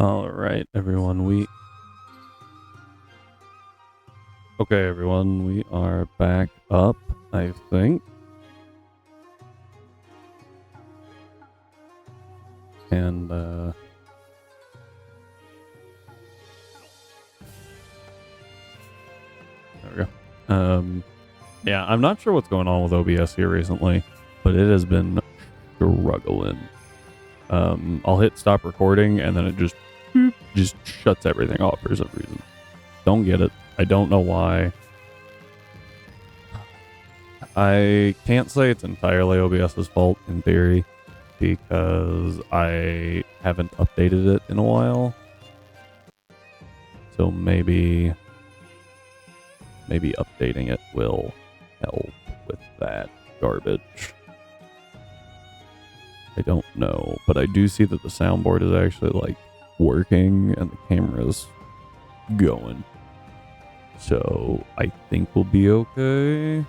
All right, everyone. Okay, everyone. We are back up, I think. And there we go. Yeah, I'm not sure what's going on with OBS here recently, but it has been struggling. I'll hit stop recording and then it just shuts everything off for some reason. Don't get it. I don't know why. I can't say it's entirely OBS's fault in theory because I haven't updated it in a while. So maybe updating it will help with that garbage. I don't know, but I do see that the soundboard is actually like working and the camera's going. So I think we'll be okay.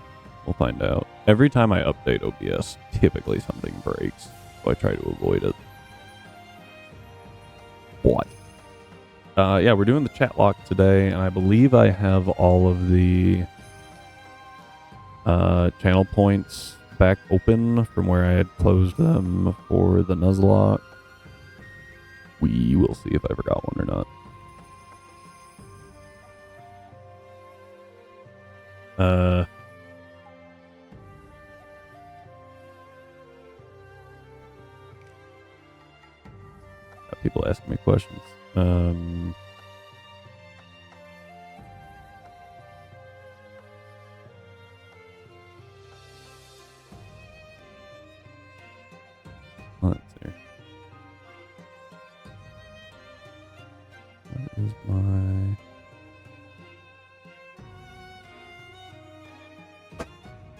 We'll find out. Every time I update OBS, typically something breaks. So I try to avoid it. What? Yeah, we're doing the Chatlocke today, and I believe I have all of the channel points back open from where I had closed them for the Nuzlocke. We will see if I forgot one or not. Got people asking me questions. Let's see. What is my...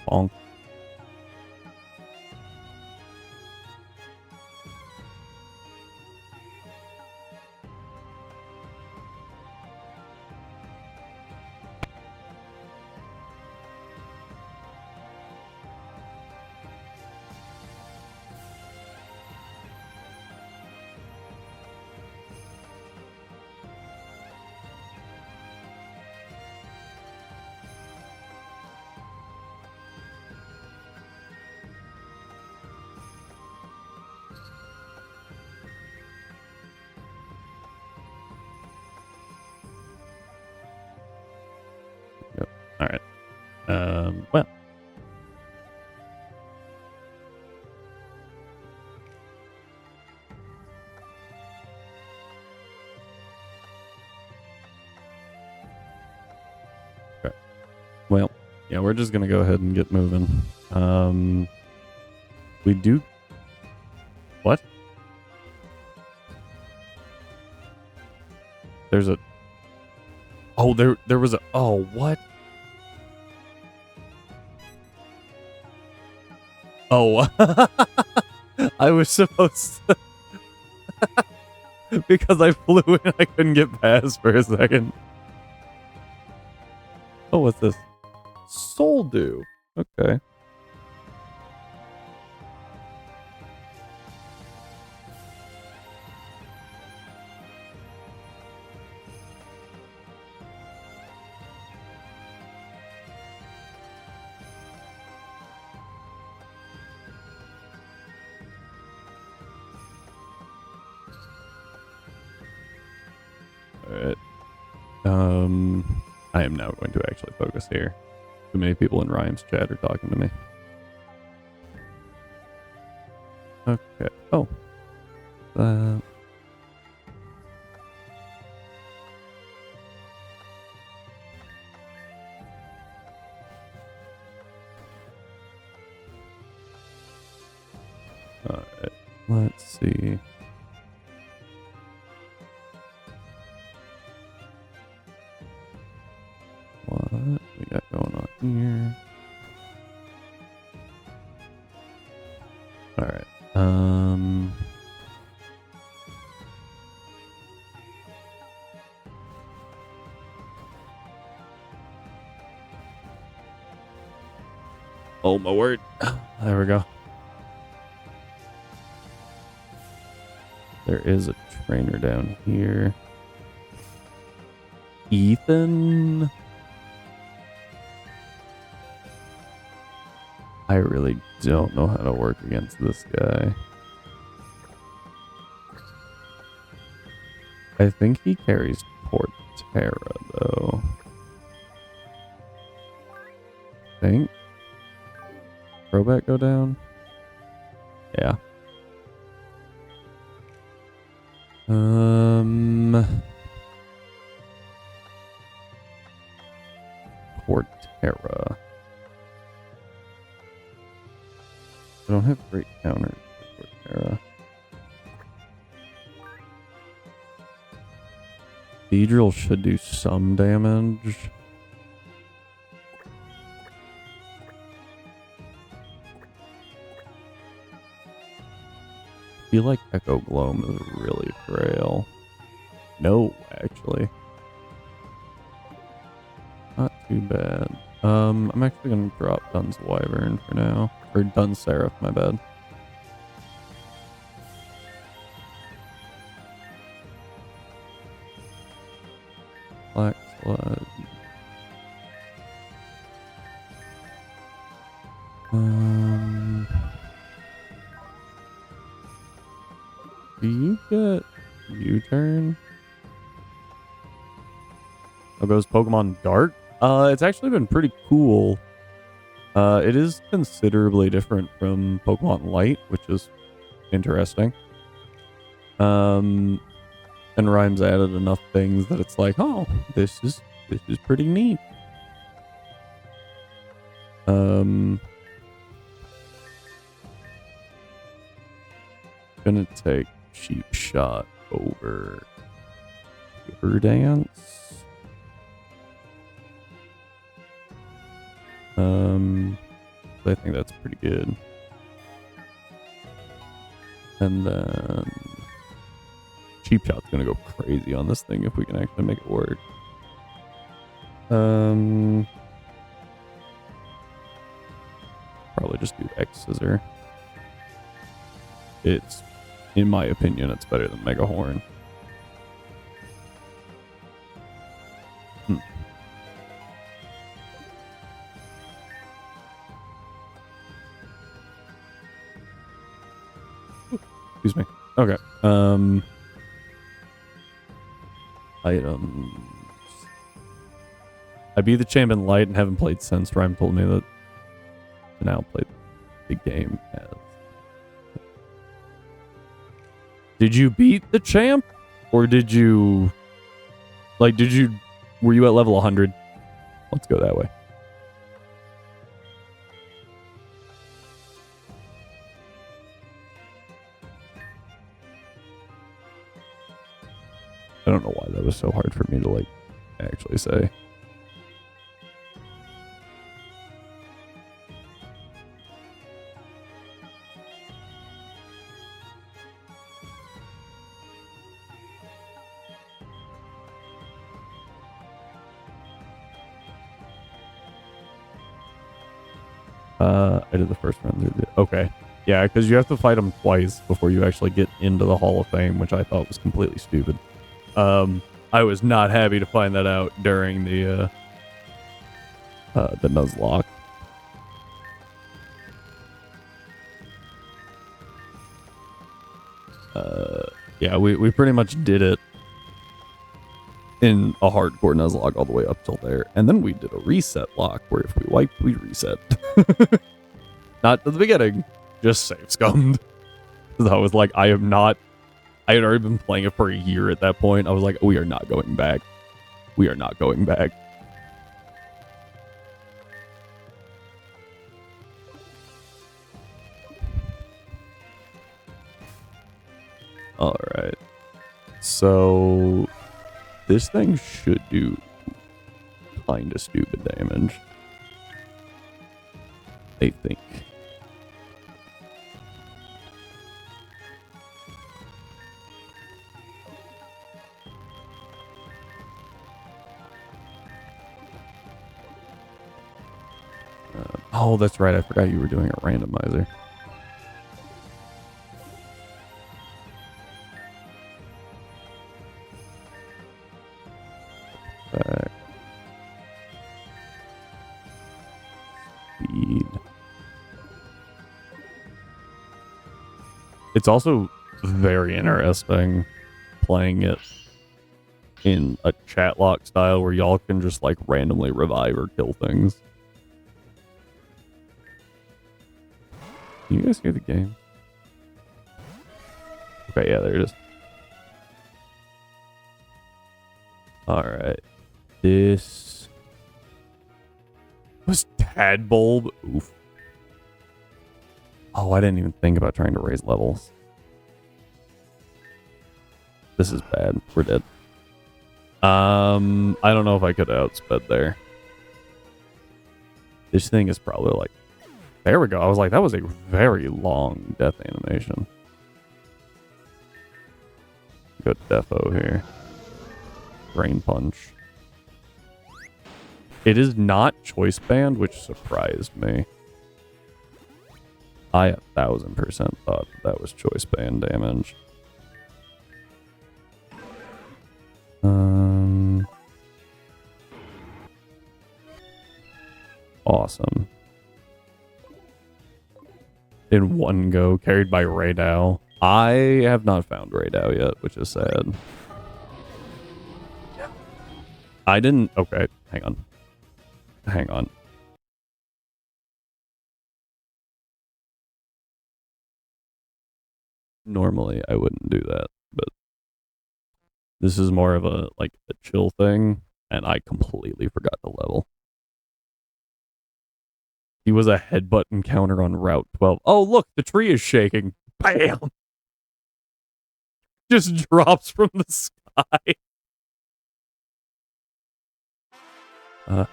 bonk? Yep. All right. Well. Okay. Well, yeah, we're just gonna go ahead and get moving. We do... What? There's a... Oh, there was a... Oh, what? Oh, I was supposed to... because I flew in, I couldn't get past for a second. Oh, what's this? Soul Dew. Okay. Alright. I am now going to actually focus here. Too many people in Rhymes chat are talking to me. Okay. Oh. Alright. Let's see. What we got going on here? All right. Oh my word! There we go. There is a trainer down here. Ethan? I really don't know how to work against this guy. I think he carries Portera, though. Think? Crobat go down? Yeah. Portera. I don't have great counters for Portera. Beedrill should do some damage. I feel like Echo Gloam is really frail. No, actually. Not too bad. I'm actually gonna drop Dun's Wyvern for now. Or Dun's Seraph, my bad. Black Sludge. Do you get U-turn? Oh, goes Pokemon Dark? It's actually been pretty cool. It is considerably different from Pokemon Light, which is interesting. And Rhymes added enough things that it's like, oh, this is pretty neat. Gonna take Cheap Shot over River Dance. I think that's pretty good. And then Cheap Shot's gonna go crazy on this thing if we can actually make it work. Probably just do X Scissor. It's, in my opinion, it's better than Mega Horn. Excuse me. Okay. Items. I beat the champ in Light and haven't played since. Rhyme told me that I now play the game as. Did you beat the champ? Or did you... Like, were you at level 100? Let's go that way. I don't know why that was so hard for me to, like, actually say. I did the first run. Okay. Yeah, because you have to fight him twice before you actually get into the Hall of Fame, which I thought was completely stupid. I was not happy to find that out during the Nuzlocke. Yeah, we pretty much did it in a hardcore Nuzlocke all the way up till there. And then we did a reset lock where if we wiped, we reset. Not to the beginning, just save scummed. Because I was like, I had already been playing it for a year at that point. I was like, we are not going back. We are not going back. Alright. So this thing should do kinda stupid damage. I think. Oh, that's right. I forgot you were doing a randomizer. Back. Speed. It's also very interesting playing it in a Chatlocke style where y'all can just like randomly revive or kill things. Can you guys hear the game? Okay, yeah, there it is. Alright. This was Tadbulb. Oof. Oh, I didn't even think about trying to raise levels. This is bad. We're dead. I don't know if I could outsped there. This thing is probably like... There we go. I was like, that was a very long death animation. Good defo here. Brain punch. It is not choice band, which surprised me. I 1000% thought that was choice band damage. Awesome. In one go, carried by Raydao. I have not found Raydao yet, which is sad. I didn't... Okay, hang on. Hang on. Normally, I wouldn't do that, but this is more of a, like, a chill thing, and I completely forgot the level. He was a headbutt encounter on Route 12. Oh, look, the tree is shaking. Bam! Just drops from the sky. I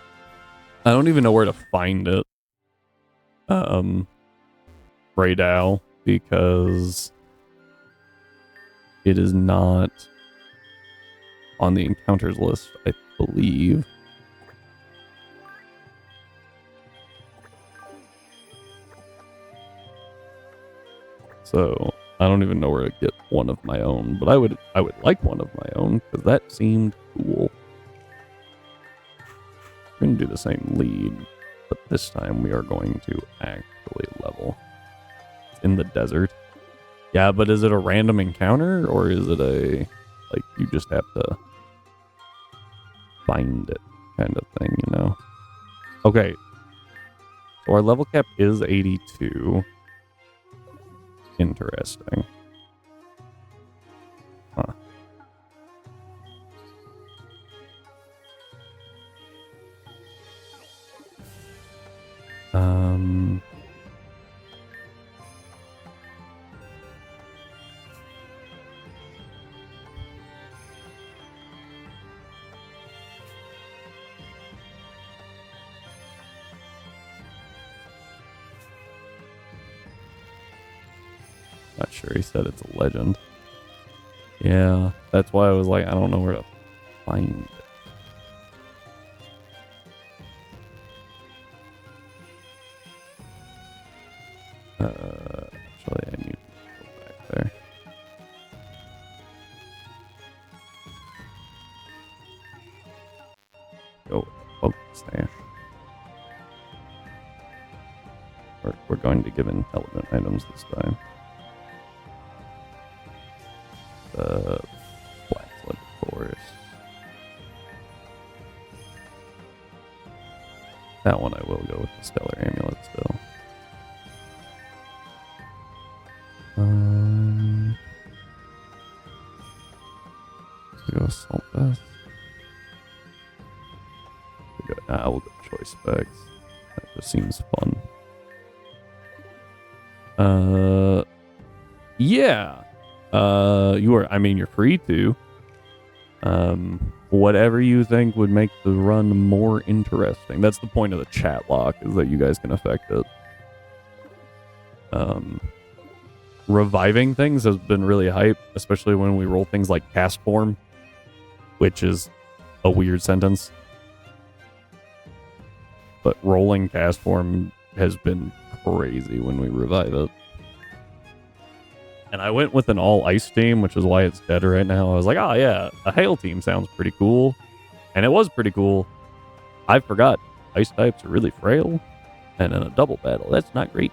don't even know where to find it. Raydao, because it is not on the encounters list, I believe. So I don't even know where to get one of my own, but I would like one of my own because that seemed cool. We're gonna do the same lead, but this time we are going to actually level. It's in the desert. Yeah, but is it a random encounter or is it a like you just have to find it kind of thing, you know? Okay. So our level cap is 82. Interesting. Huh. Not sure. He said it's a legend. Yeah, that's why I was like, I don't know where to find it. Actually, I need to go back there. Go, stash. We're going to give intelligent items this time. Black Slug, of course. That one I will go with the Stellar Amulet still. Let's go Assault Vest. We'll go Choice Specs. That just seems fun. Yeah. You're free to. Whatever you think would make the run more interesting. That's the point of the Chatlocke, is that you guys can affect it. Reviving things has been really hype, especially when we roll things like Cast Form, which is a weird sentence. But rolling Cast Form has been crazy when we revive it. And I went with an all-ice team, which is why it's dead right now. I was like, oh yeah, a hail team sounds pretty cool. And it was pretty cool. I forgot. Ice types are really frail. And in a double battle, that's not great.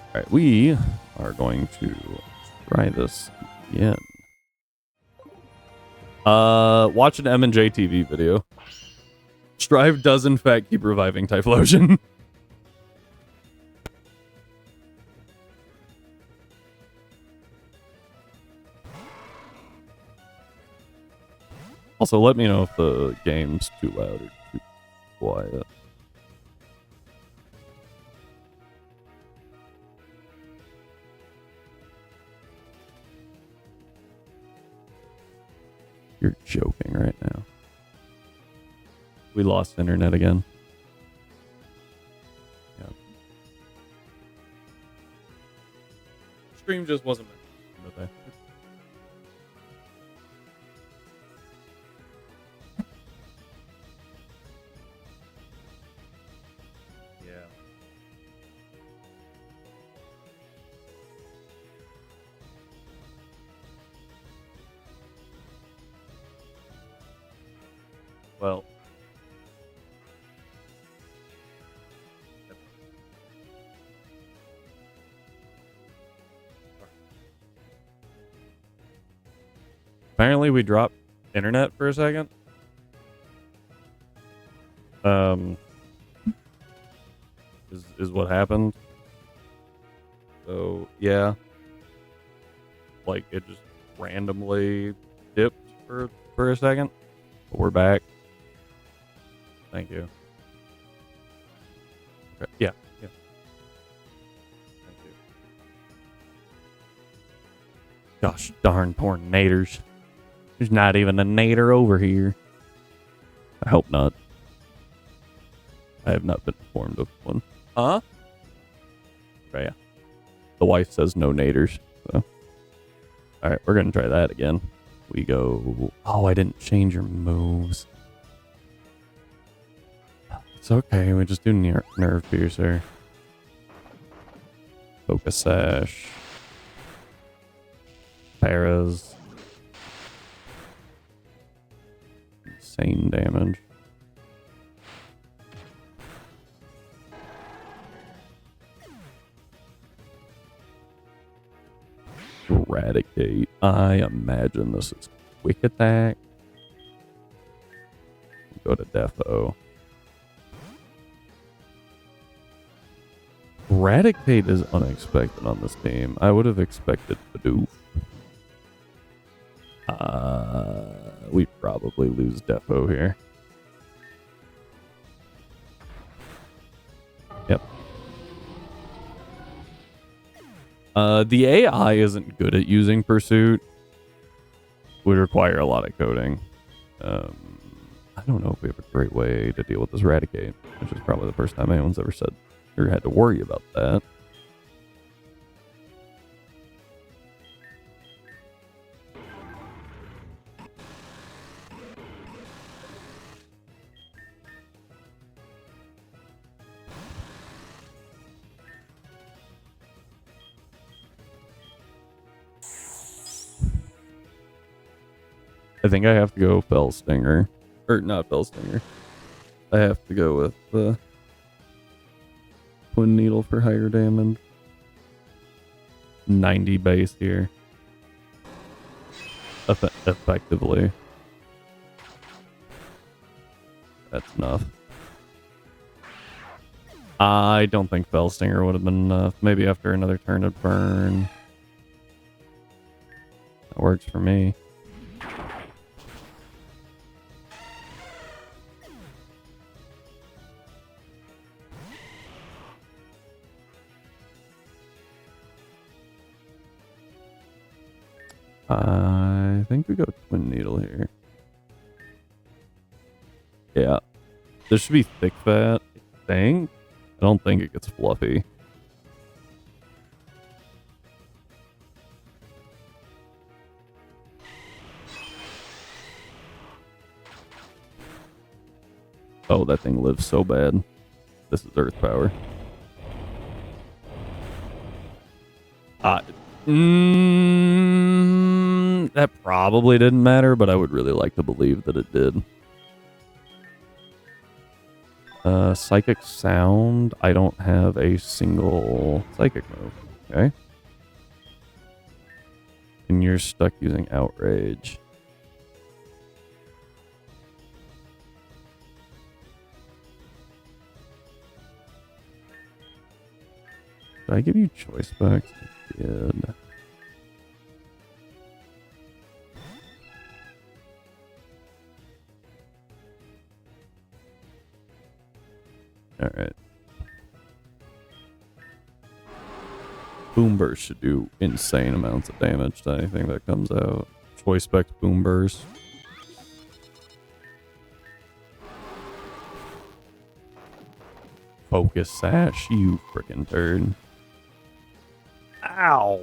Alright, we are going to try this again. Watch an M&J TV video. Strive does in fact keep reviving Typhlosion. Also, let me know if the game's too loud or too quiet. You're joking right now. We lost internet again. Yeah. Stream just wasn't meant today. Well, apparently we dropped internet for a second. Is what happened. So yeah, like it just randomly dipped for a second. But we're back. Thank you. Okay. Yeah. Thank you. Gosh darn poor naders. There's not even a nader over here. I hope not. I have not been informed of one. Huh? Okay, yeah. The wife says no naders. So. Alright, we're gonna try that again. We go... Oh, I didn't change your moves. It's okay, we just do Nerve Piercer. Focus Sash. Paras. Insane damage. Eradicate. I imagine this is Quick Attack. Go to Defo. Eradicate is unexpected on this team. I would have expected Bidoof. We probably lose Defo here. Yep. The AI isn't good at using Pursuit. Would require a lot of coding. I don't know if we have a great way to deal with this Eradicate, which is probably the first time anyone's ever said or had to worry about that. I think I have to go Fell Stinger. Or not Fell Stinger. I have to go with the Twin Needle for higher damage. 90 base here. Effectively. That's enough. I don't think Fell Stinger would have been enough. Maybe after another turn of burn. That works for me. I think we go Twin Needle here. Yeah. This should be Thick Fat, I think. I don't think it gets fluffy. Oh, that thing lives so bad. This is Earth Power. that probably didn't matter, but I would really like to believe that it did. Psychic Sound. I don't have a single psychic move. Okay. And you're stuck using Outrage. Did I give you choice specs? I did. Alright. Boom Burst should do insane amounts of damage to anything that comes out. Choice spec Boom Burst. Focus Sash, you frickin' turd. Ow!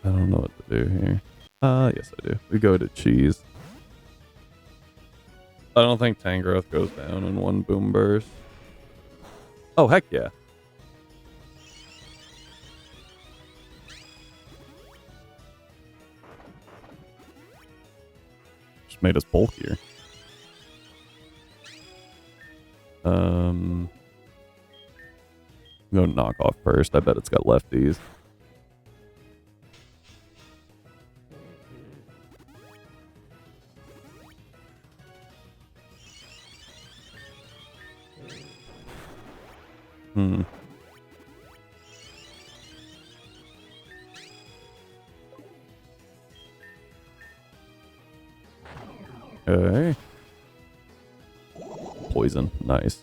I don't know what to do here. Yes I do. We go to Cheese. I don't think Tangrowth goes down in one Boom Burst. Oh, heck yeah. Just made us bulkier. Go knock off first. I bet it's got lefties. Okay. Poison. Nice.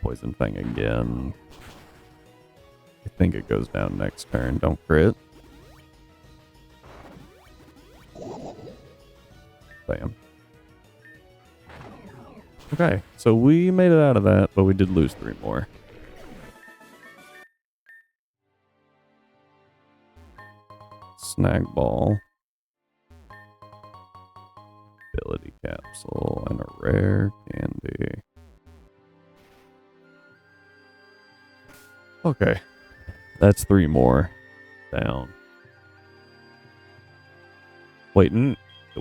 Poison Fang again. I think it goes down next turn. Don't crit. Bam. Okay, so we made it out of that, but we did lose 3 more. Snag Ball. Ability Capsule and a rare candy. Okay. That's 3 more down. Wait,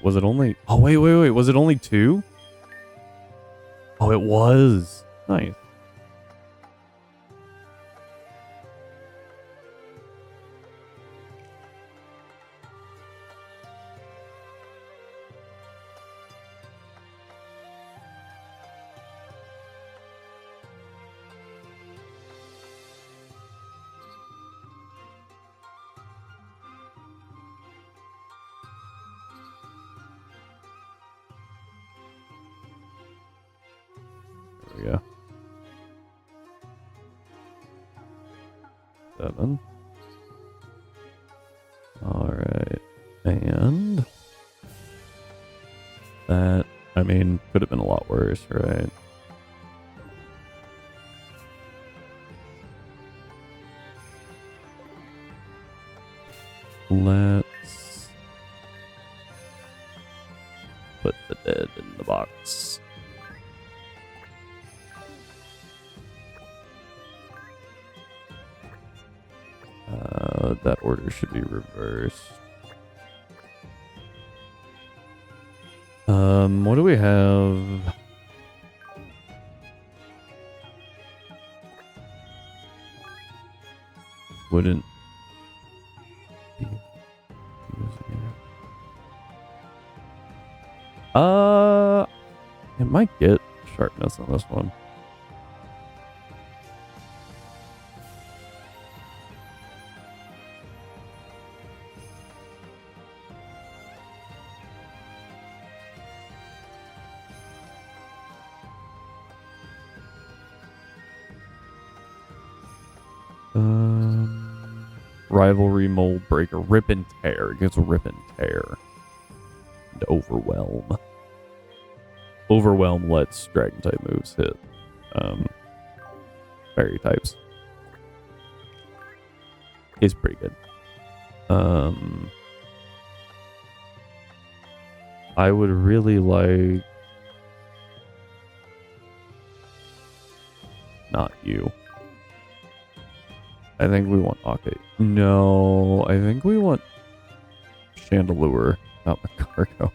was it only... Oh, wait. Was it only 2? Oh, it was. Nice. There we go. 7. Alright. And that, I mean, could have been a lot worse, right? Let's put the dead in the box. That order should be reversed. What do we have? Wouldn't be it might get sharpness on this one. Rivalry Mold Breaker. Rip and Tear. It gets Rip and Tear. And Overwhelm. Overwhelm lets Dragon type moves hit fairy types. He's pretty good. I would really like... Not you. I think we want Ake. No, I think we want Chandelure, not Macargo.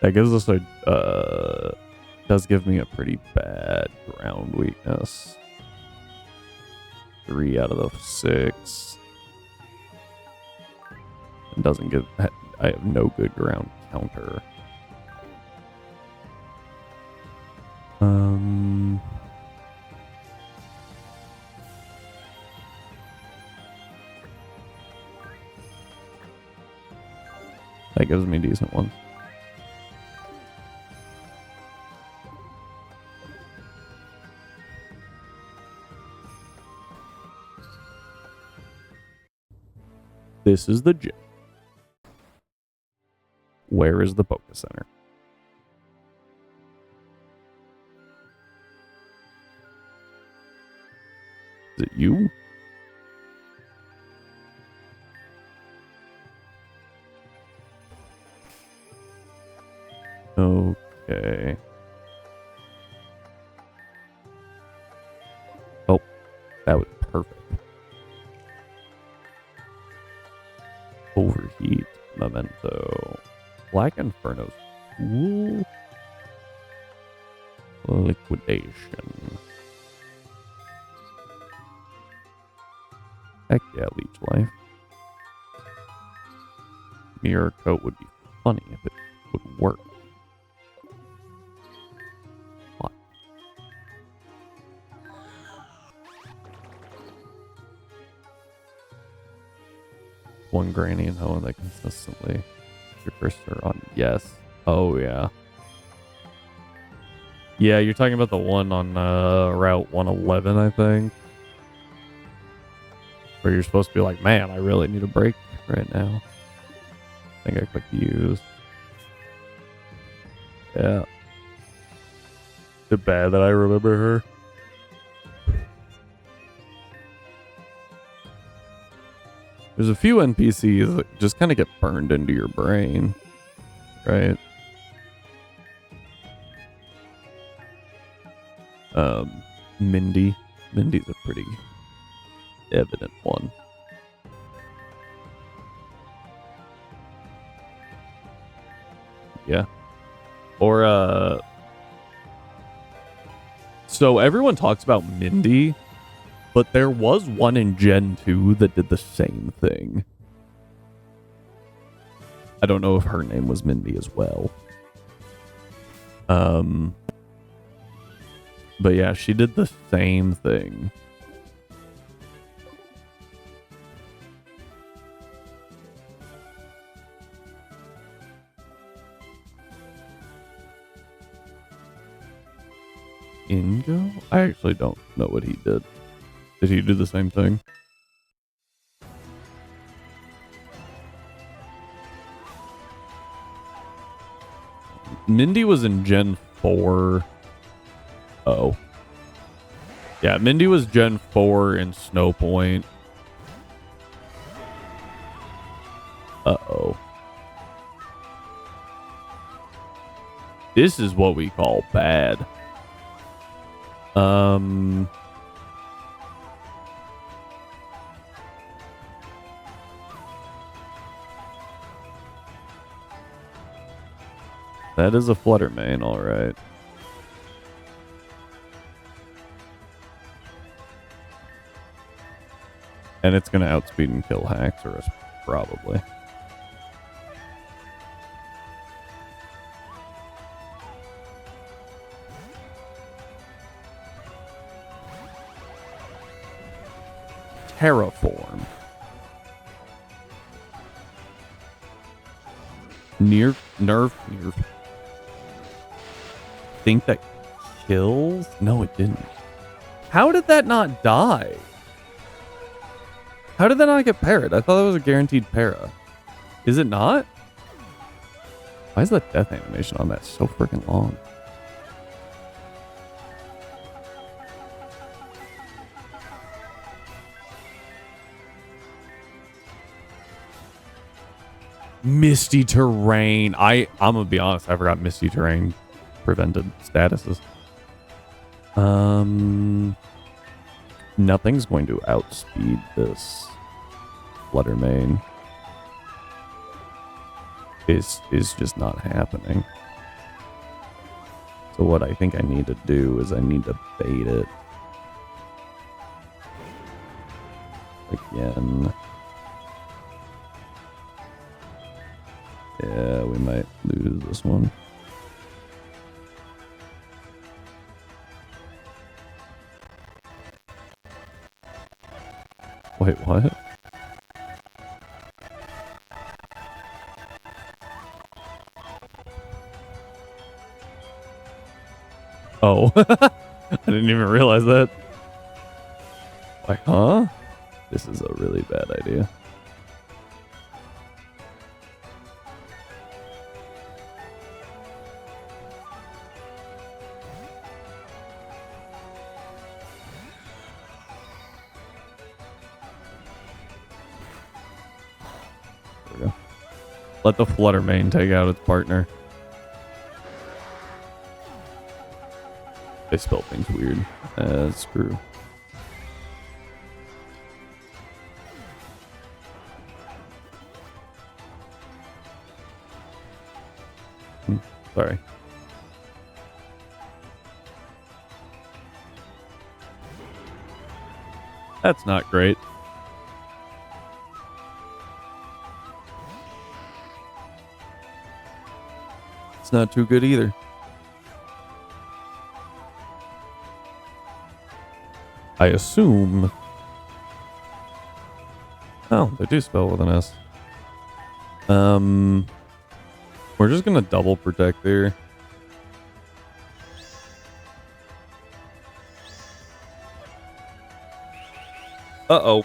That gives us a, does give me a pretty bad ground weakness. 3 out of the 6. It doesn't give, I have no good ground counter. That gives me decent ones. This is the gym. Where is the Poké Center? Is it you? Okay. Oh, that was perfect. Overheat, Memento. Black Inferno's cool. Liquidation. Heck yeah, Leech Life. Mirror Coat would be funny if it would work. What? One Granny and Hoenn that consistently. Your first are on. Yes. Oh, yeah. Yeah, you're talking about the one on Route 111, I think. Where you're supposed to be like, man, I really need a break right now. I think I clicked use. Yeah. It's bad that I remember her. There's a few NPCs that just kind of get burned into your brain, right? Mindy. Mindy's a pretty evident one. Yeah. Or, so everyone talks about Mindy, but there was one in Gen 2 that did the same thing. I don't know if her name was Mindy as well. But yeah, she did the same thing. Ingo? I actually don't know what he did. Did he do the same thing? Mindy was in Gen 4. Oh. Yeah, Mindy was Gen 4 in Snowpoint. Uh-oh. This is what we call bad. That is a Flutter main, alright. And it's gonna outspeed and kill Haxorus, probably. Terraform. Nerf. Think that kills? No, it didn't. How did that not die? How did that not get parried? I thought that was a guaranteed para. Is it not? Why is that death animation on that so freaking long? Misty terrain. I'm gonna be honest, I forgot misty terrain prevented statuses. Nothing's going to outspeed this Flutter Mane. Is just not happening. So what I think I need to do is I need to bait it again. Yeah, we might lose this one. Wait, what? Oh, I didn't even realize that. Like, huh? This is a really bad idea. There we go. Let the Flutter Mane take out its partner. They spell things weird. Screw. Sorry. That's not great. It's not too good either. I assume... Oh, they do spell with an S. We're just gonna double protect there. Uh-oh.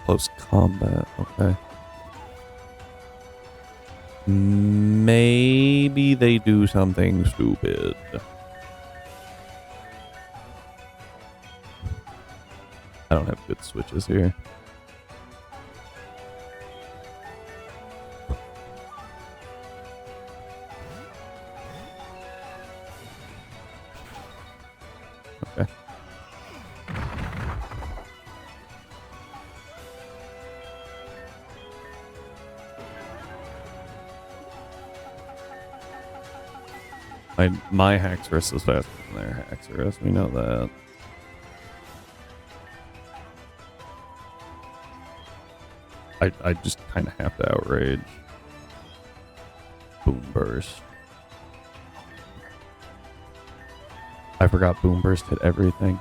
Close combat, okay. Maybe they do something stupid. I don't have good switches here. Okay. My Haxorus is faster than their Haxorus. We know that. I just kind of have to outrage. Boom Burst. I forgot Boom Burst hit everything.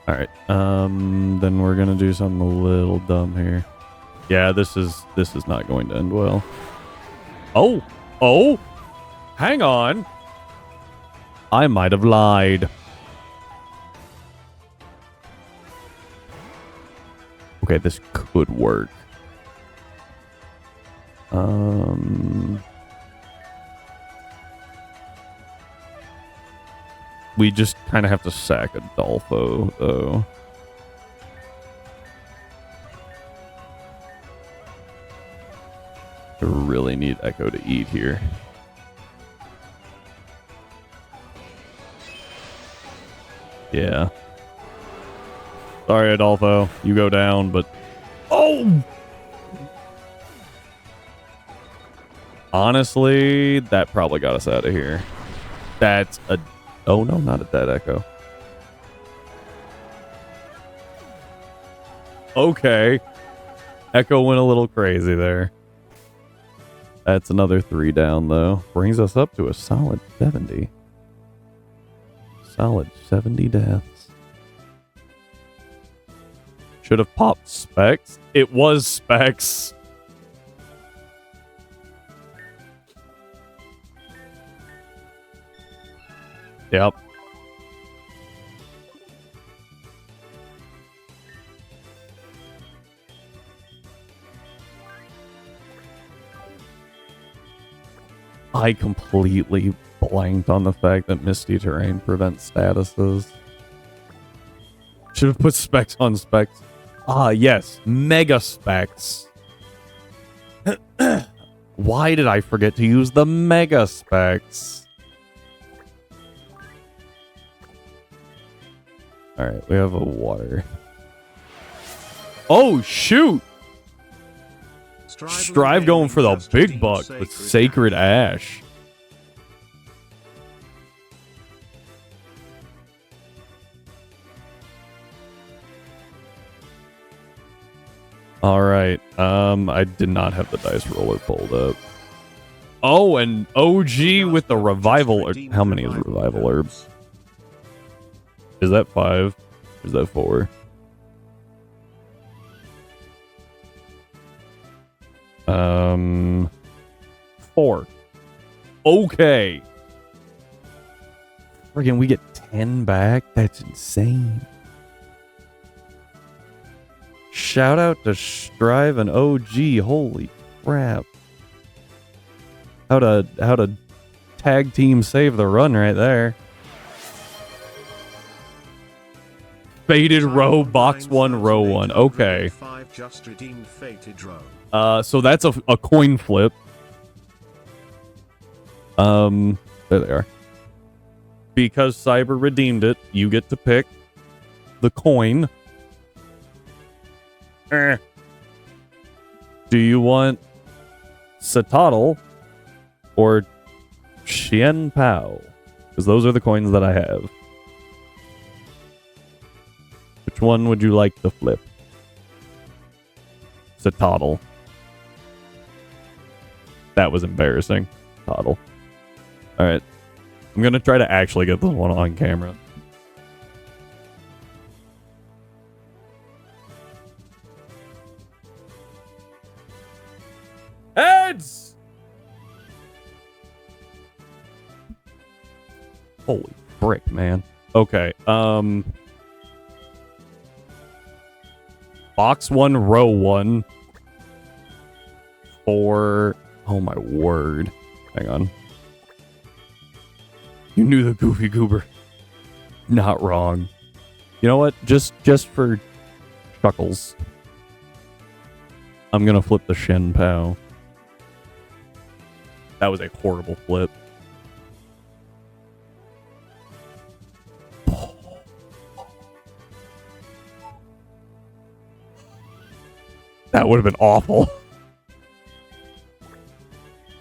Alright, then we're gonna do something a little dumb here. Yeah, this is not going to end well. Oh! Hang on! I might have lied. Okay, this could work. We just kind of have to sack Adolfo, though. I really need Echo to eat here. Yeah. Sorry, Adolfo. You go down, but... Oh! Honestly, that probably got us out of here. That's a... Oh, no, not a dead Echo. Okay. Echo went a little crazy there. That's another 3 down, though. Brings us up to a solid 70. Solid 70 deaths. Should have popped Specs. It was Specs. Yep. I completely blanked on the fact that Misty Terrain prevents statuses. Should have put specs on specs. Ah, yes. Mega specs. Why did I forget to use the mega specs? Alright, we have a water. Oh, shoot! Strive going for the big buck with Sacred Ash. Alright, I did not have the dice roller pulled up. Oh, and OG with the revival herb. How many is revival herbs? Is that 5? Or is that 4? Four. Okay. Friggin', we get 10 back? That's insane. Shout out to Strive and OG. Holy crap. How to tag team save the run right there. Fated row, box 1, row 1. Okay. So that's a coin flip. There they are. Because Cyber redeemed it, you get to pick the coin. Do you want Satotl or Xian Pao? Because those are the coins that I have. Which one would you like to flip? Satotl. That was embarrassing. Toddle. Alright. I'm gonna try to actually get this one on camera. Heads! Holy frick, man. Okay, box 1, row 1 for... Oh my word. Hang on. You knew the Goofy Goober. Not wrong. You know what? Just for chuckles, I'm gonna flip the Shen Pao. That was a horrible flip. That would have been awful.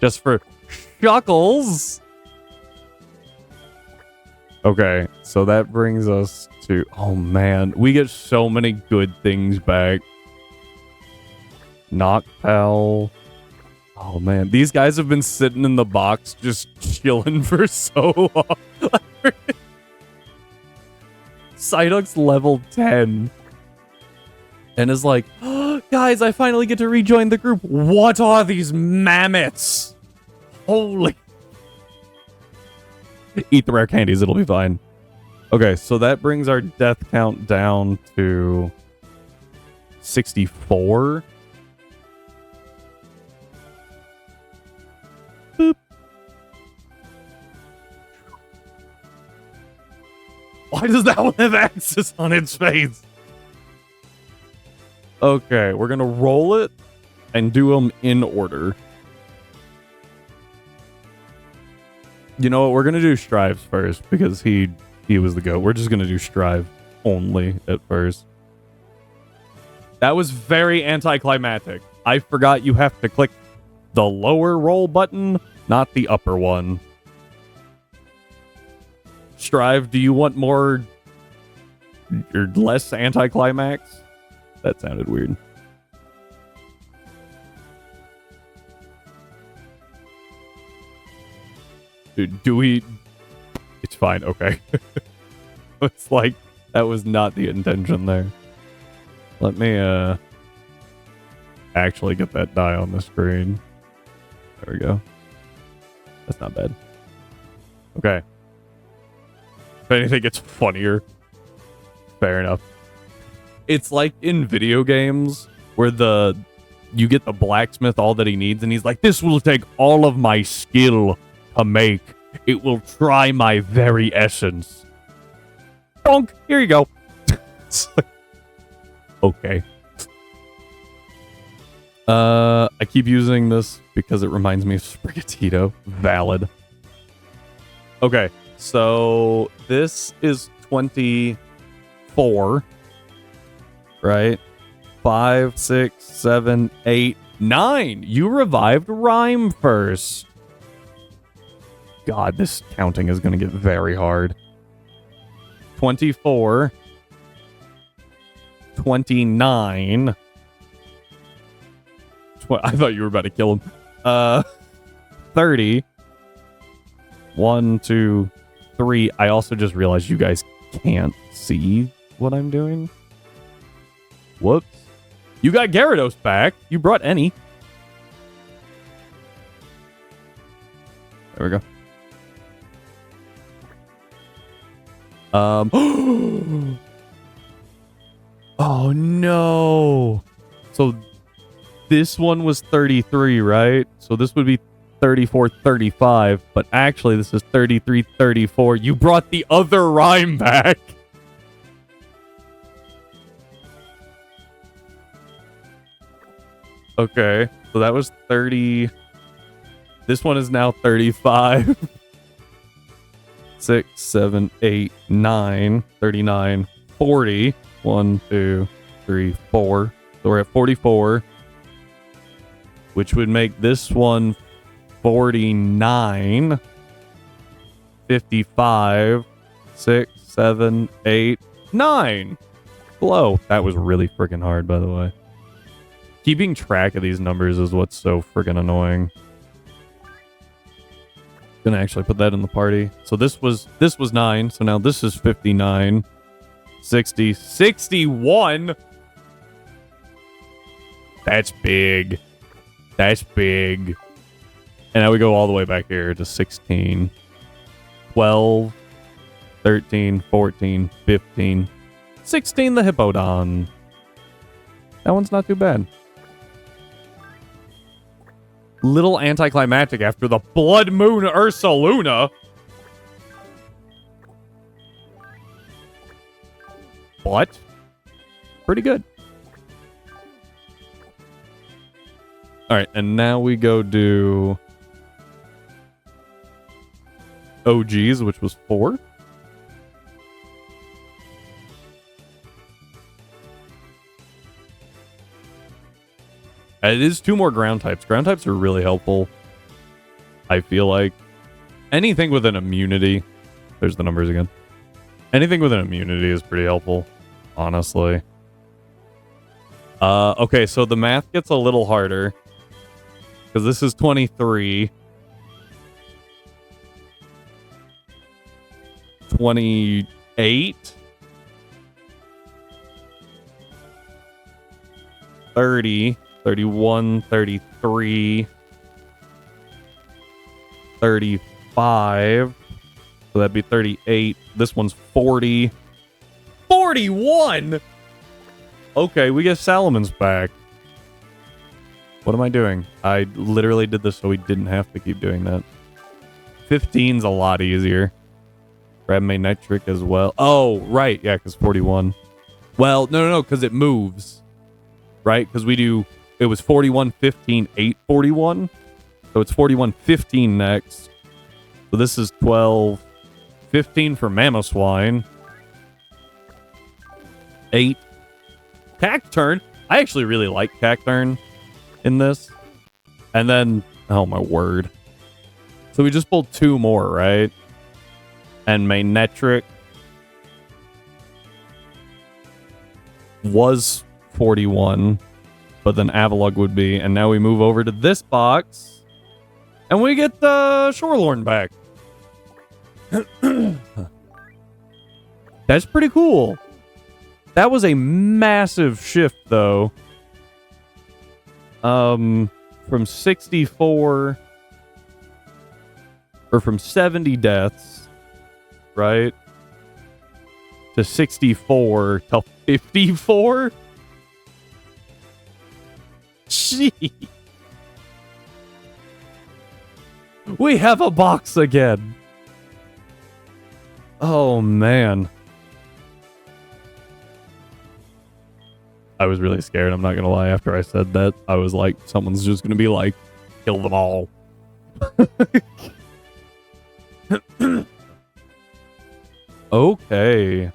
Just for chuckles. Okay, so that brings us to... Oh, man. We get so many good things back. Noctowl. Oh, man. These guys have been sitting in the box just chilling for so long. Psyduck's level 10. And is like, oh, guys, I finally get to rejoin the group. What are these mammoths? Holy... Eat the rare candies, it'll be fine. Okay, so that brings our death count down to 64. Boop. Why does that one have axes on its face? Okay, we're gonna roll it and do them in order. You know what? We're going to do Strives first because he was the GOAT. We're just going to do Strive only at first. That was very anticlimactic. I forgot you have to click the lower roll button, not the upper one. Strive, do you want more or less anticlimax? That sounded weird. Do we... It's fine, okay. It's like, that was not the intention there. Let me, actually get that die on the screen. There we go. That's not bad. Okay. If anything gets funnier, fair enough. It's like in video games where you get the blacksmith all that he needs, and he's like, this will take all of my skill to make. It will try my very essence. Bonk! Here you go. Okay. I keep using this because it reminds me of Sprigatito. Valid. Okay, so this is 24, right? 5, 6, 7, 8, 9. You revived Rhyme first. God, this counting is going to get very hard. 24. 29. I thought you were about to kill him. 30. 1, 2, 3. I also just realized you guys can't see what I'm doing. Whoops. You got Gyarados back. You brought any. There we go. Oh no. So this one was 33, right? So this would be 34, 35, but actually this is 33, 34. You brought the other Rhyme back. Okay, so that was 30. This one is now 35. 6, 7, 8, 9, 39, 40. 1, 2, 3, 4. So we're at 44. Which would make this one 49. 55. 6, 7, 8, 9. Blow. That was really freaking hard, by the way. Keeping track of these numbers is what's so freaking annoying. Gonna actually put that in the party. So this was 9. So now this is 59. 60. 61. That's big. That's big. And now we go all the way back here to 16. 12. 13. 14. 15. 16 the Hippodon. That one's not too bad. Little anticlimactic after the Blood Moon Ursaluna. But pretty good. All right, and now we go do OGs, which was 4. It is 2 more ground types. Ground types are really helpful. I feel like anything with an immunity. There's the numbers again. Anything with an immunity is pretty helpful, honestly. Okay, so the math gets a little harder. Because this is 23. 28. 30. 31, 33, 35. So that'd be 38. This one's 40. 41! Okay, we get Salamon's back. What am I doing? I literally did this so we didn't have to keep doing that. 15's a lot easier. Grab Magnetric as well. Oh, right. Yeah, because 41. Well, no, because it moves. Right? Because we do... It was 41, 15, 8, 41. So it's 41, 15 next. So this is 12, 15 for Mamoswine. 8. Cacturn. I actually really like Cacturn in this. And then, oh my word. So we just pulled 2 more, right? And Magnetric was 41. But then Avalugg would be. And now we move over to this box. And we get the Shorelorn back. That's pretty cool. That was a massive shift, though. From 64... Or from 70 deaths. Right? To 64 to 54? Gee. We have a box again. Oh, man. I was really scared. I'm not going to lie. After I said that, I was like, someone's just going to be like, kill them all. Okay.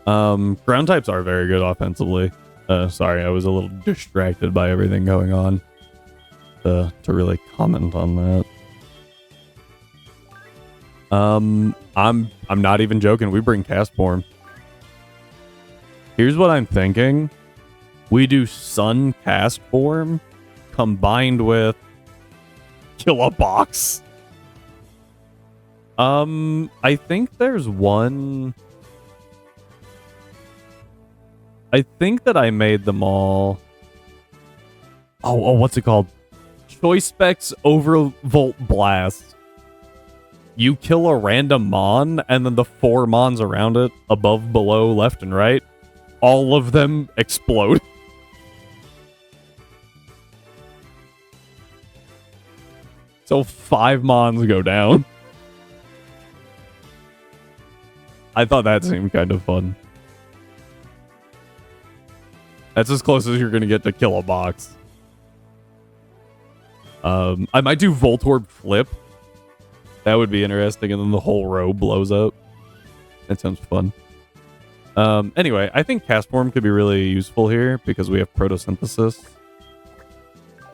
Ground types are very good offensively. Sorry, I was a little distracted by everything going on to really comment on that. I'm not even joking. We bring cast form. Here's what I'm thinking. We do sun cast form combined with kill a box. I think there's one. I think that I made them all. Oh, what's it called? Choice specs overvolt blast. You kill a random mon, and then the 4 mons around it, above, below, left, and right, all of them explode. So 5 mons go down. I thought that seemed kind of fun. That's as close as you're going to get to kill a box. I might do Voltorb flip. That would be interesting, and then the whole row blows up. That sounds fun. Anyway, I think cast form could be really useful here because we have photosynthesis.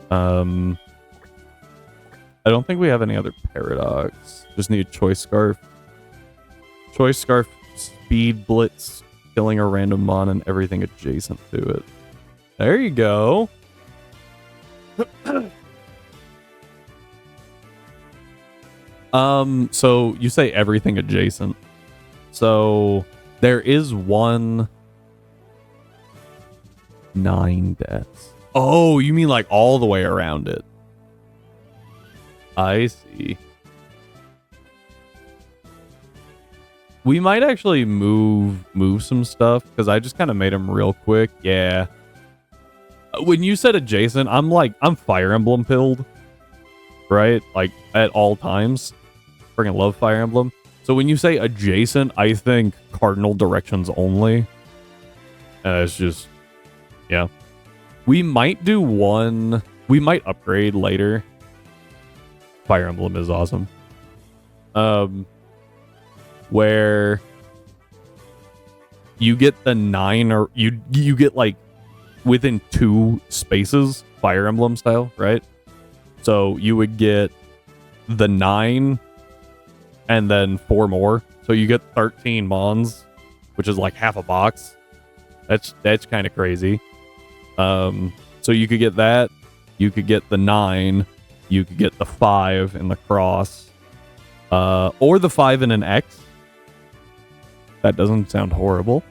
I don't think we have any other paradox. Just need choice scarf. Choice scarf, speed blitz, killing a random mon and everything adjacent to it. There you go. So you say everything adjacent. So there is 9 deaths. Oh, you mean like all the way around it? I see. We might actually move some stuff because I just kind of made them real quick. Yeah. When you said adjacent, I'm Fire Emblem pilled, right? Like at all times. Freaking love Fire Emblem. So when you say adjacent, I think cardinal directions only. And it's just, yeah. We might do one. We might upgrade later. Fire Emblem is awesome. Where you get the 9 or you get like within 2 spaces, Fire Emblem style, right? So you would get the 9 and then 4 more. So you get 13 mons, which is like half a box. That's kind of crazy. So you could get that. You could get the 9. You could get the 5 in the cross. Or the 5 in an X. That doesn't sound horrible.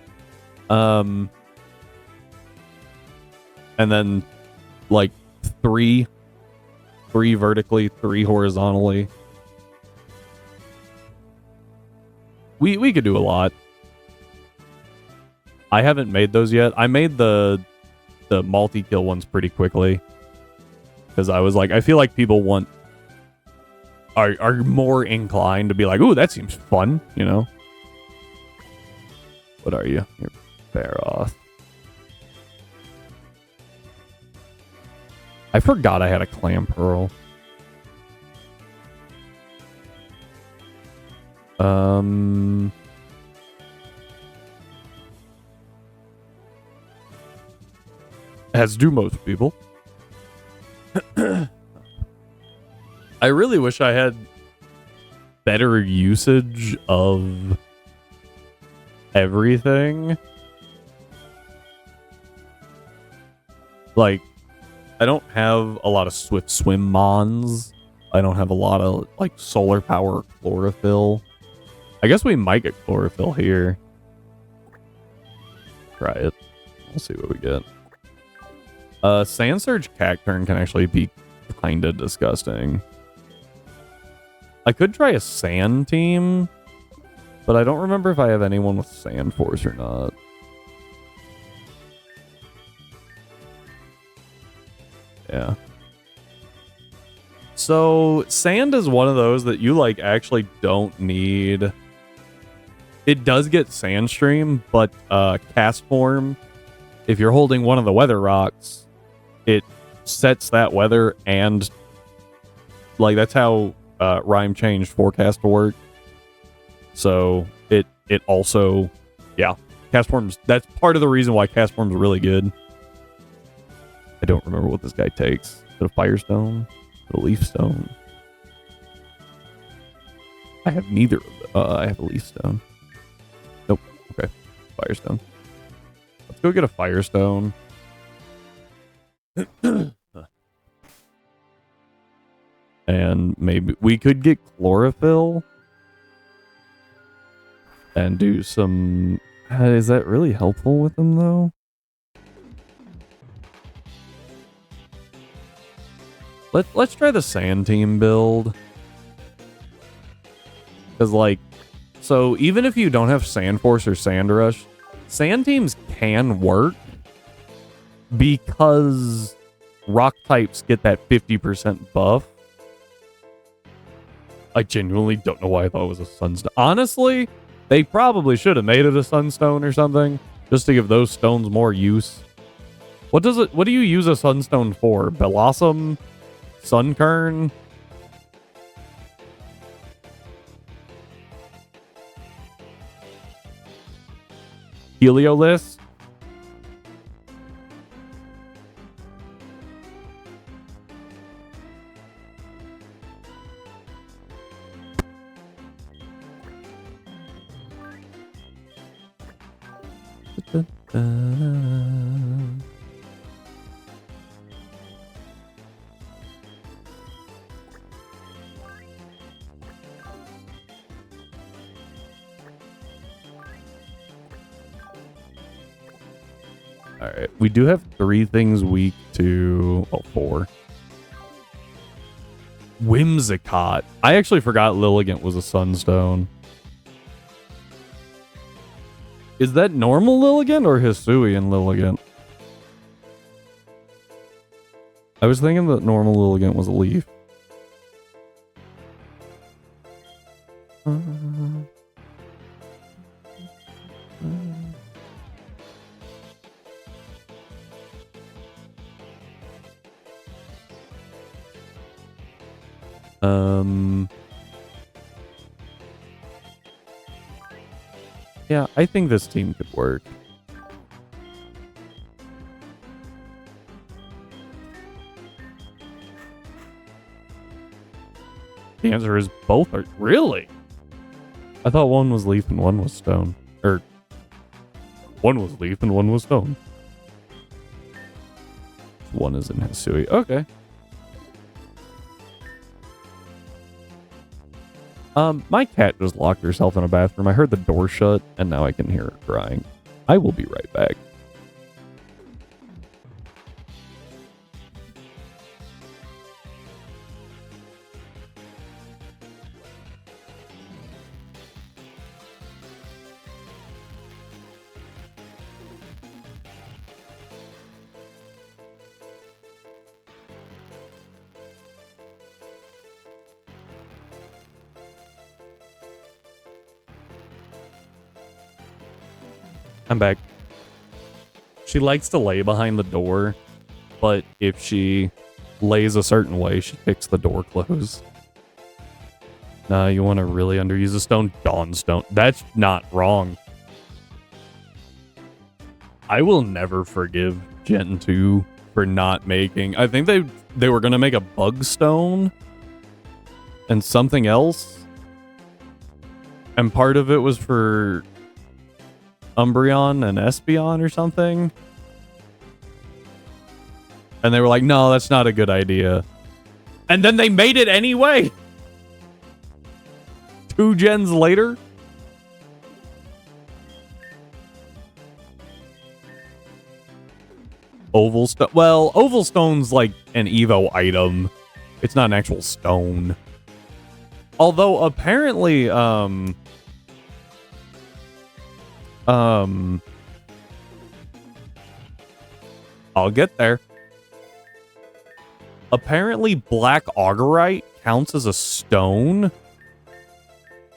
And then like 3 vertically, 3 horizontally. We could do a lot. I haven't made those yet. I made the multi-kill ones pretty quickly. Because I was like, I feel like people are more inclined to be like, ooh, that seems fun, you know? What are you? You're Baroth. I forgot I had a Clam Pearl. As do most people. I really wish I had better usage of everything. Like, I don't have a lot of Swift Swim Mons. I don't have a lot of, like, Solar Power Chlorophyll. I guess we might get Chlorophyll here. Try it. We'll see what we get. Sand Surge Cacturn can actually be kind of disgusting. I could try a Sand team, but I don't remember if I have anyone with Sand Force or not. Yeah. So, Sand is one of those that you, like, actually don't need. It does get sand stream, but cast form, if you're holding one of the weather rocks, it sets that weather, and like that's how rhyme changed forecast to work. So it also, yeah, cast forms. That's part of the reason why cast forms are really good. I don't remember what this guy takes. Is it a firestone? A leaf stone? I have neither. I have a leaf stone. Nope. Okay. Firestone. Let's go get a firestone. And maybe we could get chlorophyll and do some... Is that really helpful with them, though? Let's try the sand team build. Because, like, so even if you don't have Sand Force or Sand Rush, sand teams can work because rock types get that 50% buff. I genuinely don't know why I thought it was a sunstone. Honestly, they probably should have made it a sunstone or something, just to give those stones more use. What do you use a sunstone for? Blossom? Sunkern? Heliolith? Alright, we do have 3 things weak to... Oh, 4. Whimsicott. I actually forgot Lilligant was a sunstone. Is that normal Lilligant or Hisuian Lilligant? I was thinking that normal Lilligant was a leaf. Yeah, I think this team could work. The answer is both are... Really? I thought one was leaf and one was stone. Or, one was leaf and one was stone. One is in Hisui. Okay. My cat just locked herself in a bathroom. I heard the door shut, and now I can hear her crying. I will be right back. I'm back. She likes to lay behind the door, but if she lays a certain way, she kicks the door closed. Nah, you want to really underuse a stone? Dawnstone. That's not wrong. I will never forgive Gen 2 for not making... I think they were going to make a bug stone and something else. And part of it was for... Umbreon and Espeon or something. And they were like, no, that's not a good idea. And then they made it anyway. 2 gens later. Oval stone. Well, oval stone's like an Evo item. It's not an actual stone. Although apparently, I'll get there. Apparently, black augurite counts as a stone,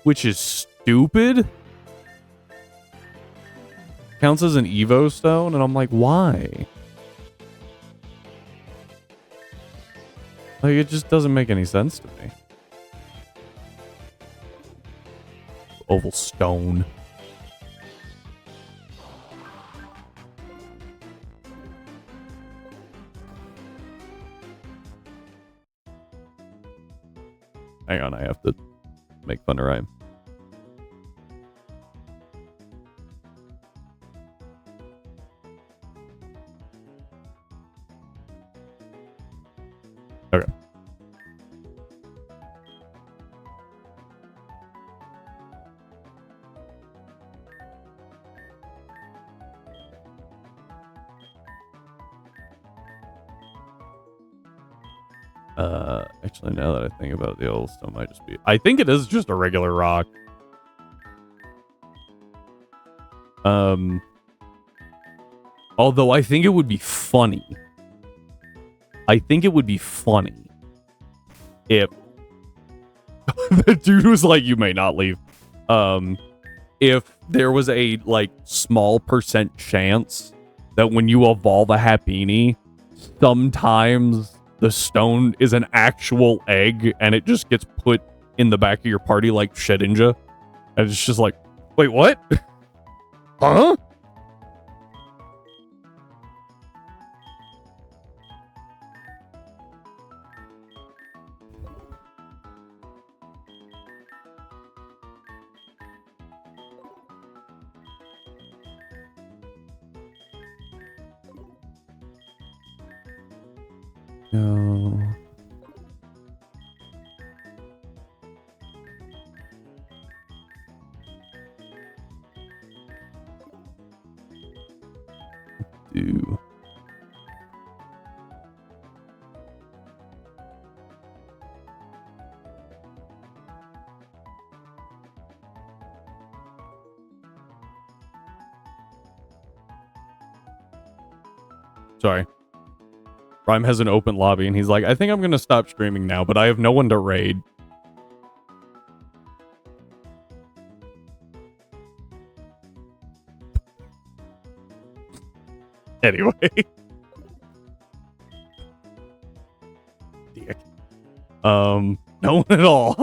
which is stupid. counts as an Evo stone, and I'm like, why? Like, it just doesn't make any sense to me. Oval stone. Hang on, I have to make fun of rhyme. Okay. Actually, now that I think about it, the old stone might just be... I think it is just a regular rock. Although I think it would be funny. I think it would be funny if... the dude was like, you may not leave. If there was a, like, small % chance that when you evolve a Happiny, sometimes the stone is an actual egg, and it just gets put in the back of your party like Shedinja. And it's just like, wait, what? Huh? No. Do. Sorry. Rhyme has an open lobby, and he's like, I think I'm going to stop streaming now, but I have no one to raid. Anyway. Dick. No one at all.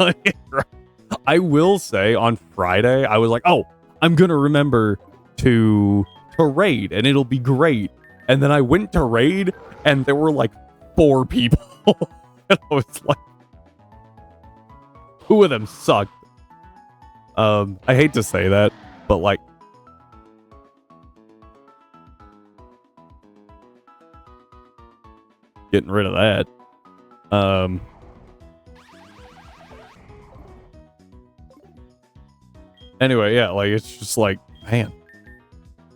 I will say, on Friday, I was like, oh, I'm going to remember to raid, and it'll be great. And then I went to raid, and there were like 4 people. And I was like, 2 of them sucked. I hate to say that, but like, getting rid of that. Anyway, yeah, like, it's just like, man.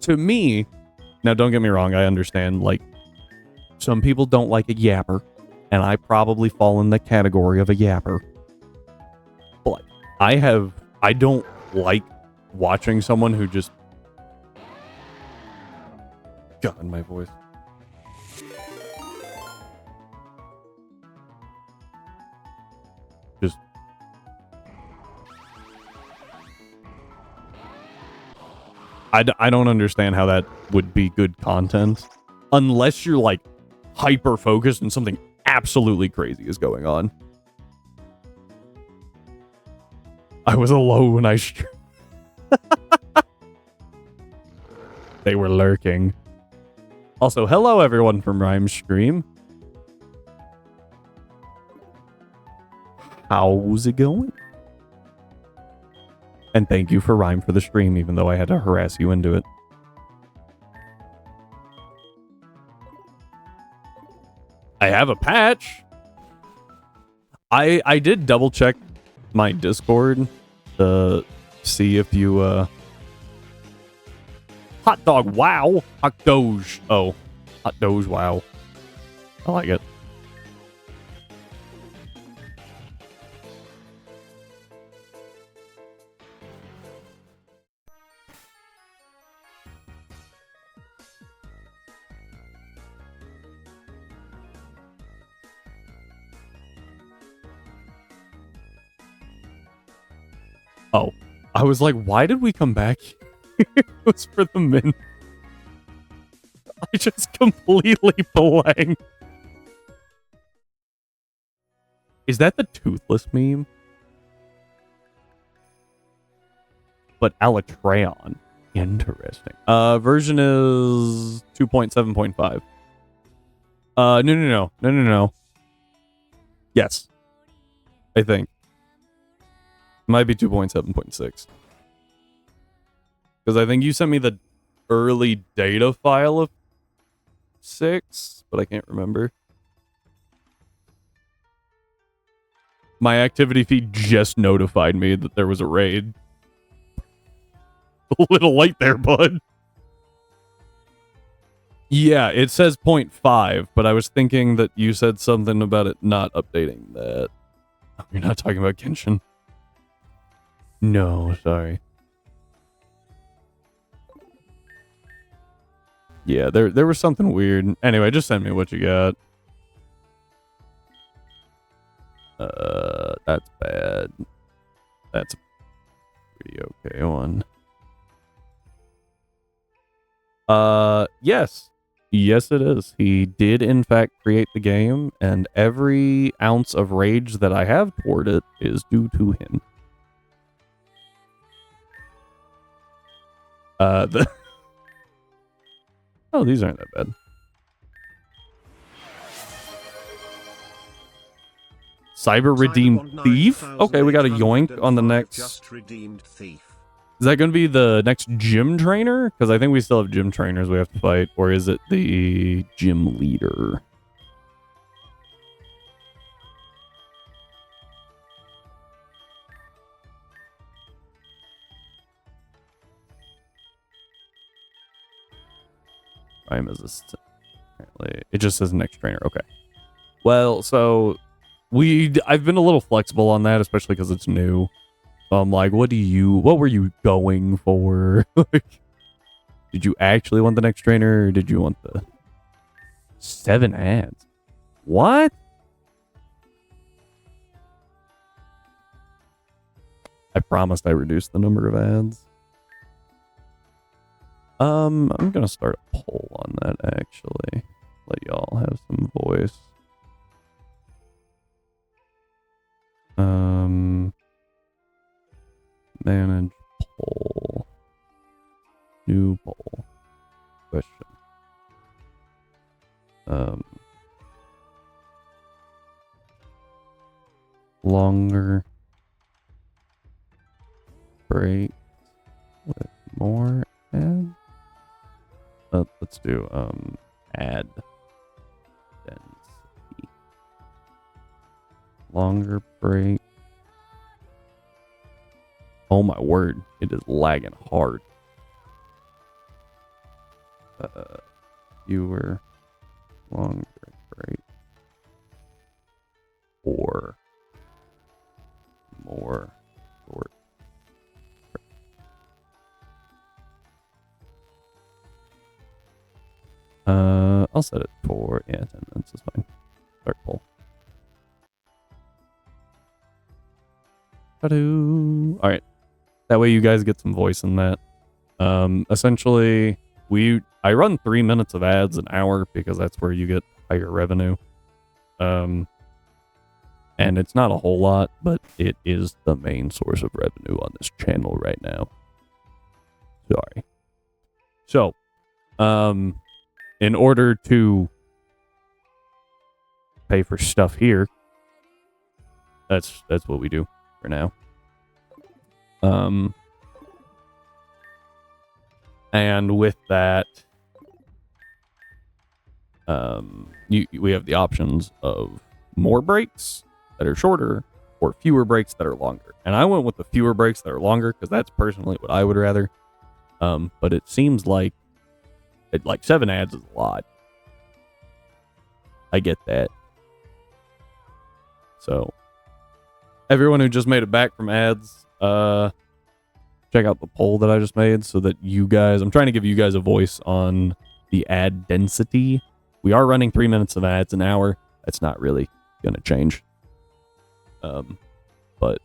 To me, now don't get me wrong, I understand, like, some people don't like a yapper, and I probably fall in the category of a yapper. But I don't like watching someone who just... God, my voice. Just... I don't understand how that would be good content. Unless you're, like, hyper-focused and something absolutely crazy is going on. I was alone when I streamed. They were lurking. Also, hello everyone from Rhyme's stream. How's it going? And thank you for Rhyme for the stream, even though I had to harass you into it. I have a patch. I did double check my Discord to see if you hot dog wow. Hot doge. Oh. Hot doge wow. I like it. Oh, I was like, why did we come back? It was for the mint I just completely blank. Is that the toothless meme? But Alatreon. Interesting. Version is 2.7.5. No. Yes. I think. Might be 2.7.6. Because I think you sent me the early data file of 6, but I can't remember. My activity feed just notified me that there was a raid. A little late there, bud. Yeah, it says 0.5, but I was thinking that you said something about it not updating that. You're not talking about Genshin. No, sorry. Yeah, there was something weird. Anyway, just send me what you got. That's bad. That's a pretty okay one. Yes. Yes, it is. He did, in fact, create the game, and every ounce of rage that I have toward it is due to him. Oh, these aren't that bad. Cyber Redeemed Thief? Okay, we got a yoink on the next... Just redeemed thief. Is that going to be the next gym trainer? Because I think we still have gym trainers we have to fight. Or is it the gym leader? Prime assistant. Apparently, it just says next trainer. Okay. Well, so I've been a little flexible on that, especially because it's new. So I'm like, what were you going for? Did you actually want the next trainer, or did you want the 7 ads? What? I promised I reduced the number of ads. I'm gonna start a poll on that, actually. Let y'all have some voice. Manage poll. New poll. Question. Longer break with more ads? Let's do ad density. Longer break. Oh my word, it is lagging hard. Fewer longer break or more short. I'll set it for 10 minutes is fine. Start poll. All right. That way you guys get some voice in that. Essentially, I run 3 minutes of ads an hour because that's where you get higher revenue. And it's not a whole lot, but it is the main source of revenue on this channel right now. Sorry. So, in order to pay for stuff here, that's what we do for now. And with that, we have the options of more breaks that are shorter or fewer breaks that are longer. And I went with the fewer breaks that are longer because that's personally what I would rather. But it seems like 7 ads is a lot. I get that. So, everyone who just made it back from ads, check out the poll that I just made so that you guys... I'm trying to give you guys a voice on the ad density. We are running 3 minutes of ads an hour. That's not really going to change. But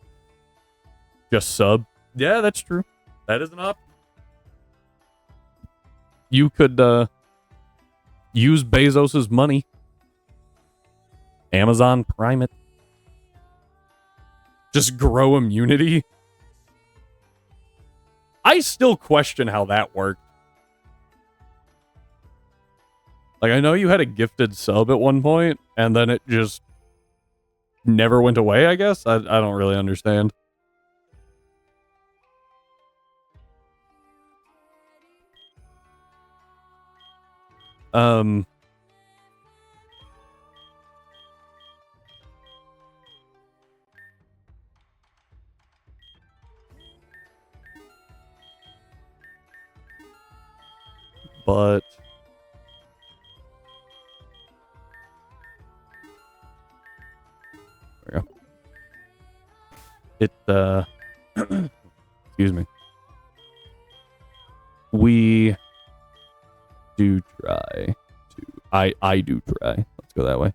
just sub. Yeah, that's true. That is an option. You could use Bezos's money. Amazon Prime it. Just grow immunity. I still question how that worked. Like, I know you had a gifted sub at one point, and then it just never went away, I guess? I don't really understand. But there we go. It excuse me. We do try to I do try, let's go that way,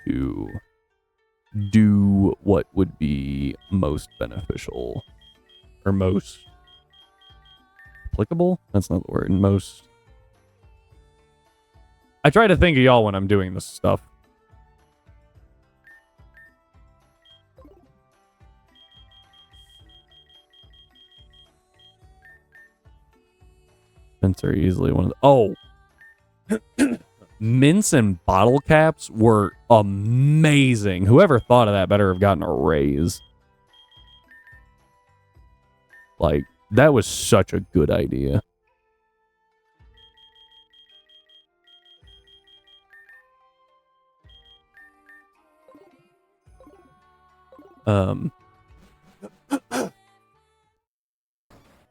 to do what would be most beneficial or most applicable. That's not the word. Most. I try to think of y'all when I'm doing this stuff. Mints are easily one of the... Oh! Mints and bottle caps were amazing. Whoever thought of that better have gotten a raise. Like, that was such a good idea.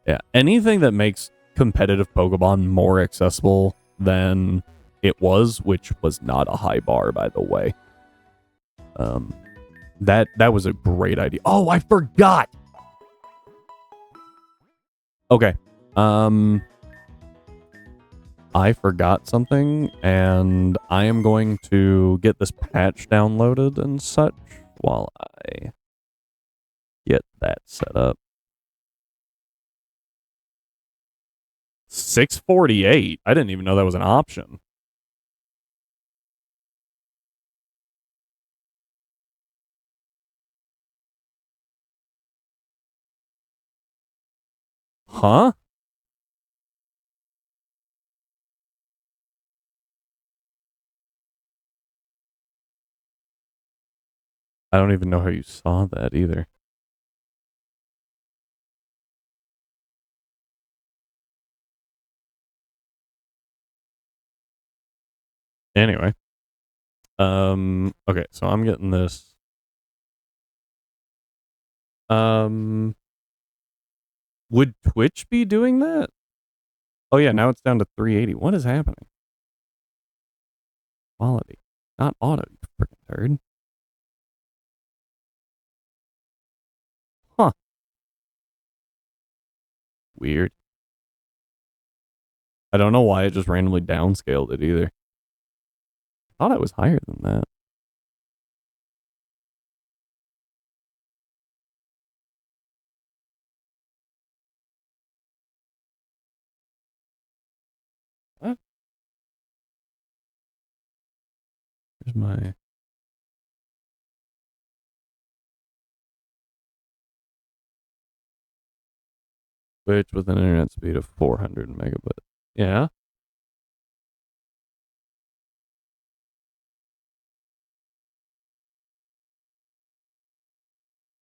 Yeah, anything that makes competitive Pokemon more accessible than it was, which was not a high bar, by the way. That was a great idea. Oh, I forgot. Okay. I forgot something, and I am going to get this patch downloaded and such while I get that set up. 648? I didn't even know that was an option. Huh? I don't even know how you saw that either. Anyway. Okay, so I'm getting this. Would Twitch be doing that? Oh yeah, now it's down to 380. What is happening? Quality. Not auto, you freaking turd. Huh. Weird. I don't know why it just randomly downscaled it either. I thought it was higher than that. What? Here's my... Twitch with an internet speed of 400 megabit. Yeah.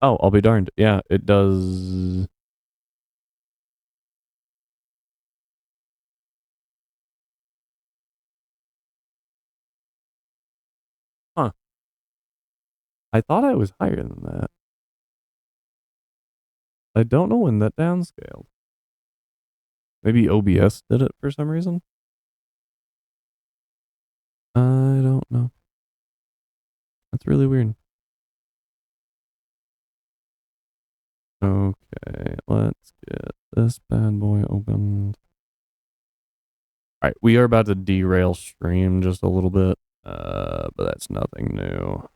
Oh, I'll be darned. Yeah, it does. Huh. I thought I was higher than that. I don't know when that downscaled. Maybe OBS did it for some reason. I don't know. That's really weird. Okay, let's get this bad boy opened. Alright, we are about to derail stream just a little bit, but that's nothing new.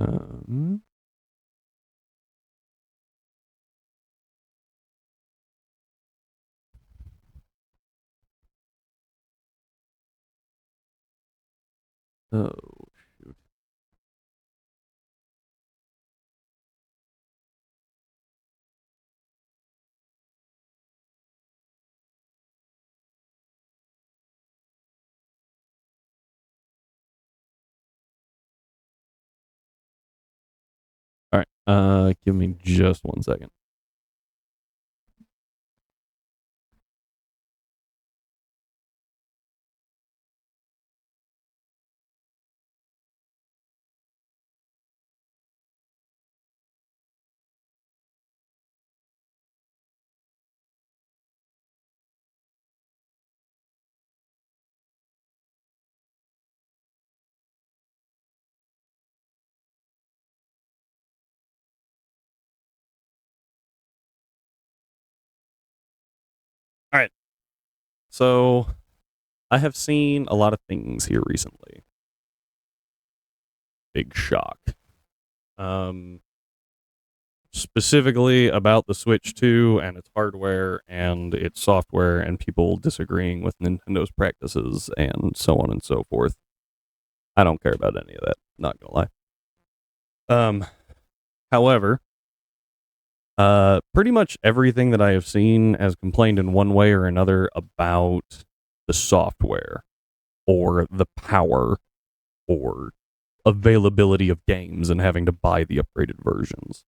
Um, oh, shoot. All right. Give me just 1 second. All right. So I have seen a lot of things here recently. Big shock. Specifically about the Switch 2 and its hardware and its software and people disagreeing with Nintendo's practices and so on and so forth. I don't care about any of that, not gonna lie. However, pretty much everything that I have seen has complained in one way or another about the software or the power or availability of games and having to buy the upgraded versions.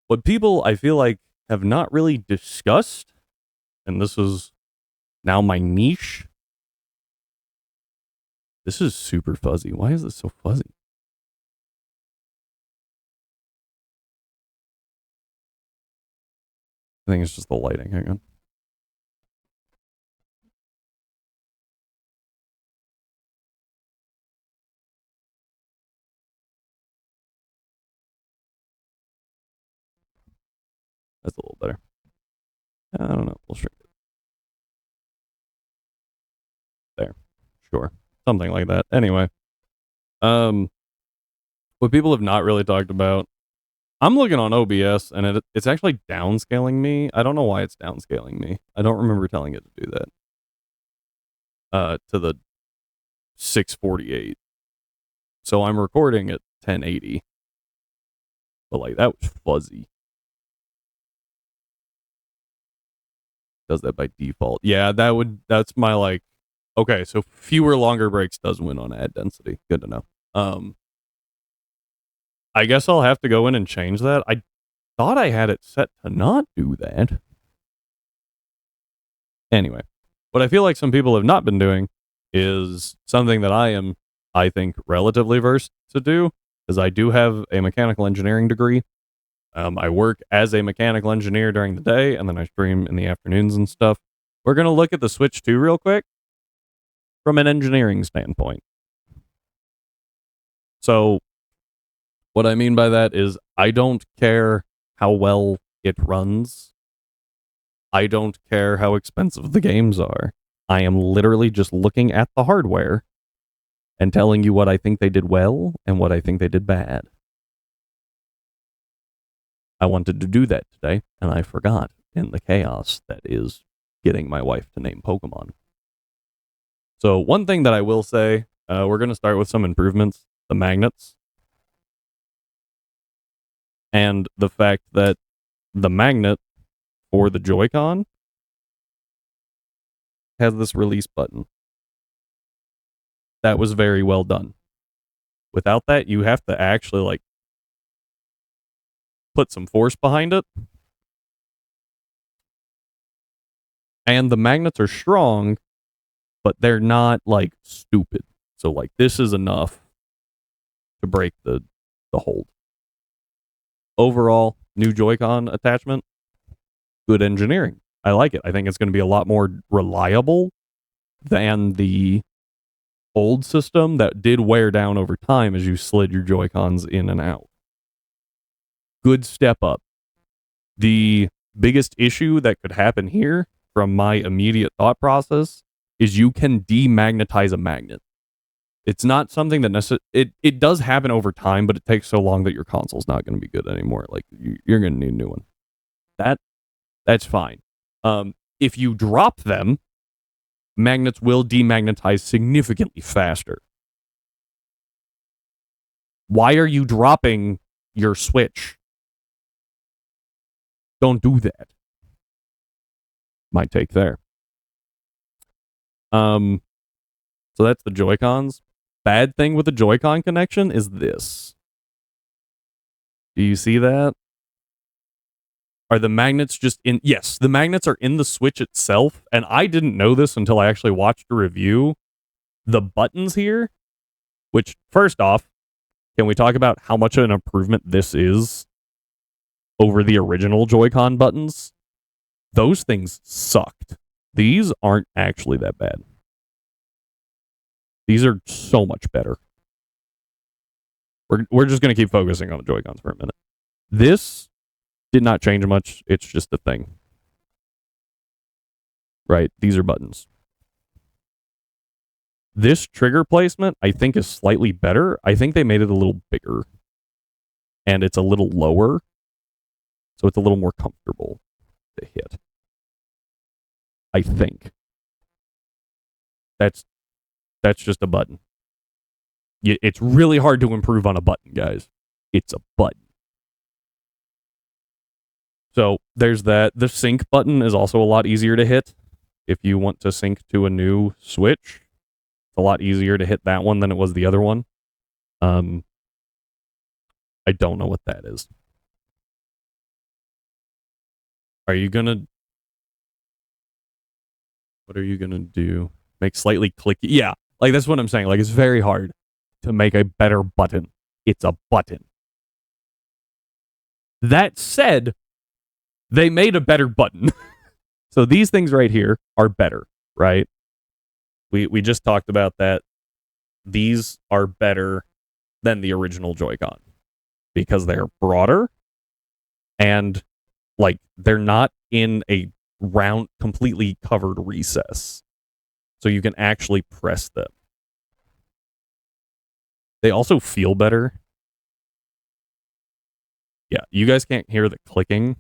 What people, I feel like, have not really discussed, and this is now my niche. This is super fuzzy. Why is this so fuzzy? I think it's just the lighting. Hang on. That's a little better. I don't know. We'll shrink it. There. Sure. Something like that. Anyway. What people have not really talked about. I'm looking on OBS and it's actually downscaling me. I don't know why it's downscaling me. I don't remember telling it to do that. To the 648. So I'm recording at 1080. But like that was fuzzy. Does that by default. Yeah, that's my like okay, so fewer longer breaks does win on ad density. Good to know. I guess I'll have to go in and change that. I thought I had it set to not do that. Anyway, what I feel like some people have not been doing is something that I think, relatively versed to do, because I do have a mechanical engineering degree. I work as a mechanical engineer during the day, and then I stream in the afternoons and stuff. We're going to look at the Switch 2 real quick from an engineering standpoint. So, what I mean by that is I don't care how well it runs. I don't care how expensive the games are. I am literally just looking at the hardware and telling you what I think they did well and what I think they did bad. I wanted to do that today, and I forgot in the chaos that is getting my wife to name Pokemon. So one thing that I will say, we're going to start with some improvements, the magnets, and the fact that the magnet for the Joy-Con has this release button. That was very well done. Without that, you have to actually like put some force behind it. And the magnets are strong, but they're not like stupid. So like this is enough to break the hold. Overall, new Joy-Con attachment, good engineering. I like it. I think it's going to be a lot more reliable than the old system that did wear down over time as you slid your Joy-Cons in and out. Good step up. The biggest issue that could happen here, from my immediate thought process, is you can demagnetize a magnet. It's not something that it does happen over time, but it takes so long that your console's not going to be good anymore. Like you're going to need a new one. That's fine. If you drop them, magnets will demagnetize significantly faster. Why are you dropping your Switch? Don't do that. My take there. So that's the Joy-Cons. Bad thing with the Joy-Con connection is this. Do you see that? Are the magnets just in? Yes, the magnets are in the Switch itself, and I didn't know this until I actually watched a review. The buttons here, which, first off, can we talk about how much of an improvement this is over the original Joy-Con buttons? Those things sucked. These aren't actually that bad. These are so much better. We're just going to keep focusing on the Joy-Cons for a minute. This did not change much. It's just a thing. Right? These are buttons. This trigger placement, I think, is slightly better. I think they made it a little bigger. And it's a little lower. So it's a little more comfortable to hit. I think. That's just a button. It's really hard to improve on a button, guys. It's a button. So there's that. The sync button is also a lot easier to hit. If you want to sync to a new Switch, it's a lot easier to hit that one than it was the other one. I don't know what that is. What are you gonna do? Make slightly clicky? Yeah, like that's what I'm saying. Like it's very hard to make a better button. It's a button. That said, they made a better button. So these things right here are better, right? We just talked about that. These are better than the original Joy-Con because they're broader and like they're not in a round, completely covered recess. So you can actually press them. They also feel better. Yeah, you guys can't hear the clicking.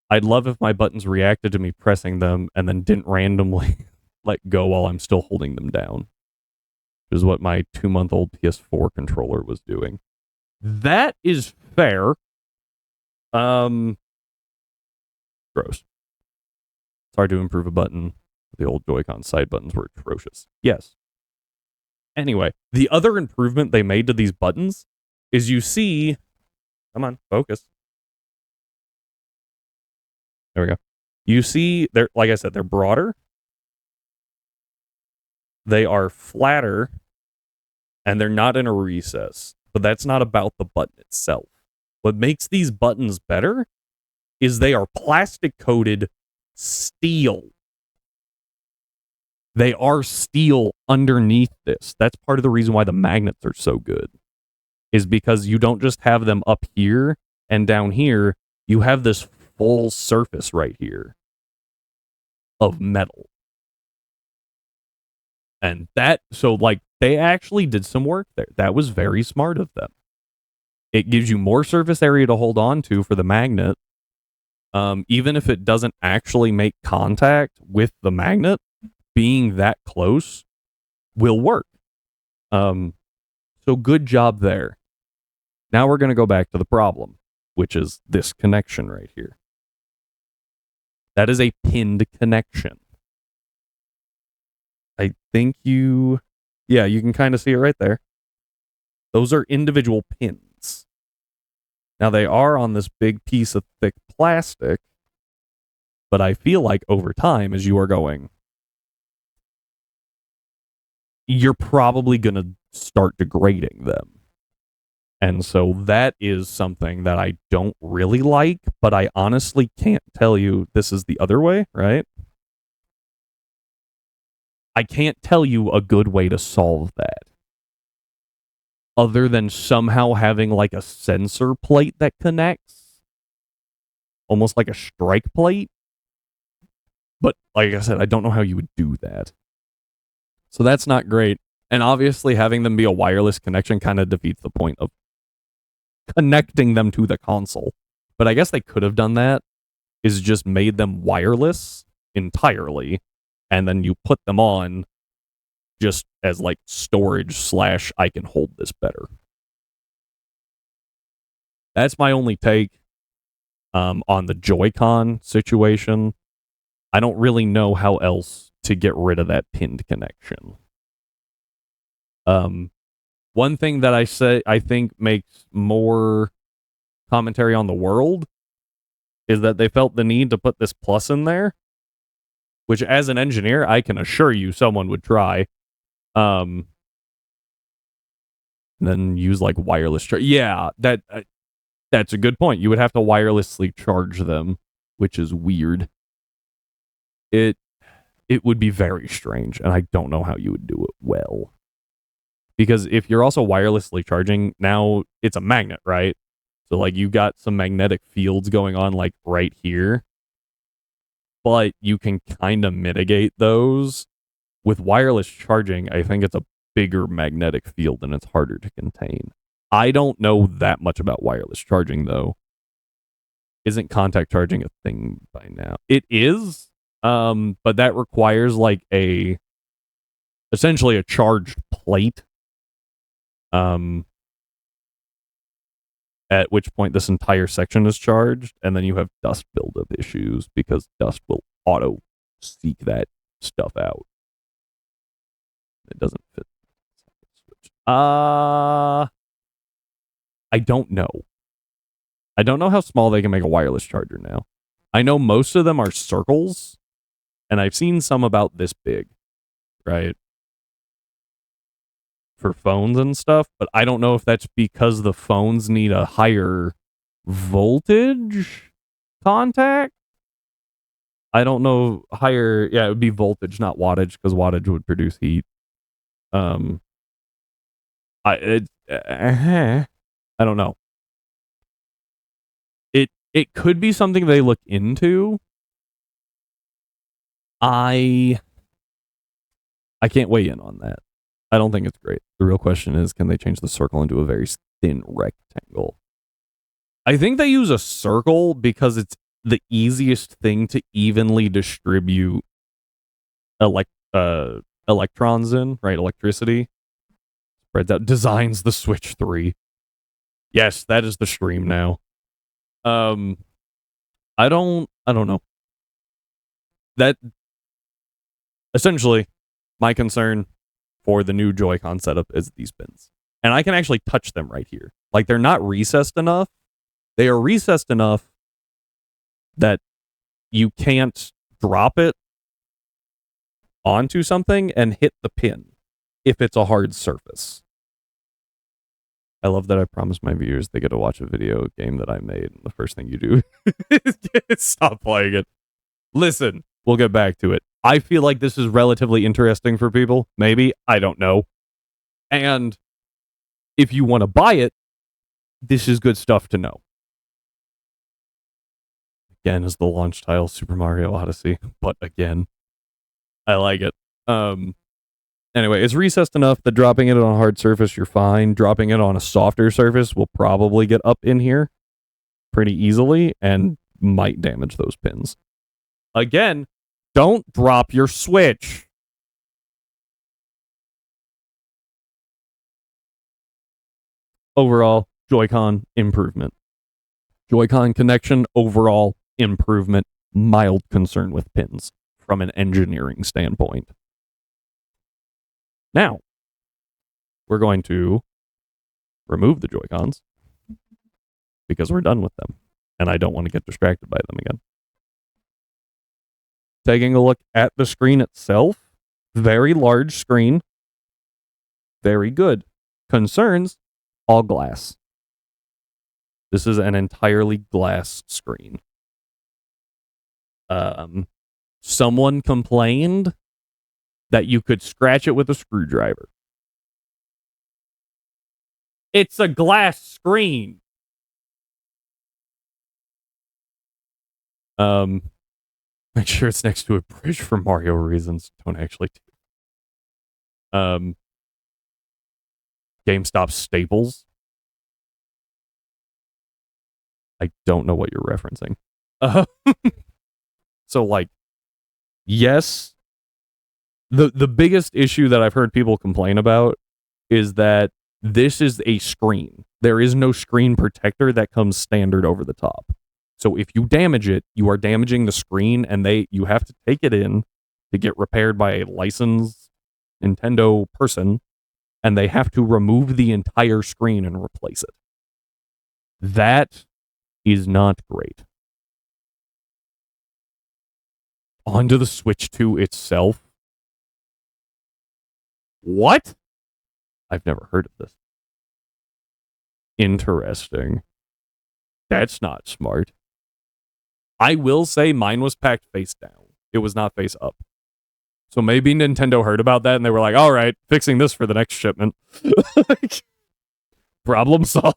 I'd love if my buttons reacted to me pressing them and then didn't randomly let go while I'm still holding them down. Which is what my 2-month-old PS4 controller was doing. That is fair. Gross. It's hard to improve a button. The old Joy-Con side buttons were atrocious. Yes. Anyway, the other improvement they made to these buttons is you see... Come on, focus. There we go. You see, they're, like I said, they're broader. They are flatter. And they're not in a recess. But that's not about the button itself. What makes these buttons better is they are plastic-coated steel. They are steel underneath this. That's part of the reason why the magnets are so good. Is because you don't just have them up here and down here. You have this full surface right here of metal. And that, so like, they actually did some work there. That was very smart of them. It gives you more surface area to hold on to for the magnet. Even if it doesn't actually make contact with the magnet, being that close will work. So good job there. Now we're going to go back to the problem, which is this connection right here. That is a pinned connection. I think you can kind of see it right there. Those are individual pins. Now they are on this big piece of thick plastic, but I feel like over time, as you are going, you're probably going to start degrading them. And so that is something that I don't really like, but I honestly can't tell you this is the other way, right? I can't tell you a good way to solve that. Other than somehow having like a sensor plate that connects. Almost like a strike plate. But like I said, I don't know how you would do that. So that's not great. And obviously having them be a wireless connection kind of defeats the point of connecting them to the console. But I guess they could have done that, is just made them wireless entirely, and then you put them on just as like storage / I can hold this better. That's my only take on the Joy-Con situation. I don't really know how else to get rid of that pinned connection. One thing that I think makes more commentary on the world is that they felt the need to put this plus in there, which as an engineer, I can assure you someone would try. Then use like wireless charge. Yeah, that's a good point. You would have to wirelessly charge them, which is weird. It would be very strange, and I don't know how you would do it well. Because if you're also wirelessly charging, now it's a magnet, right? So like you got some magnetic fields going on like right here. But you can kind of mitigate those. With wireless charging, I think it's a bigger magnetic field and it's harder to contain. I don't know that much about wireless charging though. Isn't contact charging a thing by now? It is, but that requires like essentially a charged plate. At which point this entire section is charged, and then you have dust buildup issues because dust will auto seek that stuff out. It doesn't fit. I don't know. I don't know how small they can make a wireless charger now. I know most of them are circles, and I've seen some about this big, right? For phones and stuff, but I don't know if that's because the phones need a higher voltage contact. I don't know. Higher, yeah, it would be voltage, not wattage, because wattage would produce heat. I don't know. It could be something they look into. I can't weigh in on that. I don't think it's great. The real question is, can they change the circle into a very thin rectangle? I think they use a circle because it's the easiest thing to evenly distribute electrons in, right? Electricity. Spreads out. Designs the Switch 3. Yes, that is the stream now. I don't know. That essentially my concern for the new Joy-Con setup is these pins. And I can actually touch them right here. Like, they're not recessed enough. They are recessed enough that you can't drop it onto something and hit the pin if it's a hard surface. I love that I promised my viewers they get to watch a video game that I made, and the first thing you do is stop playing it. Listen, we'll get back to it. I feel like this is relatively interesting for people. Maybe. I don't know. And if you want to buy it, this is good stuff to know. Again, is the launch title Super Mario Odyssey. But again, I like it. Anyway, it's recessed enough that dropping it on a hard surface, you're fine. Dropping it on a softer surface will probably get up in here pretty easily and might damage those pins. Again, don't drop your Switch. Overall, Joy-Con improvement. Joy-Con connection, overall improvement. Mild concern with pins from an engineering standpoint. Now, we're going to remove the Joy-Cons because we're done with them, and I don't want to get distracted by them again. Taking a look at the screen itself, very large screen, very good. Concerns, all glass. This is an entirely glass screen. Someone complained that you could scratch it with a screwdriver. It's a glass screen. Make sure it's next to a bridge for Mario reasons. Don't actually do. GameStop staples. I don't know what you're referencing. So, like, yes, the biggest issue that I've heard people complain about is that this is a screen. There is no screen protector that comes standard over the top. So if you damage it, you are damaging the screen, and you have to take it in to get repaired by a licensed Nintendo person, and they have to remove the entire screen and replace it. That is not great. Onto the Switch 2 itself. What? I've never heard of this. Interesting. That's not smart. I will say mine was packed face down. It was not face up. So maybe Nintendo heard about that and they were like, all right, fixing this for the next shipment. Problem solved.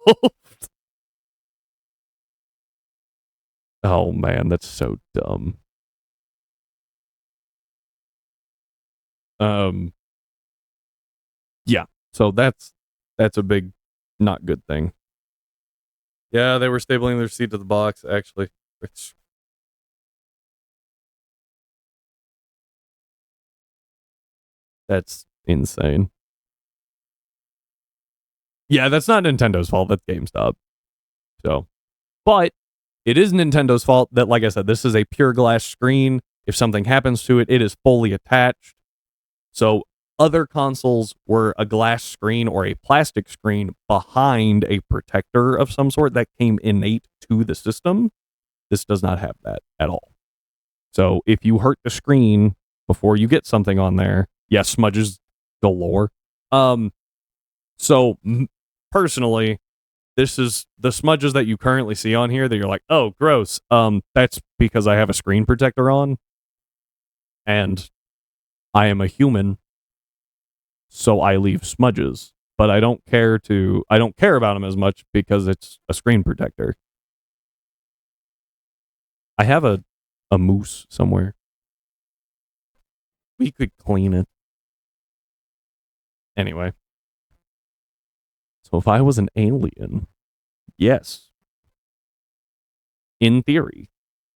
Oh man, that's so dumb. Yeah, so that's a big not good thing. Yeah, they were stapling their seat to the box, actually. That's insane. Yeah, that's not Nintendo's fault. That's GameStop. So, but it is Nintendo's fault that, like I said, this is a pure glass screen. If something happens to it, it is fully attached. So other consoles were a glass screen or a plastic screen behind a protector of some sort that came innate to the system. This does not have that at all. So if you hurt the screen before you get something on there, yes, smudges galore. So personally, this is the smudges that you currently see on here that you're like, oh, gross. That's because I have a screen protector on, and I am a human, so I leave smudges. But I don't care about them as much because it's a screen protector. I have a moose somewhere. We could clean it. Anyway. So if I was an alien, yes. In theory,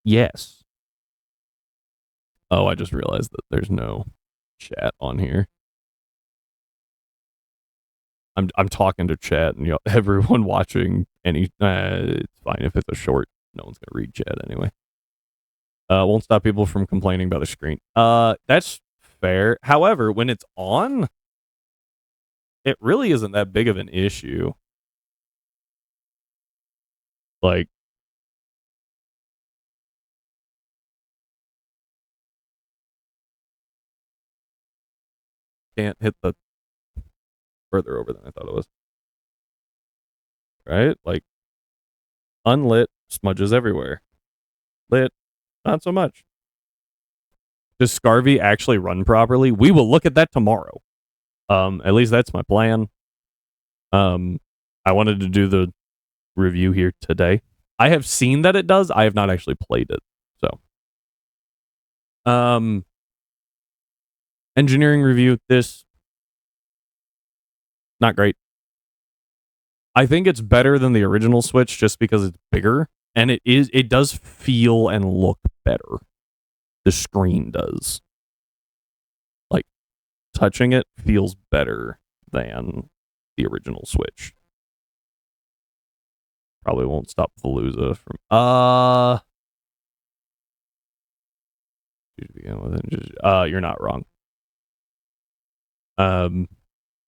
yes. Oh, I just realized that there's no chat on here. I'm talking to chat, and everyone watching it's fine if it's a short. No one's gonna read chat anyway. Won't stop people from complaining about the screen. That's fair. However, when it's on, it really isn't that big of an issue. Like, can't hit the further over than I thought it was. Right? Like, unlit, smudges everywhere. Lit, not so much. Does Scarvy actually run properly? We will look at that tomorrow. At least that's my plan. I wanted to do the review here today. I have seen that it does. I have not actually played it. So, engineering review. This not great. I think it's better than the original Switch just because it's bigger, and it does feel and look better. The screen does. Like, touching it feels better than the original Switch. Probably won't stop Veluza from you're not wrong.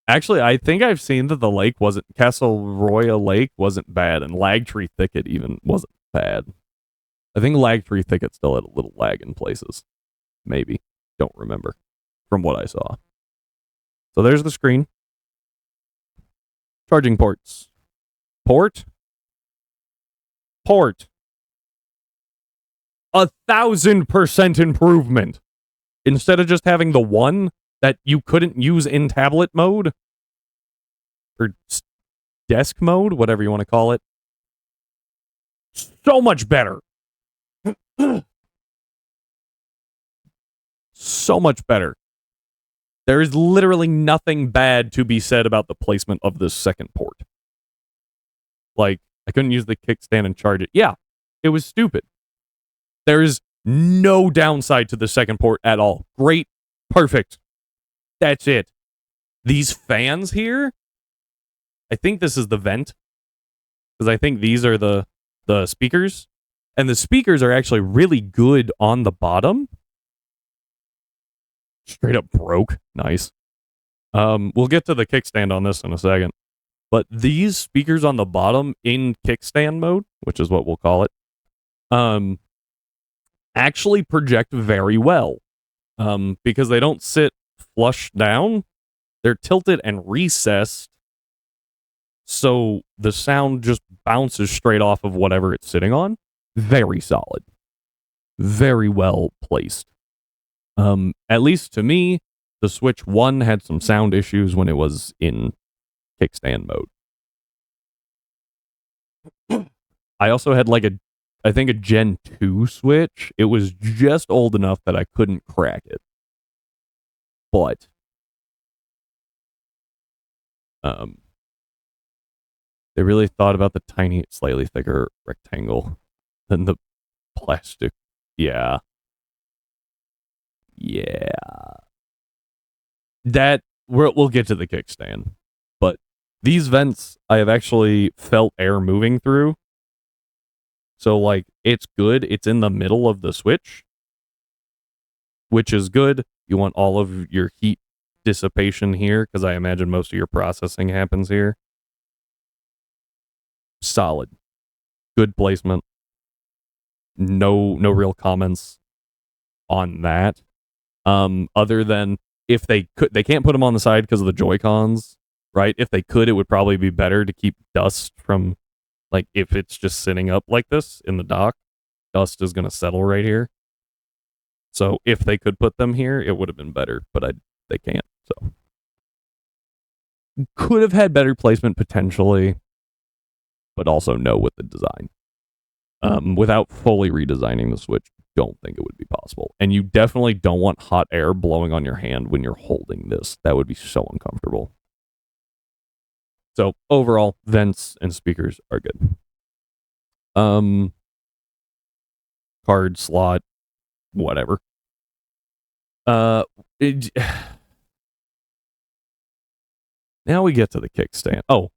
Actually, I think I've seen that the lake wasn't Castle Royal Lake wasn't bad, and Lagtree Thicket even wasn't bad. I think Lagtree Thicket still had a little lag in places. Maybe. Don't remember from what I saw. So there's the screen. Charging ports. Port. 1,000% improvement. Instead of just having the one that you couldn't use in tablet mode or desk mode, whatever you want to call it. So much better. So much better. There is literally nothing bad to be said about the placement of this second port. Like, I couldn't use the kickstand and charge it. Yeah, it was stupid. There is no downside to the second port at all. Great. Perfect. That's it. These fans here, I think this is the vent. Because I think these are the speakers. And the speakers are actually really good on the bottom. Straight up broke. Nice. We'll get to the kickstand on this in a second. But these speakers on the bottom in kickstand mode, which is what we'll call it, actually project very well. Because they don't sit flush down. They're tilted and recessed. So the sound just bounces straight off of whatever it's sitting on. Very solid. Very well placed. At least to me, the Switch 1 had some sound issues when it was in kickstand mode. I also had like I think a Gen 2 Switch. It was just old enough that I couldn't crack it. But they really thought about the tiny, slightly thicker rectangle than the plastic. Yeah. Yeah. That, we'll get to the kickstand. But these vents, I have actually felt air moving through. So, like, it's good. It's in the middle of the Switch, which is good. You want all of your heat dissipation here, because I imagine most of your processing happens here. Solid. Good placement. No real comments on that. Other than if they can't put them on the side because of the Joy-Cons, right? If they could, it would probably be better to keep dust from, like, if it's just sitting up like this in the dock, dust is going to settle right here. So if they could put them here, it would have been better, but they can't. So could have had better placement potentially, but also no with the design. Without fully redesigning the Switch, don't think it would be possible. And you definitely don't want hot air blowing on your hand when you're holding this. That would be so uncomfortable. So overall, vents and speakers are good. Card slot, whatever. Now we get to the kickstand. Oh,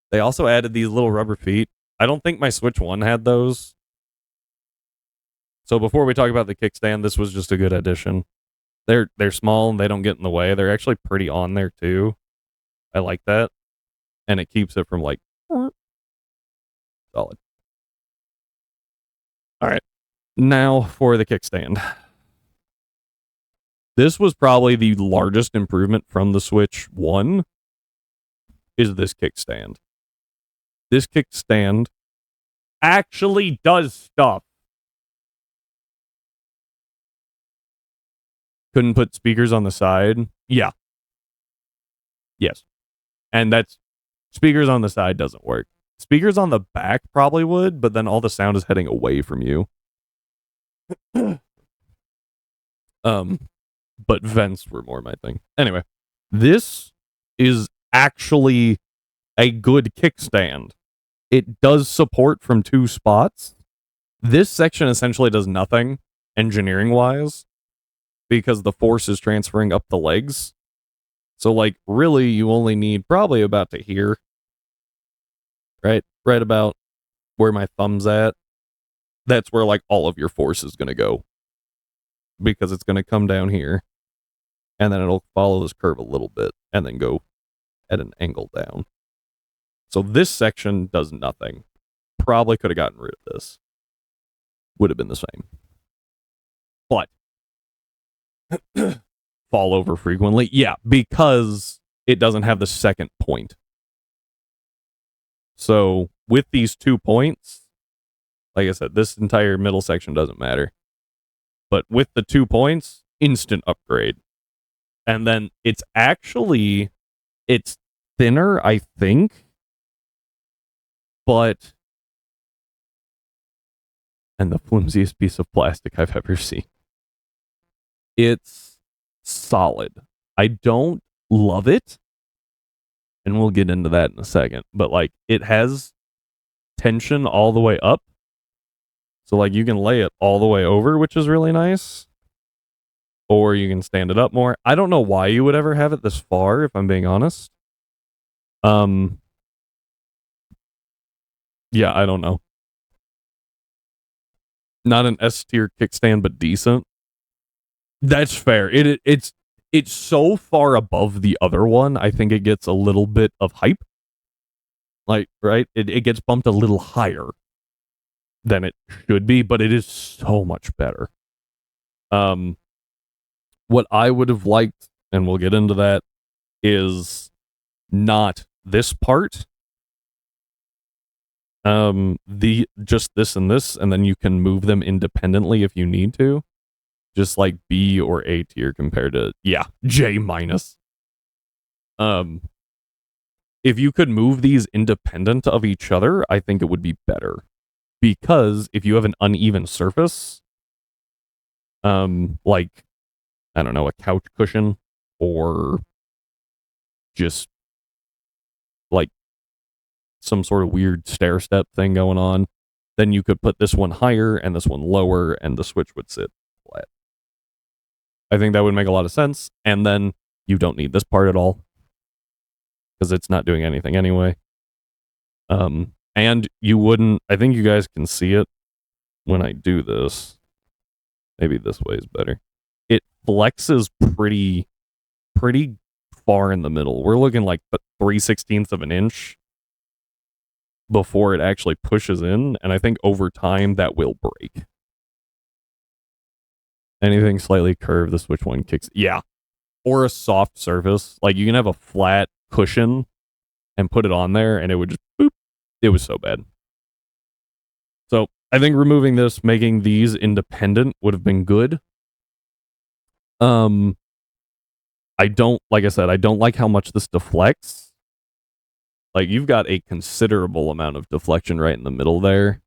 they also added these little rubber feet. I don't think my Switch 1 had those. So before we talk about the kickstand, this was just a good addition. They're small and they don't get in the way. They're actually pretty on there too. I like that. And it keeps it from like solid. All right. Now for the kickstand. This was probably the largest improvement from the Switch 1 is this kickstand. This kickstand actually does stuff. Couldn't put speakers on the side. Yeah. Yes. And that's speakers on the side doesn't work. Speakers on the back probably would, but then all the sound is heading away from you. But vents were more my thing. Anyway, this is actually a good kickstand. It does support from 2 spots. This section essentially does nothing engineering-wise because the force is transferring up the legs. So, like, really, you only need probably about to here. Right about where my thumb's at. That's where, like, all of your force is going to go. Because it's going to come down here. And then it'll follow this curve a little bit. And then go at an angle down. So this section does nothing. Probably could have gotten rid of this. Would have been the same. But fall over frequently. Yeah, because it doesn't have the second point. So with these 2 points, like I said, this entire middle section doesn't matter. But with the 2 points, instant upgrade. And then it's thinner, I think. But, and the flimsiest piece of plastic I've ever seen. It's solid. I don't love it, and we'll get into that in a second, but like it has tension all the way up. So like you can lay it all the way over, which is really nice. Or you can stand it up more. I don't know why you would ever have it this far, if I'm being honest. Yeah, I don't know. Not an S tier kickstand, but decent. That's fair. It's so far above the other one. I think it gets a little bit of hype. Like, right? It gets bumped a little higher than it should be, but it is so much better. What I would have liked, and we'll get into that, is not this part. Just this and this, and then you can move them independently if you need to. Just like B or A tier compared to, yeah, J minus. If you could move these independent of each other, I think it would be better. Because if you have an uneven surface, like, I don't know, a couch cushion, or just like some sort of weird stair step thing going on, then you could put this one higher and this one lower, and the Switch would sit flat. I think that would make a lot of sense, and then you don't need this part at all, because it's not doing anything anyway. And you wouldn't, I think you guys can see it when I do this. Maybe this way is better. It flexes pretty far in the middle. We're looking like 3/16 of an inch before it actually pushes in, and I think over time that will break. Anything slightly curved, the Switch one kicks. Yeah. Or a soft surface. Like you can have a flat cushion and put it on there, and it would just boop. It was so bad. So I think removing this, making these independent would have been good. I don't, like I said, I don't like how much this deflects. Like you've got a considerable amount of deflection right in the middle there,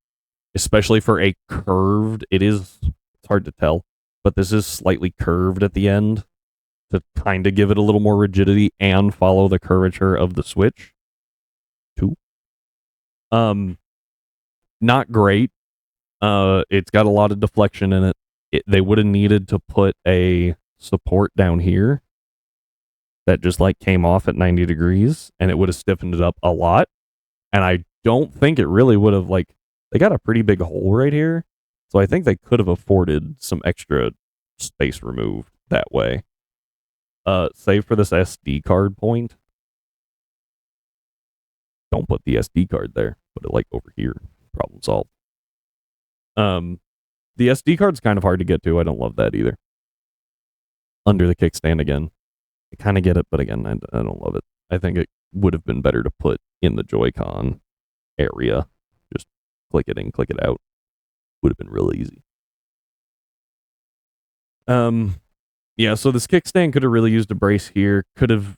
especially for a curved. It's hard to tell, but this is slightly curved at the end to kind of give it a little more rigidity and follow the curvature of the Switch too. Not great. It's got a lot of deflection in it. They would have needed to put a support down here that just like came off at 90 degrees, and it would have stiffened it up a lot. And I don't think it really would have, like, they got a pretty big hole right here, so I think they could have afforded some extra space removed that way. Save for this SD card point. Don't put the SD card there. Put it like over here. Problem solved. The SD card's kind of hard to get to. I don't love that either. Under the kickstand again. I kind of get it, but again, I don't love it. I think it would have been better to put in the Joy-Con area. Just click it in, click it out. Would have been real easy. Yeah, so this kickstand could have really used a brace here. Could have,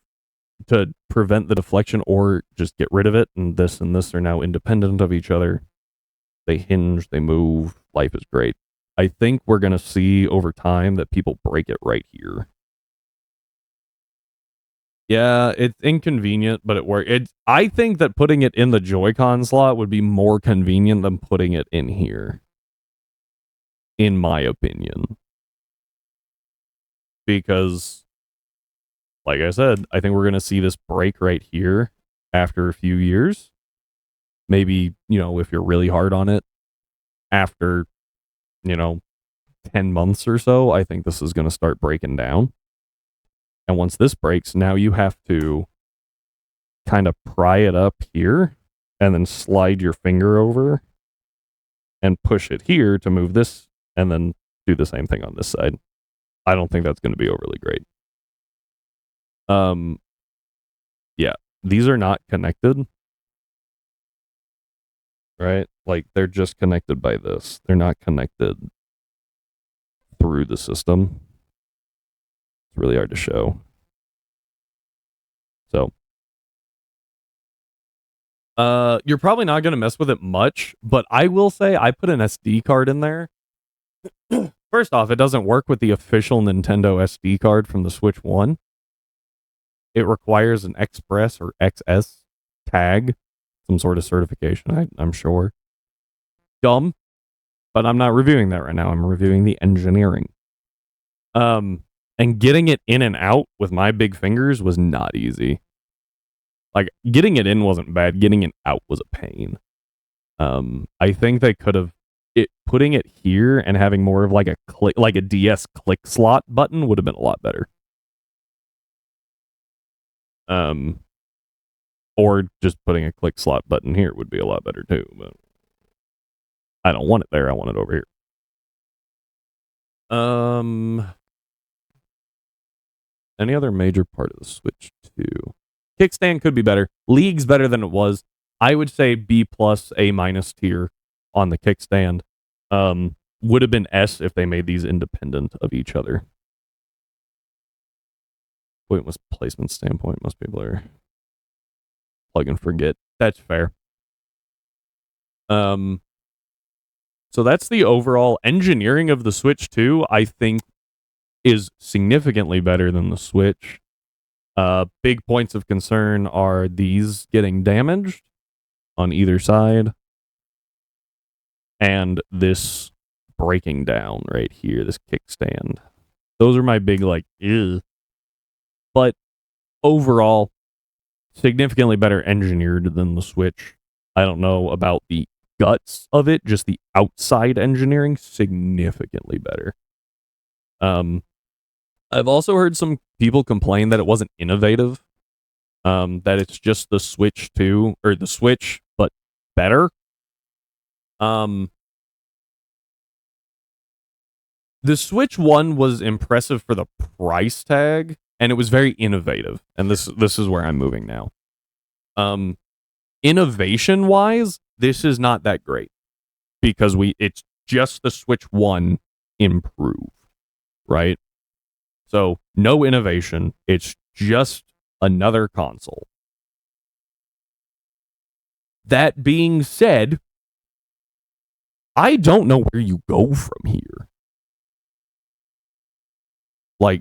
to prevent the deflection, or just get rid of it, and this are now independent of each other. They hinge, they move, life is great. I think we're going to see over time that people break it right here. Yeah, it's inconvenient, but it works. I think that putting it in the Joy-Con slot would be more convenient than putting it in here, in my opinion. Because, like I said, I think we're going to see this break right here after a few years. Maybe, if you're really hard on it, after, 10 months or so, I think this is going to start breaking down. And once this breaks, now you have to kind of pry it up here and then slide your finger over and push it here to move this, and then do the same thing on this side. I don't think that's going to be overly great. Yeah, these are not connected. Right? Like, they're just connected by this. They're not connected through the system. It's really hard to show. So, you're probably not going to mess with it much, but I will say I put an SD card in there. First off, it doesn't work with the official Nintendo SD card from the Switch 1. it requires an Express or XS tag, some sort of certification, I'm sure. Dumb, but I'm not reviewing that right now. I'm reviewing the engineering. And getting it in and out with my big fingers was not easy. Like, getting it in wasn't bad. Getting it out was a pain. I think they could have putting it here and having more of like a click, like a DS click slot button would have been a lot better. Or just putting a click slot button here would be a lot better too, but I don't want it there. I want it over here. Any other major part of the Switch 2? Kickstand could be better. League's better than it was. I would say B+, A- tier on the kickstand. Would have been S if they made these independent of each other. Pointless placement standpoint, most people are plug and forget. That's fair. So that's the overall engineering of the Switch 2, I think, is significantly better than the Switch. Big points of concern are these getting damaged on either side, and this breaking down right here, this kickstand. Those are my big, like, ew. But overall, significantly better engineered than the Switch. I don't know about the guts of it, just the outside engineering, significantly better. I've also heard some people complain that it wasn't innovative, that it's just the Switch 2, or the Switch, but better. The Switch 1 was impressive for the price tag, and it was very innovative, and this is where I'm moving now. Innovation-wise, this is not that great, because it's just the Switch 1 improved, right? So, no innovation, it's just another console. That being said, I don't know where you go from here. Like,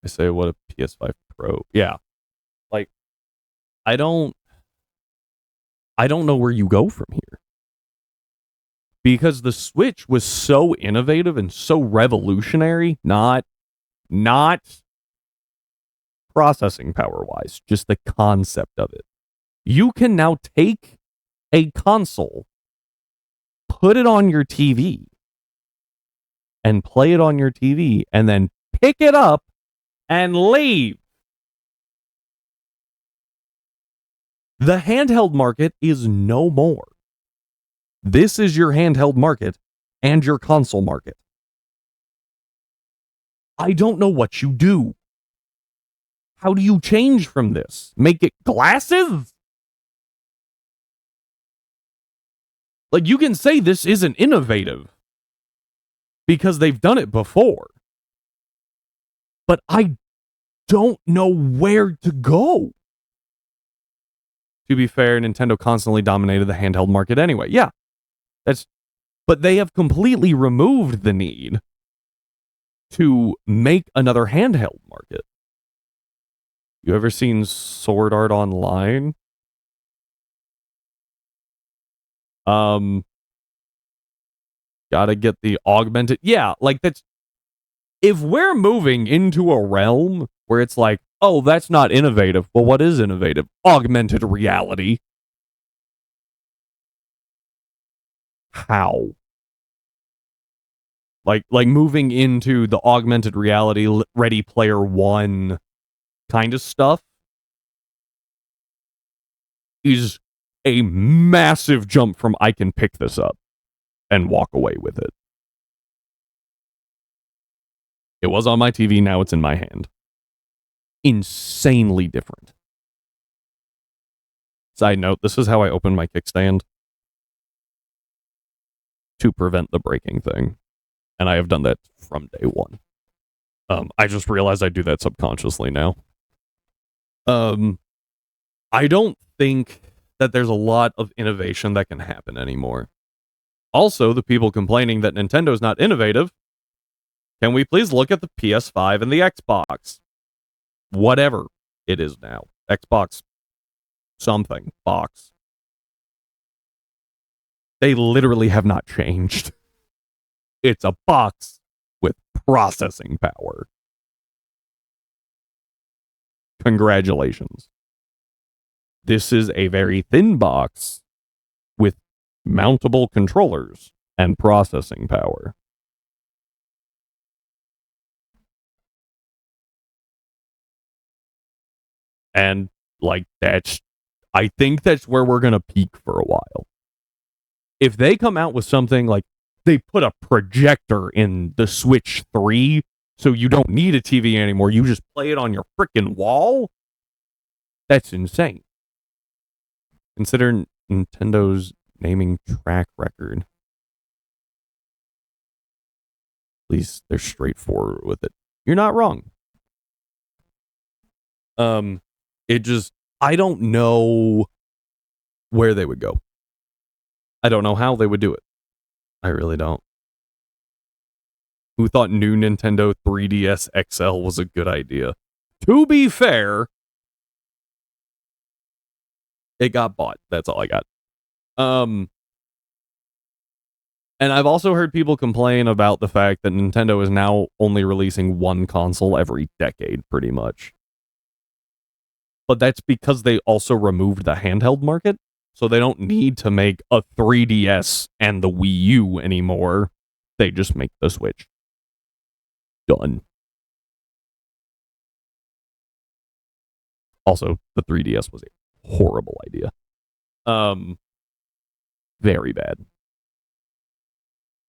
I say, what a PS5 Pro. Yeah. Like, I don't know where you go from here. Because the Switch was so innovative and so revolutionary, not processing power-wise, just the concept of it. You can now take a console, put it on your TV, and play it on your TV, and then pick it up and leave. The handheld market is no more. This is your handheld market and your console market. I don't know what you do. How do you change from this? Make it glasses? Like, you can say this isn't innovative because they've done it before. But I don't know where to go. To be fair, Nintendo constantly dominated the handheld market anyway. Yeah. But they have completely removed the need to make another handheld market. You ever seen Sword Art Online? Gotta get the augmented. Yeah, like that's. If we're moving into a realm where it's like, oh, that's not innovative. Well, what is innovative? Augmented reality. How? Like moving into the augmented reality, Ready Player One kind of stuff is a massive jump from I can pick this up and walk away with it. It was on my TV, now it's in my hand. Insanely different. Side note, this is how I open my kickstand to prevent the breaking thing. And I have done that from day one. I just realized I do that subconsciously now. I don't think that there's a lot of innovation that can happen anymore. Also, the people complaining that Nintendo's not innovative, can we please look at the PS5 and the Xbox? whatever it is now. Xbox something box. They literally have not changed. It's a box with processing power. Congratulations. This is a very thin box with mountable controllers and processing power. And like I think that's where we're going to peak for a while. If they come out with something like they put a projector in the Switch 3 so you don't need a TV anymore, you just play it on your freaking wall, that's insane. Consider Nintendo's naming track record. At least they're straightforward with it. You're not wrong. I don't know where they would go. I don't know how they would do it. I really don't. Who thought new Nintendo 3DS XL was a good idea? To be fair, it got bought. That's all I got. And I've also heard people complain about the fact that Nintendo is now only releasing one console every decade, pretty much. But that's because they also removed the handheld market, so they don't need to make a 3DS and the Wii U anymore. They just make the Switch. Done. Also, the 3DS was a horrible idea. Very bad.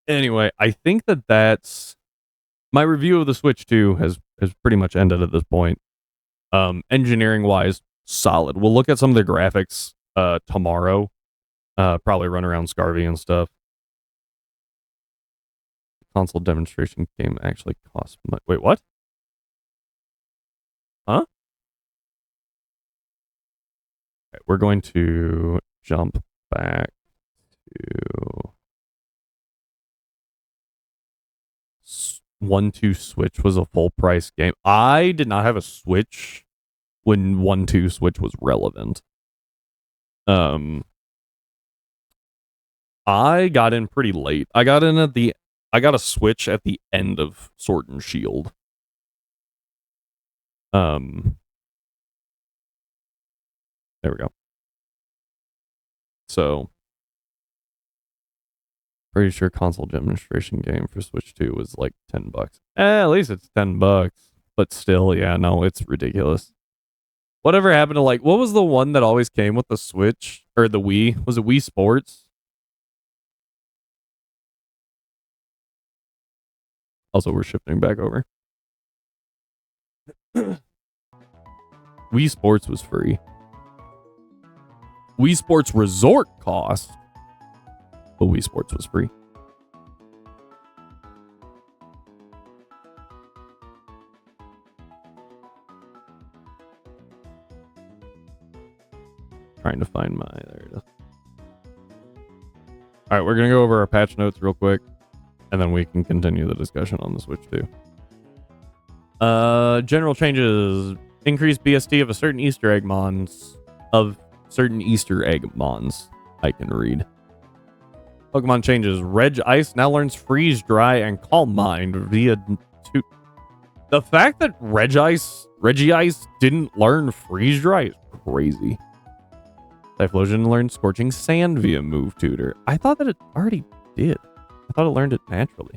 Anyway, I think that's my review of the Switch 2 has pretty much ended at this point. Engineering wise, solid. We'll look at some of the graphics tomorrow. Probably run around Scarvy and stuff. Console demonstration game actually costs much. Wait, what? Huh? Okay, we're going to jump back to 1-2 Switch was a full price game. I did not have a Switch when 1-2 Switch was relevant. I got in pretty late. I got a Switch at the end of Sword and Shield. There we go. So, pretty sure console demonstration game for Switch 2 was like $10. At least it's $10. But still, yeah, no, it's ridiculous. Whatever happened to what was the one that always came with the Switch? Or the Wii? Was it Wii Sports? Also, we're shifting back over. Wii Sports was free. Wii Sports Resort cost, but Wii Sports was free. Trying to find there it is. All right, we're going to go over our patch notes real quick, and then we can continue the discussion on the Switch 2. General changes. Increased BST of certain Easter egg mons. I can read. Pokemon changes. Reg Ice now learns Freeze, Dry, and Calm Mind via... The fact that Reggie Ice didn't learn Freeze Dry is crazy. Typhlosion learned Scorching Sand via Move Tutor. I thought that it already did. I thought it learned it naturally.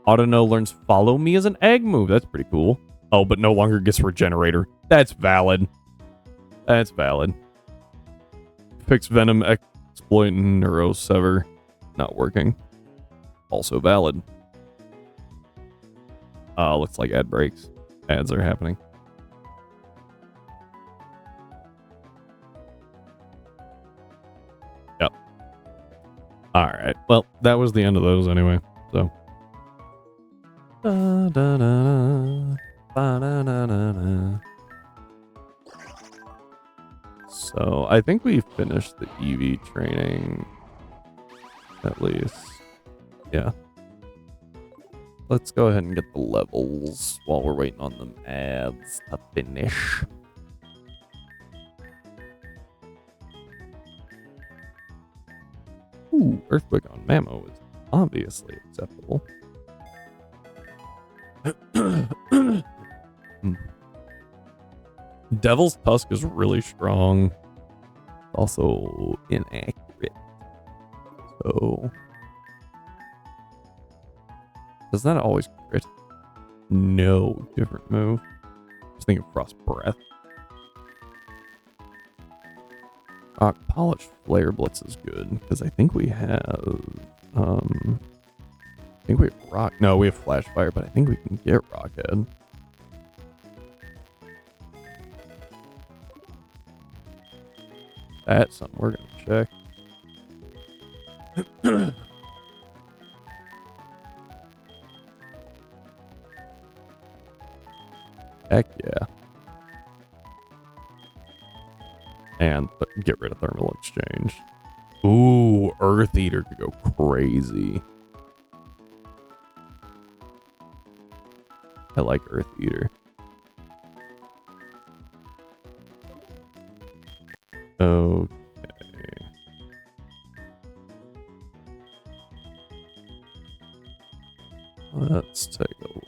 Autono learns Follow Me as an egg move. That's pretty cool. Oh, but no longer gets Regenerator. That's valid. That's valid. Fix Venom exploit Neuro Sever. Not working. Also valid. Looks like ad breaks. Ads are happening. Yep. Alright. Well, that was the end of those anyway. So. Da, da, da, da. Ba, da, da, da, da. So, I think we finished the EV training. At least. Yeah. let's go ahead and get the levels while we're waiting on them ads to finish. Ooh, Earthquake on Mammo is obviously acceptable. Devil's Tusk is really strong. Also inaccurate. So does that always crit? No, different move. I was thinking Frost Breath. Rock Polish Flare Blitz is good because I think we have Rock. No, we have Flash Fire, but I think we can get Rockhead. That's something we're gonna check. Heck yeah. And get rid of Thermal Exchange. Ooh, Earth Eater could go crazy. I like Earth Eater. Okay. Let's take a look.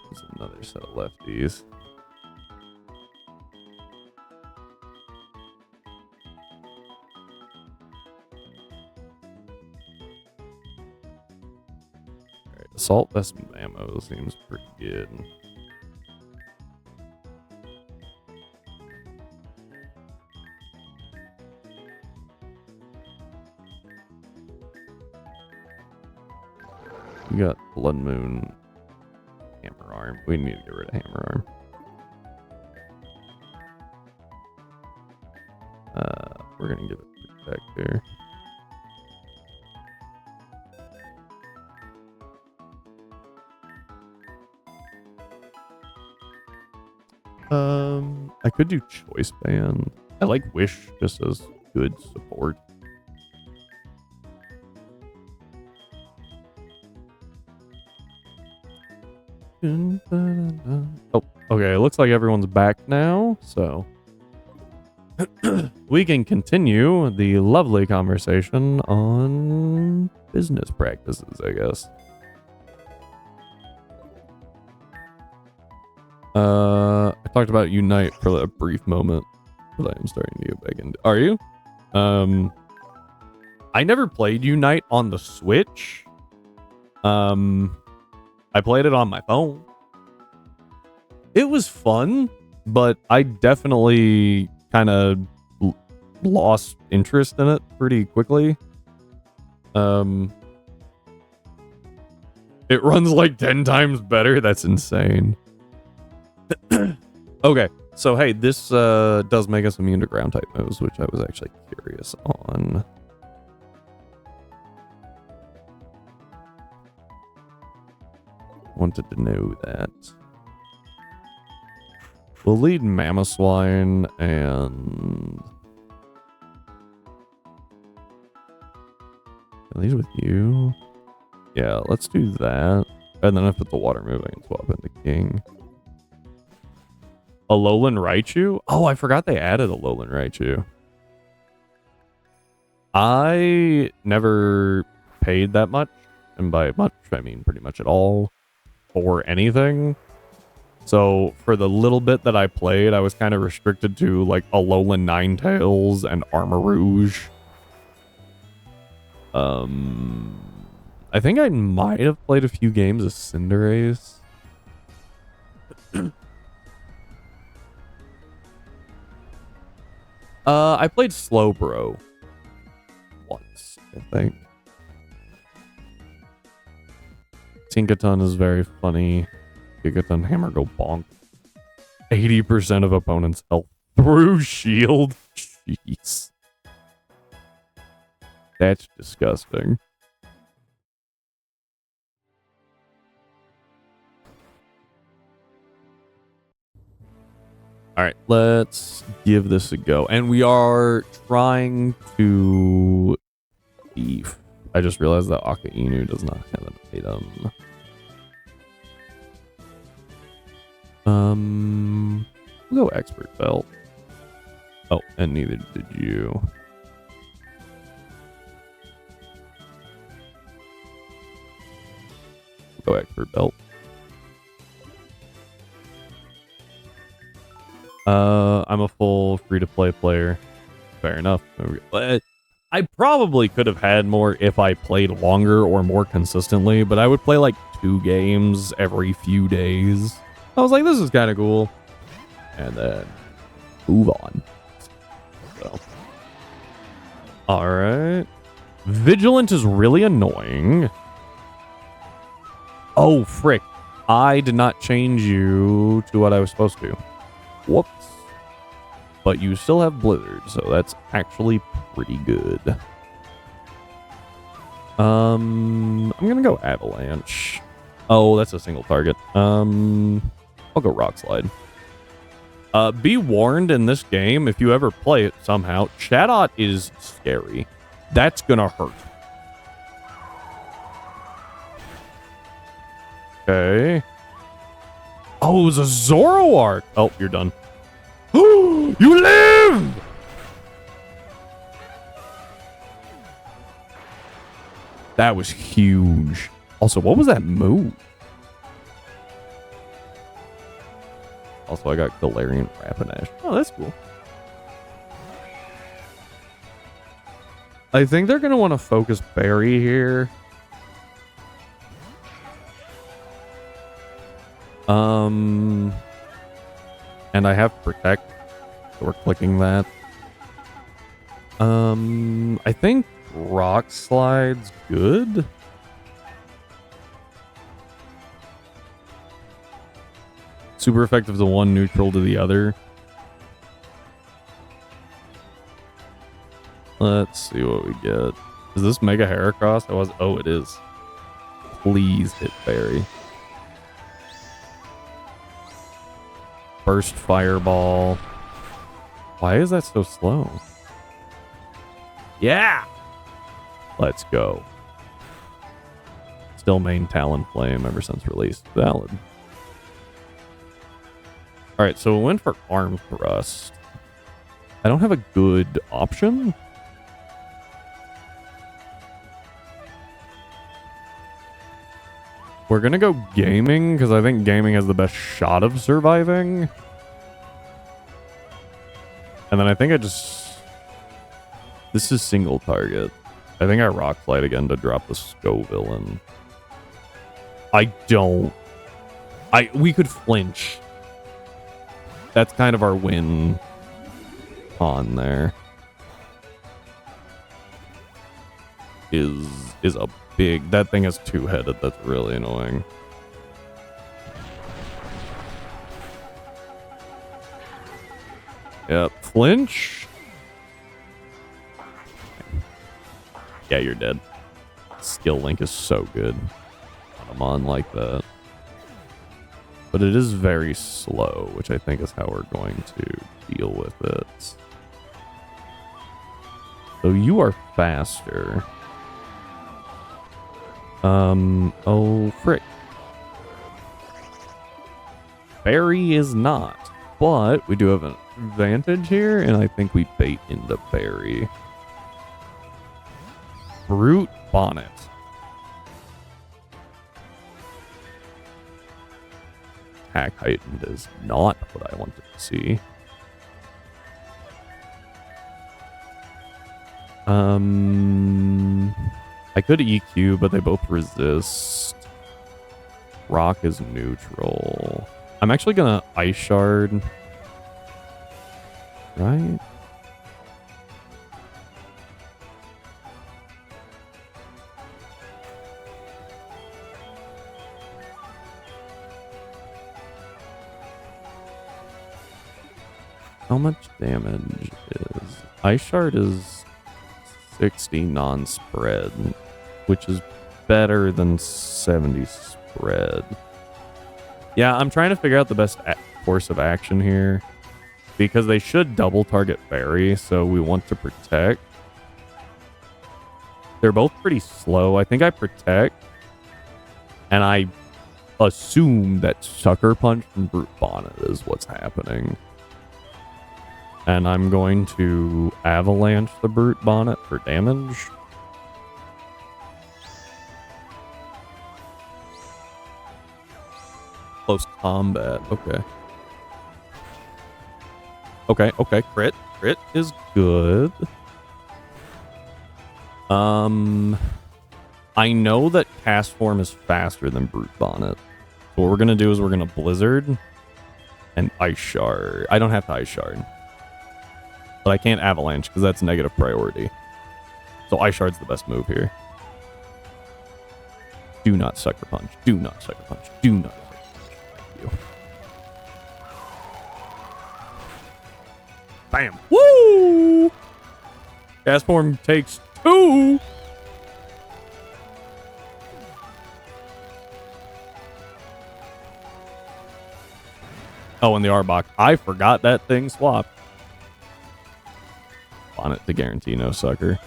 There's another set of lefties. Alright, Assault Vest ammo seems pretty good. We got Blood Moon, Hammer Arm. We need to get rid of Hammer Arm. We're gonna give it Protector. I could do Choice Band. I like Wish just as good support. Oh, okay. It looks like everyone's back now, so we can continue the lovely conversation on business practices, I guess. I talked about Unite for a brief moment, but I am starting to get back into. Are you? I never played Unite on the Switch. I played it on my phone. It was fun, but I definitely kind of lost interest in it pretty quickly. It runs like 10 times better. That's insane. Okay, so hey, this does make us immune to ground type moves, which I was actually curious on. Wanted to know that. We'll lead Mamoswine and lead with you. Yeah, let's do that. And then if it's a water move, I can swap into King. Alolan Raichu? Oh, I forgot they added Alolan Raichu. I never paid that much, and by much, I mean pretty much at all, for anything. So for the little bit that I played, I was kind of restricted to like Alolan Ninetales and Armarouge. I think I might have played a few games of Cinderace. I played Slowbro once, I think. Tinkaton is very funny. Gigaton Hammer go bonk. 80% of opponents' health through shield. Jeez. That's disgusting. All right, let's give this a go. And we are trying to thief. I just realized that Aka Inu does not have an item. We'll go expert belt. Oh, and neither did you. Go expert belt. I'm a full free-to-play player. Fair enough. I probably could have had more if I played longer or more consistently, but I would play like 2 games every few days. I was like, this is kind of cool. And then move on. So. Alright. Vigilant is really annoying. Oh, frick. I did not change you to what I was supposed to. Whoops. But you still have Blizzard, so that's actually pretty good. I'm gonna go Avalanche. Oh, that's a single target. I'll go Rock Slide. Be warned, in this game, if you ever play it somehow, Chatlocke is scary. That's gonna hurt. Okay. Oh, it was a Zoroark. Oh, you're done. You live! That was huge. Also, what was that move? Also, I got Galarian Rapidash. Oh, that's cool. I think they're going to want to focus Berry here. And I have Protect, so we're clicking that. I think Rock Slide's good. Super effective to one, neutral to the other. Let's see what we get. Is this Mega Heracross? Oh, it is. Please hit Berry. Burst Fireball. Why is that so slow? Yeah! Let's go. Still main Talonflame ever since release. Valid. Alright, so we went for Arm Thrust. I don't have a good option. We're gonna go Gaming, because I think Gaming has the best shot of surviving. And then I think I just... This is single target. I think I Rock Slide again to drop the Scovillain. I don't... We could flinch. That's kind of our win on there. Is a big... That thing is two-headed. That's really annoying. Yep. Flinch. Yeah, you're dead. Skill Link is so good. I'm on like that. But it is very slow, which I think is how we're going to deal with it. So you are faster. Oh, frick. Berry is not, but we do have an advantage here, and I think we bait into Berry. Brute Bonnet. Attack heightened is not what I wanted to see. I could EQ, but they both resist. Rock is neutral. I'm actually gonna Ice Shard. Right? How much damage is Ice Shard is 60 non-spread, which is better than 70 spread. Yeah, I'm trying to figure out the best course of action here, because they should double target Fairy, so we want to protect. They're both pretty slow. I think I protect, and I assume that Sucker Punch from Brute Bonnet is what's happening. And I'm going to Avalanche the Brute Bonnet for damage. Close combat. Okay. Okay. Crit is good. I know that Cast Form is faster than Brute Bonnet. So what we're gonna do is we're gonna Blizzard and Ice Shard. I don't have to Ice Shard, but I can't Avalanche because that's negative priority. So Ice Shard's the best move here. Do not Sucker Punch. Do not Sucker Punch. Do not Sucker Punch. Thank you. Bam. Woo! Cast Form takes 2. Oh, and the Arbok. I forgot that thing swapped. Bonnet to guarantee no sucker.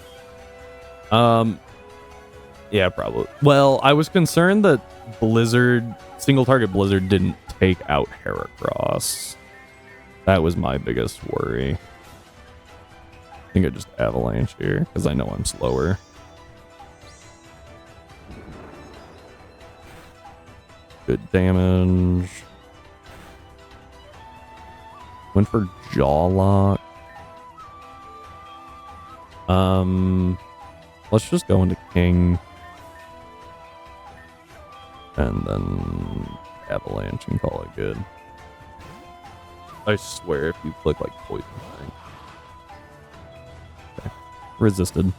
Yeah, probably. Well, I was concerned that Blizzard, single target Blizzard didn't take out Heracross. That was my biggest worry. I think I just Avalanche here, because I know I'm slower. Good damage. Went for Jawlock. Let's just go into King. And then Avalanche and call it good. I swear if you click like poison thing. Okay. Resisted.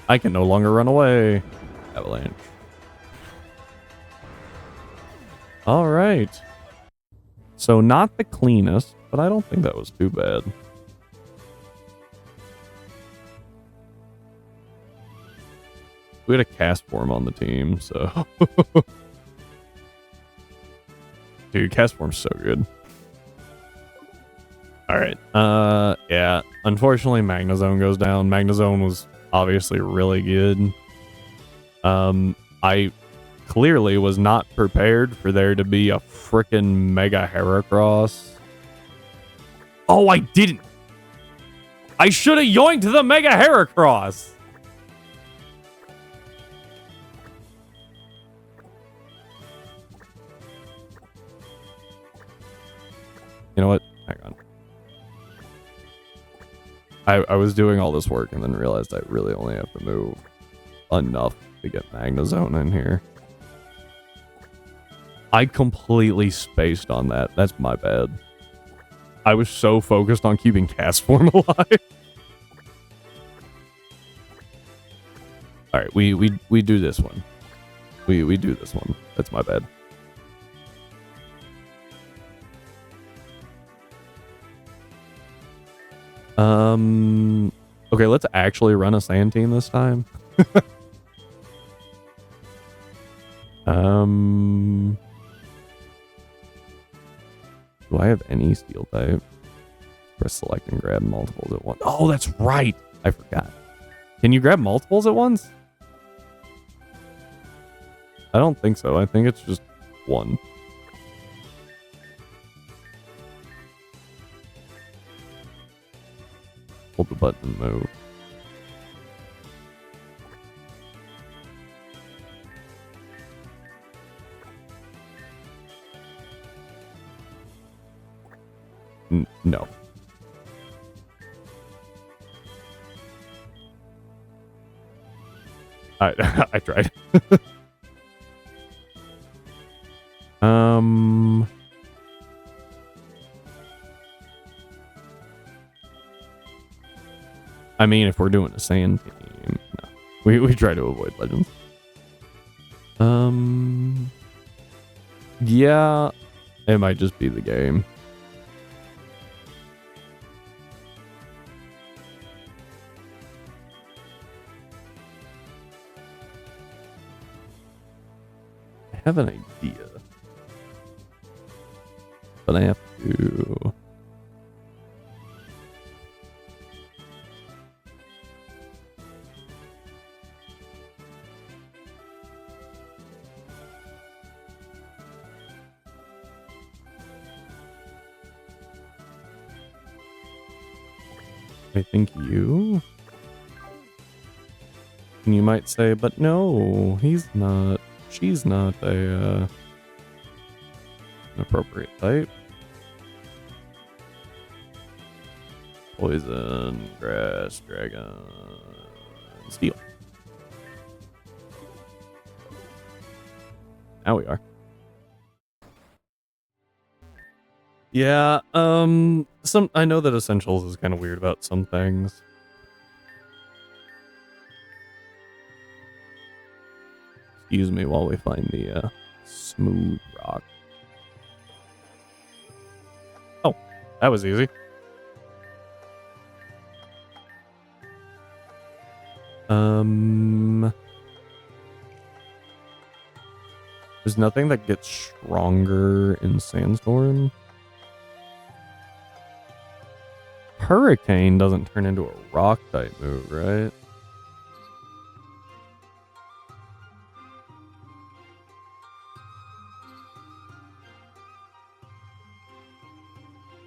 I can no longer run away. Avalanche. Alright. So not the cleanest, but I don't think that was too bad. We had a Cast Form on the team, so... Dude, Cast Form's so good. Alright, yeah. Unfortunately, Magnezone goes down. Magnezone was obviously really good. I clearly was not prepared for there to be a frickin' Mega Heracross. Oh, I didn't! I should have yoinked the Mega Heracross! You know what? Hang on. I was doing all this work and then realized I really only have to move enough to get Magnezone in here. I completely spaced on that. That's my bad. I was so focused on keeping Cast Form alive. Alright, we do this one. We do this one. That's my bad. Okay, let's actually run a sand team this time. Do I have any steel type? Press select and grab multiples at once. Oh, that's right. I forgot. Can you grab multiples at once? I don't think so. I think it's just one. Hold the button and move. No. I tried. I mean, if we're doing a sand team, no. We try to avoid legends. Yeah, it might just be the game. have an idea. But I have to... I think you... And you might say, but no, he's not... She's not a, an appropriate type. Poison, grass, dragon, steel. Now we are. Yeah, I know that Essentials is kind of weird about some things. Excuse me while we find the, smooth rock. Oh, that was easy. There's nothing that gets stronger in Sandstorm. Hurricane doesn't turn into a rock type move, right?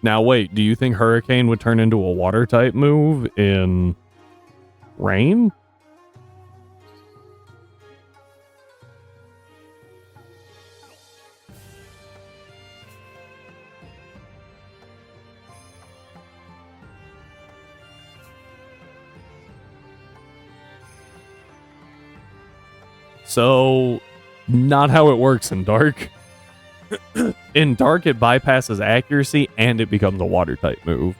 Now wait, do you think Hurricane would turn into a water type move in Rain? So, not how it works in Dark. In Dark, it bypasses accuracy and it becomes a water type move.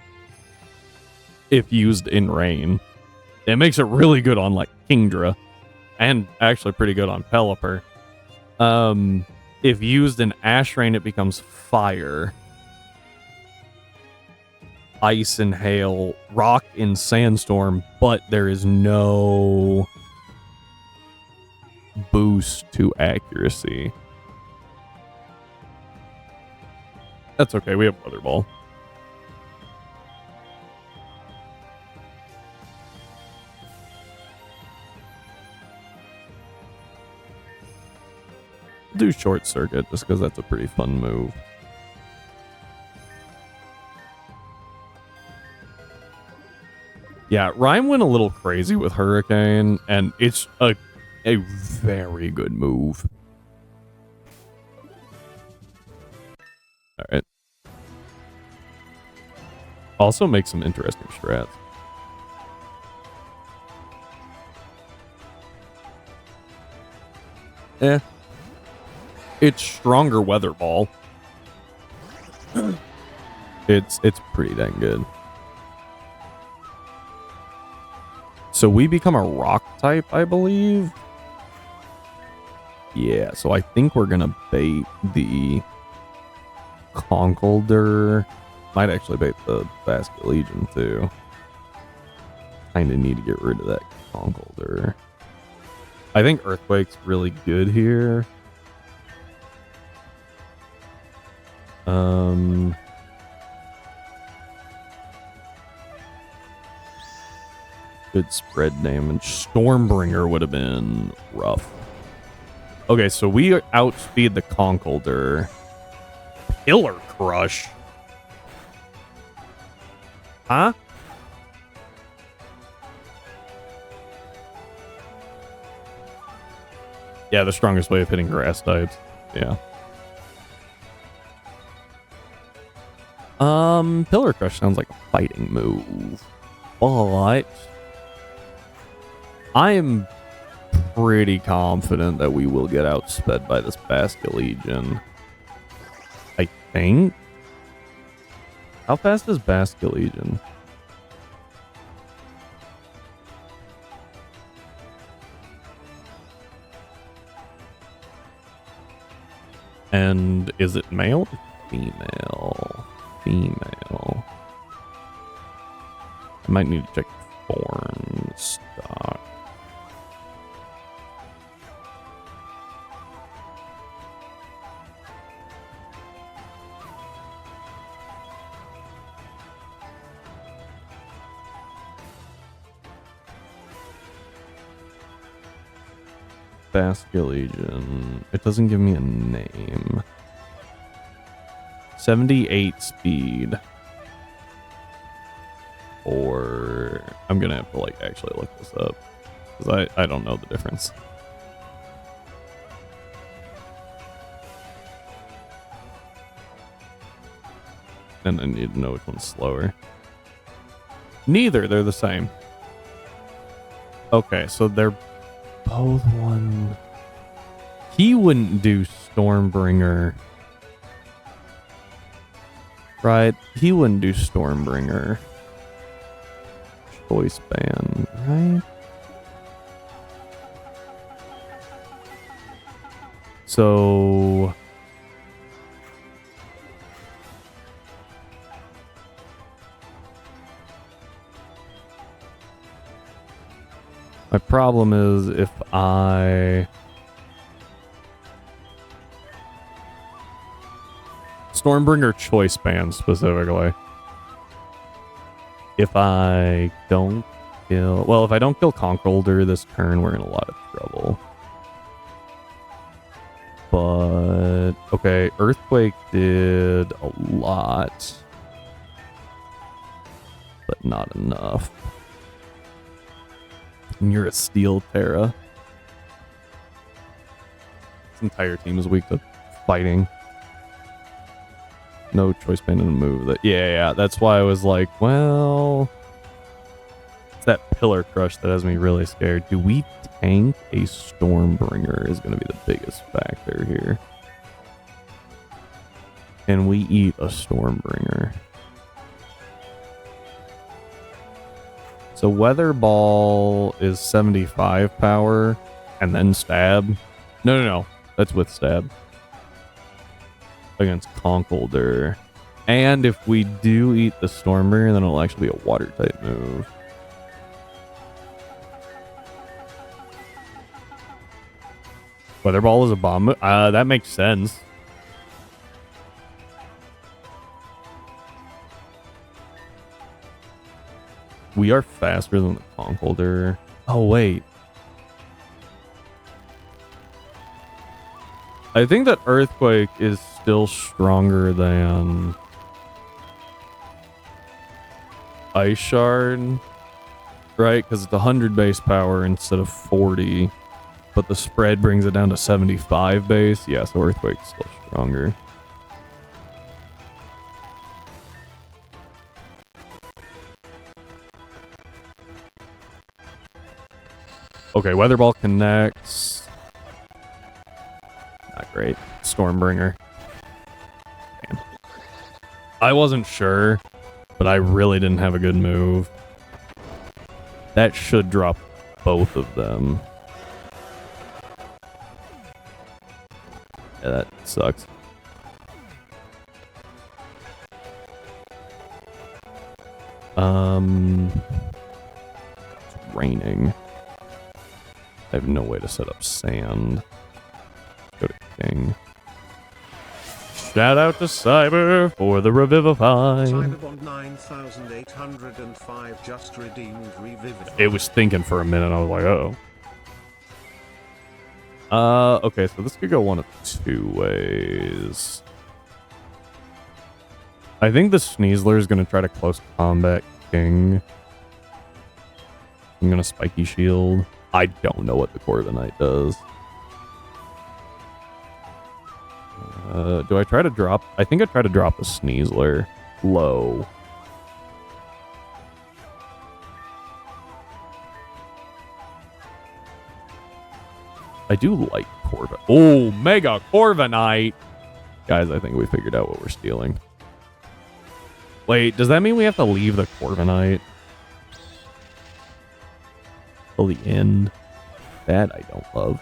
If used in Rain. It makes it really good on, like, Kingdra. And actually pretty good on Pelipper. If used in Ash Rain, it becomes fire. Ice and hail. Rock in Sandstorm. But there is no boost to accuracy. That's okay, we have Weather Ball. Do Short Circuit just because that's a pretty fun move. Yeah, Rhyme went a little crazy with Hurricane, and it's a very good move. Alright. Also makes some interesting strats. It's stronger Weather Ball. It's pretty dang good. So we become a rock type, I believe. Yeah, so I think we're gonna bait the Conkeldurr. Might actually bait the Basket Legion too. Kinda need to get rid of that Conkeldurr. I think Earthquake's really good here. Good spread damage. Stormbringer would have been rough. Okay, so we outspeed the Conkeldurr. Pillar Crush? Huh? Yeah, the strongest way of hitting grass types. Yeah. Pillar Crush sounds like a fighting move. But I am pretty confident that we will get outsped by this Basket Legion. I think. How fast is Basket Legion? And is it male or female? Female. I might need to check form stock. Basculegion. It doesn't give me a name. 78 speed. Or I'm gonna have to like actually look this up because I don't know the difference. And I need to know which one's slower. Neither, they're the same. Okay, so they're both one. He wouldn't do Stormbringer. Right? He wouldn't do Stormbringer. Choice band, right? So my problem is if I Stormbringer choice band specifically. If I don't kill... Well, if I don't kill Conkeldurr this turn, we're in a lot of trouble. But... Okay, Earthquake did a lot. But not enough. And you're a Steel Terra. This entire team is weak to fighting. No choice band in a move. That yeah, that's why I was like, well, it's that Pillar Crush that has me really scared. Do we tank a Stormbringer is going to be the biggest factor here. Can we eat a Stormbringer? So Weather Ball is 75 power and then stab. No. That's with stab. Against Conkeldurr. And if we do eat the Stormbringer, then it'll actually be a water type move. Weather Ball is a bomb move. That makes sense. We are faster than the Conkeldurr. Oh, wait. I think that Earthquake is still stronger than Ice Shard, right? Because it's 100 base power instead of 40, but the spread brings it down to 75 base. Yeah, so Earthquake's still stronger. Okay, Weather Ball connects. Not great. Stormbringer. Damn. I wasn't sure, but I really didn't have a good move. That should drop both of them. Yeah, that sucks. It's raining. I have no way to set up sand. Go to King. Shout out to Cyber for the Revivify. Cyberbond 9805 just redeemed Revivify. It was thinking for a minute. I was like, okay, so this could go one of two ways. I think the Sneasler is going to try to close combat King. I'm going to Spiky Shield. I don't know what the Corviknight does. Do I try to drop? I think I try to drop the Sneasler low. I do like Corviknight. Oh, Mega Corviknight! Guys, I think we figured out what we're stealing. Wait, does that mean we have to leave the Corviknight till the end? That I don't love.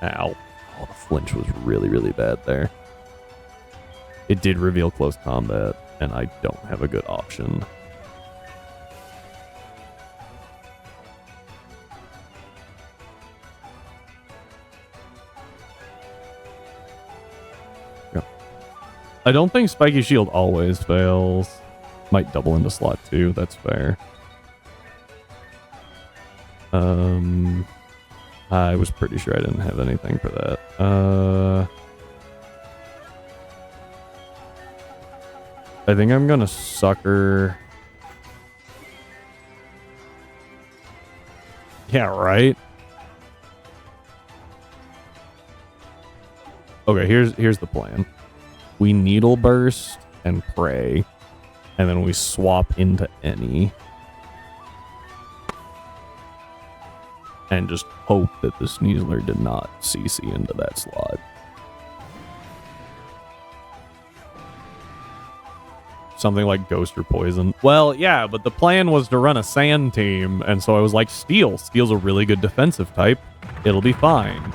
Ow. Oh, the flinch was really, really bad there. It did reveal close combat, and I don't have a good option. Yeah. I don't think Spiky Shield always fails. Might double into slot 2, that's fair. I was pretty sure I didn't have anything for that. I think I'm gonna sucker. Yeah, right? Okay, here's the plan. We needle burst and pray, and then we swap into any. And just hope that the Sneasler did not CC into that slot. Something like Ghost or Poison. Well, yeah, but the plan was to run a Sand team, and so I was like, Steel. Steel's a really good defensive type. It'll be fine.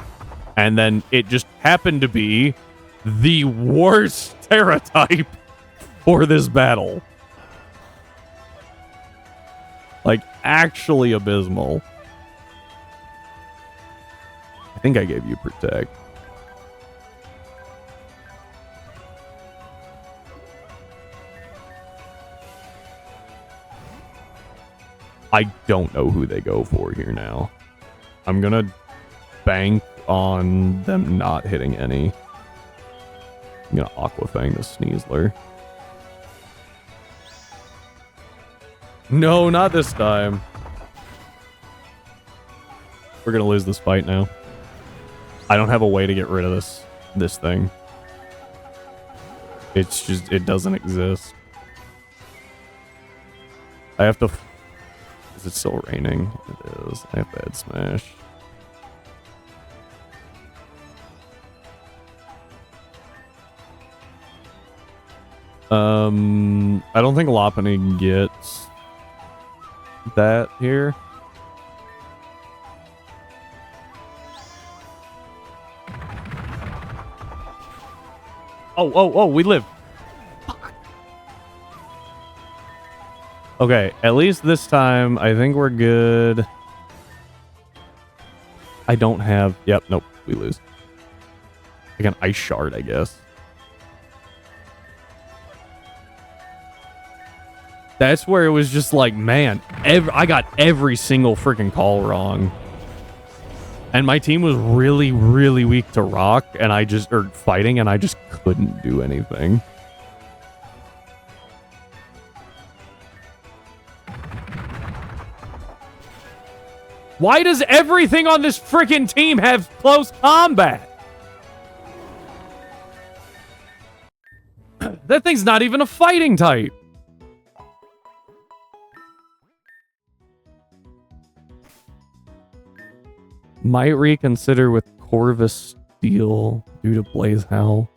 And then it just happened to be the worst Terra type for this battle. Like, actually abysmal. I think I gave you Protect. I don't know who they go for here now. I'm gonna bank on them not hitting any. I'm gonna Aqua Fang the Sneasler. No, not this time. We're gonna lose this fight now. I don't have a way to get rid of this thing. It's just, it doesn't exist. I have to... Is it still raining? It is. I have to add Smash. I don't think Lopunny gets that here. Oh, we live. Fuck. Okay, at least this time, I think we're good. I don't have... Yep, nope, we lose. Like an Ice Shard, I guess. That's where it was just like, man, I got every single freaking call wrong. And my team was really, really weak to rock, and I just, or fighting, and I just couldn't do anything. Why does everything on this freaking team have close combat? That thing's not even a fighting type. Might reconsider with Corvus Steel due to Blaze Howl.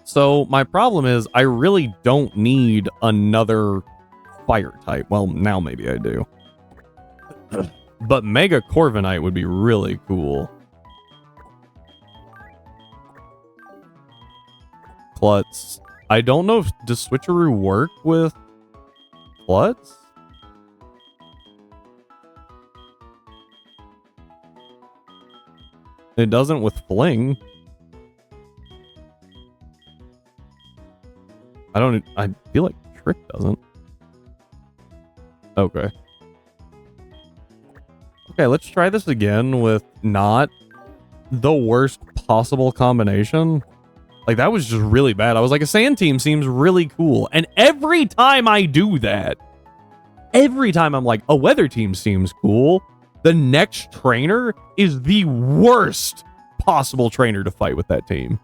So my problem is I really don't need another fire type. Well, now maybe I do. But Mega Corviknight would be really cool. Klutz. I don't know if does Switcheroo work with Klutz? It doesn't with Fling. I feel like Trick doesn't. Okay. Okay, let's try this again with not the worst possible combination. Like, that was just really bad. I was like, a Sand team seems really cool. And every time I do that, every time I'm like, a Weather team seems cool, the next trainer is the worst possible trainer to fight with that team.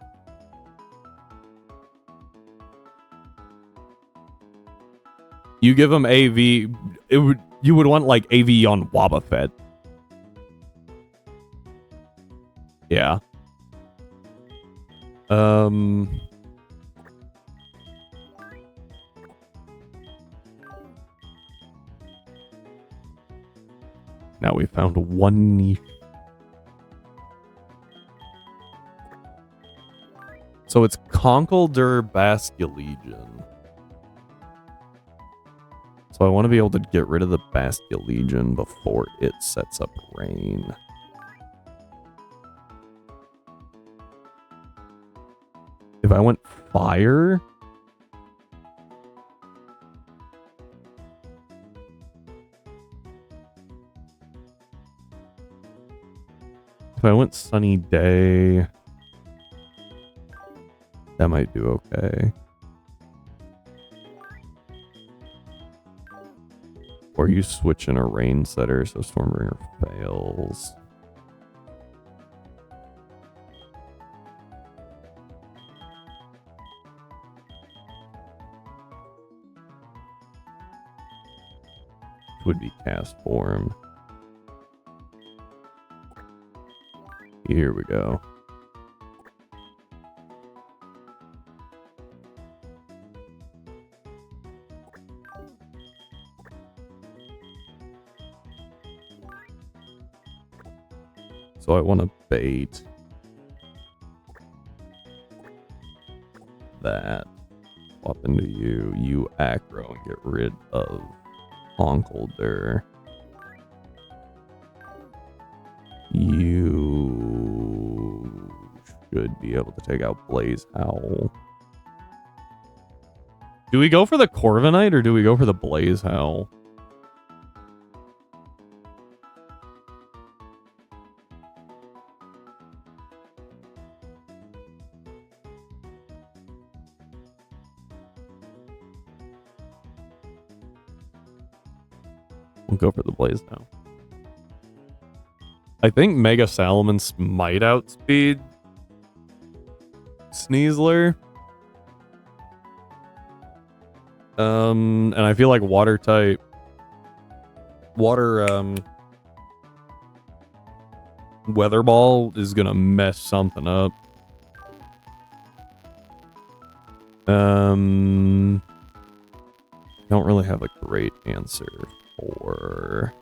You give them AV, you would want like AV on Wobbuffet. Yeah. Now we found one niche. So it's Conkeldurr Basculegion. So I want to be able to get rid of the Basculegion before it sets up Rain. If I went Fire... If I went sunny day, that might do okay. Or you switch in a rain setter so Stormbringer fails. Would be cast form. Here we go. So I want to bait that. Swap into you. You aggro and get rid of Honkolder. You should be able to take out Blaze Howl. Do we go for the Corviknight or do we go for the Blaze Howl? We'll go for the Blaze now. I think Mega Salamence might outspeed Sneasler. And I feel like Water Weather Ball is gonna mess something up. Don't really have a great answer for...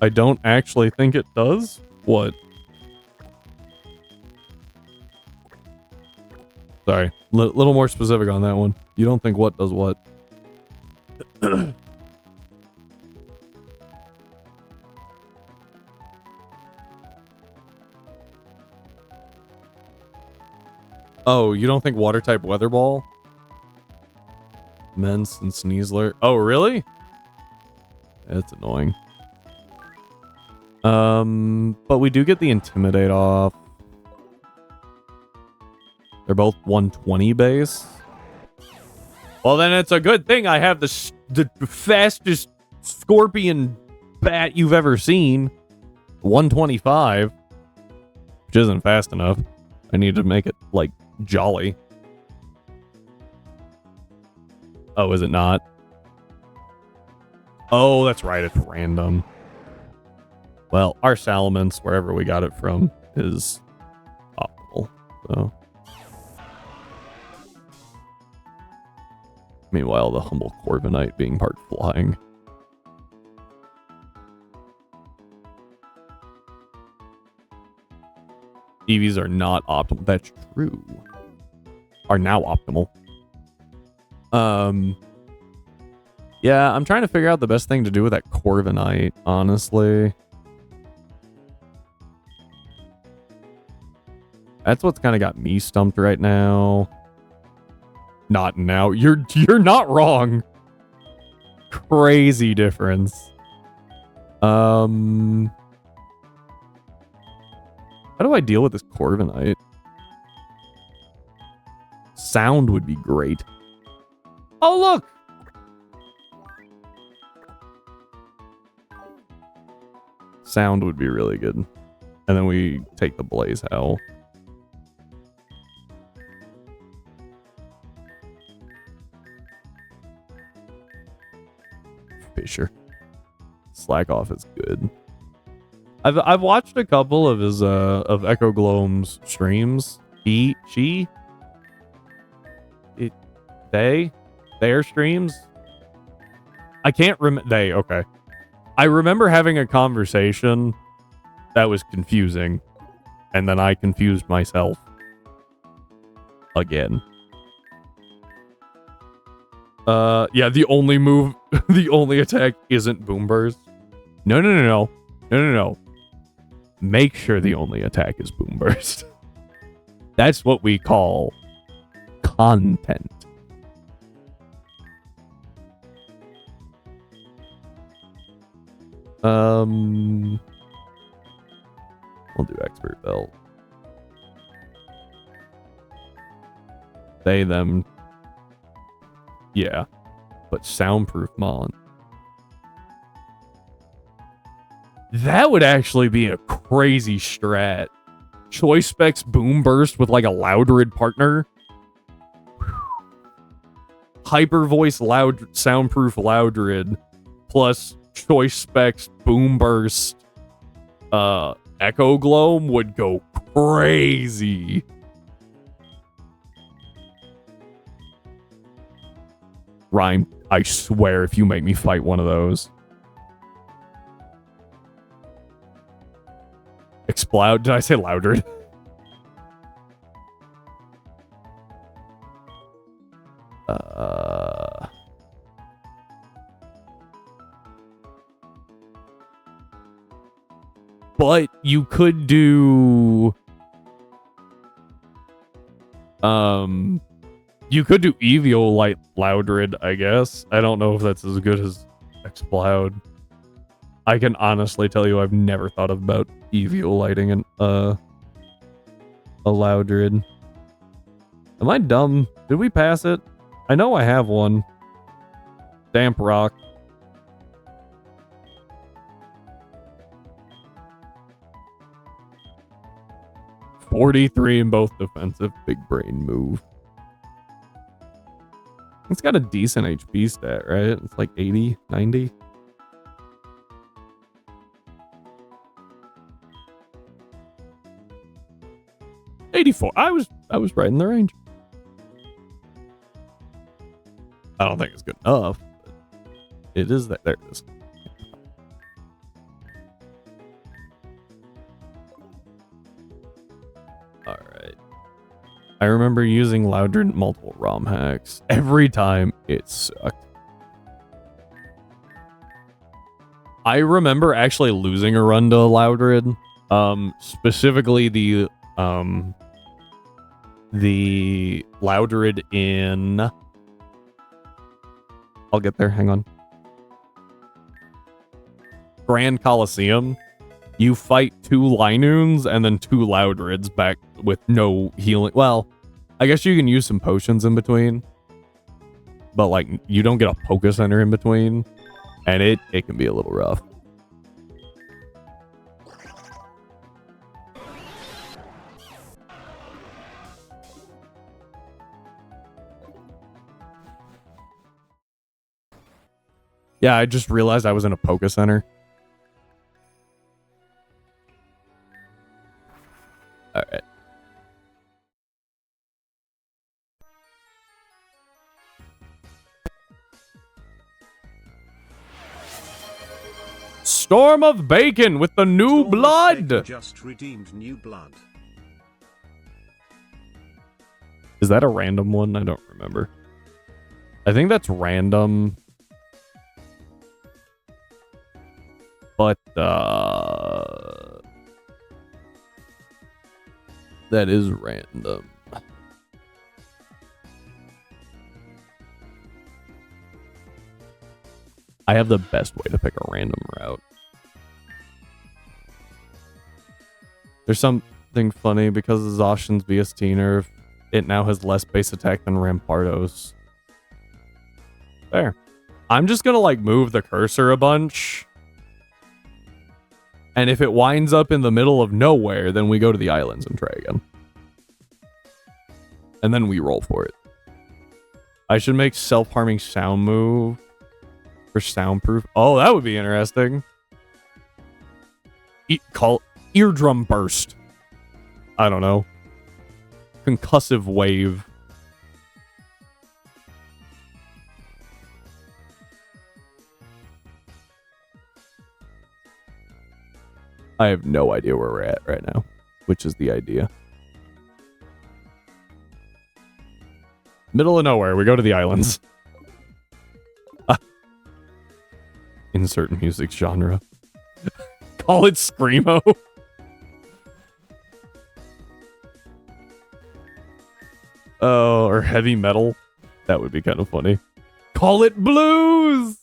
I don't actually think it does. What? Sorry, little more specific on that one. You don't think what does what? Oh, you don't think water type Weather Ball? Mence and Sneasler. Oh, really? That's annoying. But we do get the Intimidate off. They're both 120 base. Well, then it's a good thing I have the fastest scorpion bat you've ever seen. 125. Which isn't fast enough. I need to make it, like, jolly. Oh, is it not? Oh, that's right. It's random. Well, our Salamence, wherever we got it from, is optimal. So, meanwhile, the humble Corviknight being part flying. EVs are not optimal. That's true. Are now optimal. Yeah, I'm trying to figure out the best thing to do with that Corviknight, honestly. That's what's kind of got me stumped right now. Not now. You're not wrong. Crazy difference. How do I deal with this Corviknight? Sound would be great. Oh, look! Sound would be really good. And then we take the Blaze Howl. Fisher. Slack Off is good. I've watched a couple of his of Echo Gloam's streams. Their streams. I can't remember. Okay. I remember having a conversation that was confusing, and then I confused myself again. Yeah, the only move, the only attack isn't Boom Burst. No. Make sure the only attack is Boom Burst. That's what we call content. We'll do expert belt. They, them. Yeah. But soundproof mon. That would actually be a crazy strat. Choice specs boom burst with like a Loudred partner. Hyper voice loud soundproof Loudred plus choice specs boom burst Echo Gloam would go crazy. Rhyme, I swear if you make me fight one of those. Explode. Did I say Loudred? But you could do you could do Eviolite Loudred, I guess. I don't know if that's as good as Explode. I can honestly tell you I've never thought about Evioliting a Loudred. Am I dumb? Did we pass it? I know I have one. Damp Rock. .43 in both defensive. Big brain move. It's got a decent HP stat, right? It's like 80, 90. .84. I was right in the range. I don't think it's good enough. But it is that. There it is. All right. I remember using Loudred in multiple ROM hacks. Every time it sucked. I remember actually losing a run to Loudred. Specifically the Loudred in... I'll get there, hang on. Grand Coliseum. You fight 2 Linoons and then 2 Loudreds back with no healing. Well, I guess you can use some potions in between. But, like, you don't get a Poké Center in between. And it can be a little rough. Yeah, I just realized I was in a Poké Center. Alright. Storm of Bacon with the new Storm of blood! Bacon just redeemed new blood. Is that a random one? I don't remember. I think that's random. But, that is random. I have the best way to pick a random route. There's something funny because of Zacian's VST nerf. It now has less base attack than Rampardos. There. I'm just gonna, like, move the cursor a bunch. And if it winds up in the middle of nowhere, then we go to the islands and try again. And then we roll for it. I should make self-harming sound move for soundproof. Oh, that would be interesting. Call eardrum burst. I don't know. Concussive wave. I have no idea where we're at right now, which is the idea. Middle of nowhere, we go to the islands. Insert music genre. Call it Screamo. Oh, or heavy metal. That would be kind of funny. Call it blues!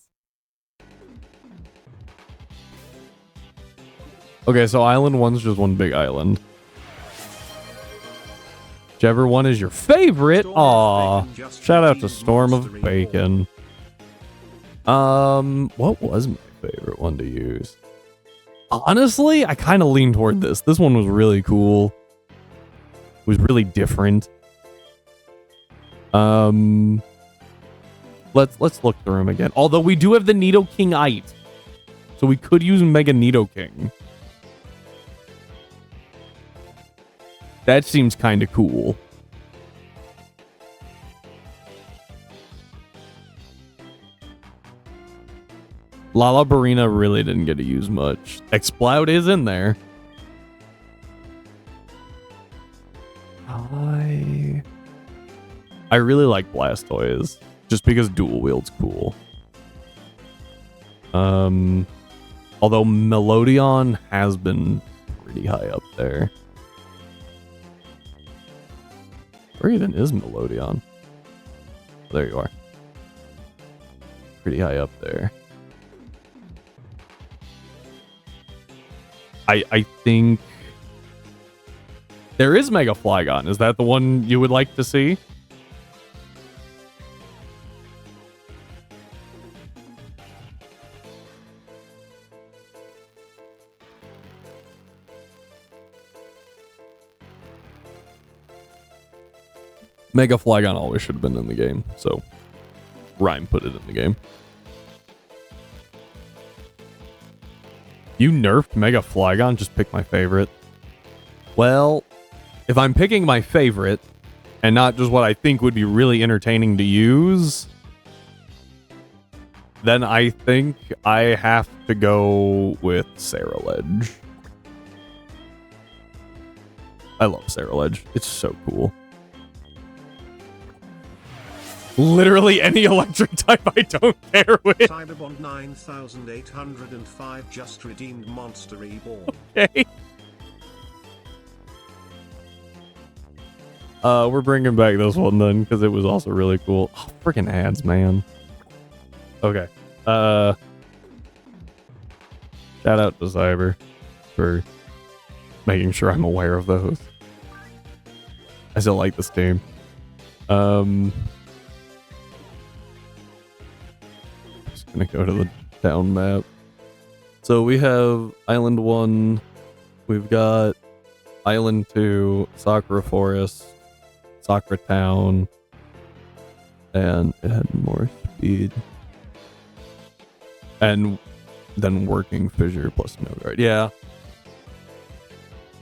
Okay, so Island 1's just one big island. Whichever one is your favorite. Aw. Shout out to Storm of Bacon. What was my favorite one to use? Honestly, I kind of lean toward this. This one was really cool. It was really different. Let's look through them again. Although we do have the Nidoking-ite. So we could use Mega Nidoking. That seems kind of cool. Lalabarina really didn't get to use much. Exploud is in there. I really like Blastoise. Just because dual wield's cool. Although Melodion has been pretty high up there. Where even is Melodion? Oh, there you are. Pretty high up there. I think there is Mega Flygon. Is that the one you would like to see? Mega Flygon always should have been in the game, so Rhyme put it in the game. You nerfed Mega Flygon? Just pick my favorite. Well, if I'm picking my favorite, and not just what I think would be really entertaining to use, then I think I have to go with Ceruledge. I love Ceruledge. It's so cool. Literally any electric type I don't care with. Cyberbond 9805 just redeemed Monster Reborn. Okay. We're bringing back this one then, because it was also really cool. Oh, freaking ads, man. Okay. Shout out to Cyber for making sure I'm aware of those. I still like this game. Just gonna go to the town map. So we have Island 1, we've got Island 2, Sakura Forest, Sakura Town, and it had more speed. And then Working Fissure plus Snow Guard. Yeah.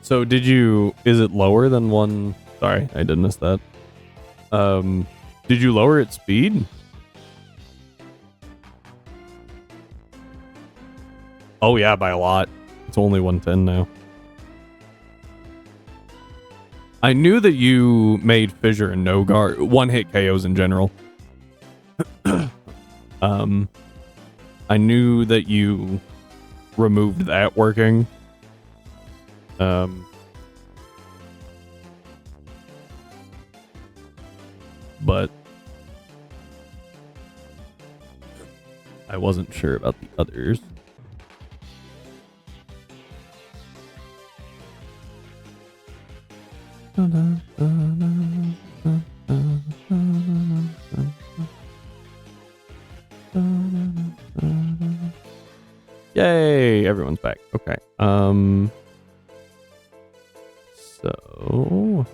So did you, is it lower than one? Sorry, I did miss that. Did you lower its speed? Oh yeah, by a lot. It's only 110 now. I knew that you made Fissure and No Guard one-hit KOs in general. I knew that you removed that working. But I wasn't sure about the others. Yay, everyone's back. Okay. So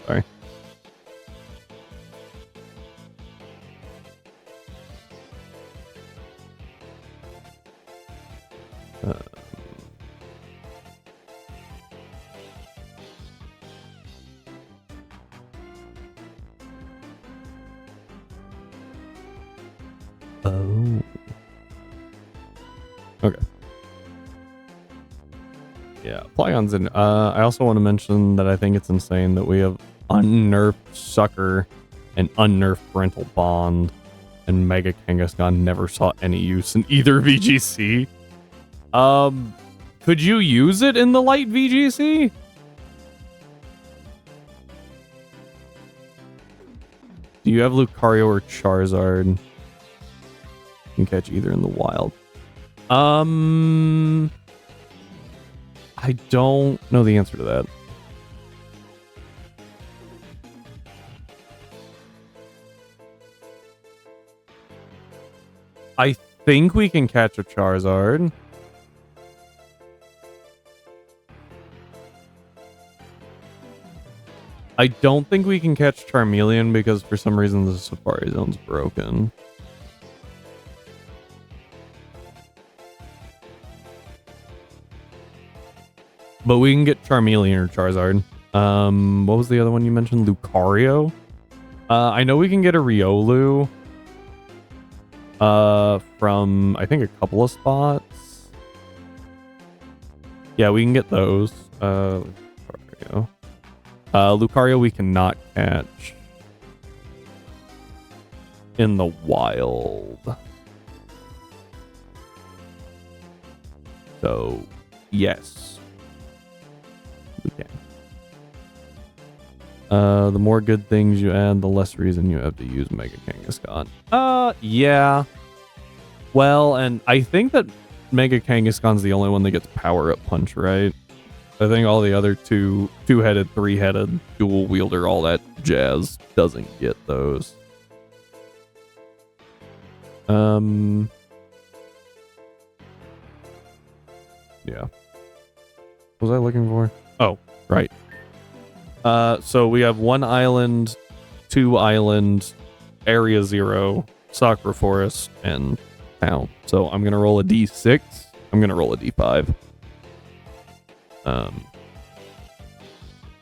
sorry. Oh. Okay. Yeah, Flygon's in. I also want to mention that I think it's insane that we have unnerfed Sucker and unnerfed Parental Bond, and Mega Kangaskhan never saw any use in either VGC. Could you use it in the light VGC? Do you have Lucario or Charizard? can catch either in the wild. I don't know the answer to that. I think we can catch a Charizard. I don't think we can catch Charmeleon because for some reason the Safari Zone's broken. But we can get Charmeleon or Charizard. What was the other one you mentioned? Lucario? I know we can get a Riolu. From, I think, a couple of spots. Yeah, we can get those. Lucario. Lucario we cannot catch in the wild. So, yes. We can. The more good things you add, the less reason you have to use Mega Kangaskhan. Yeah. Well, and I think that Mega Kangaskhan's the only one that gets Power Up Punch, right? I think all the other two-headed, three-headed, dual wielder, all that jazz doesn't get those. Yeah. What was I looking for? Oh, right. So we have 1 island, 2 island, area 0, Sakura Forest, and town. So I'm gonna roll a D6. I'm gonna roll a D5.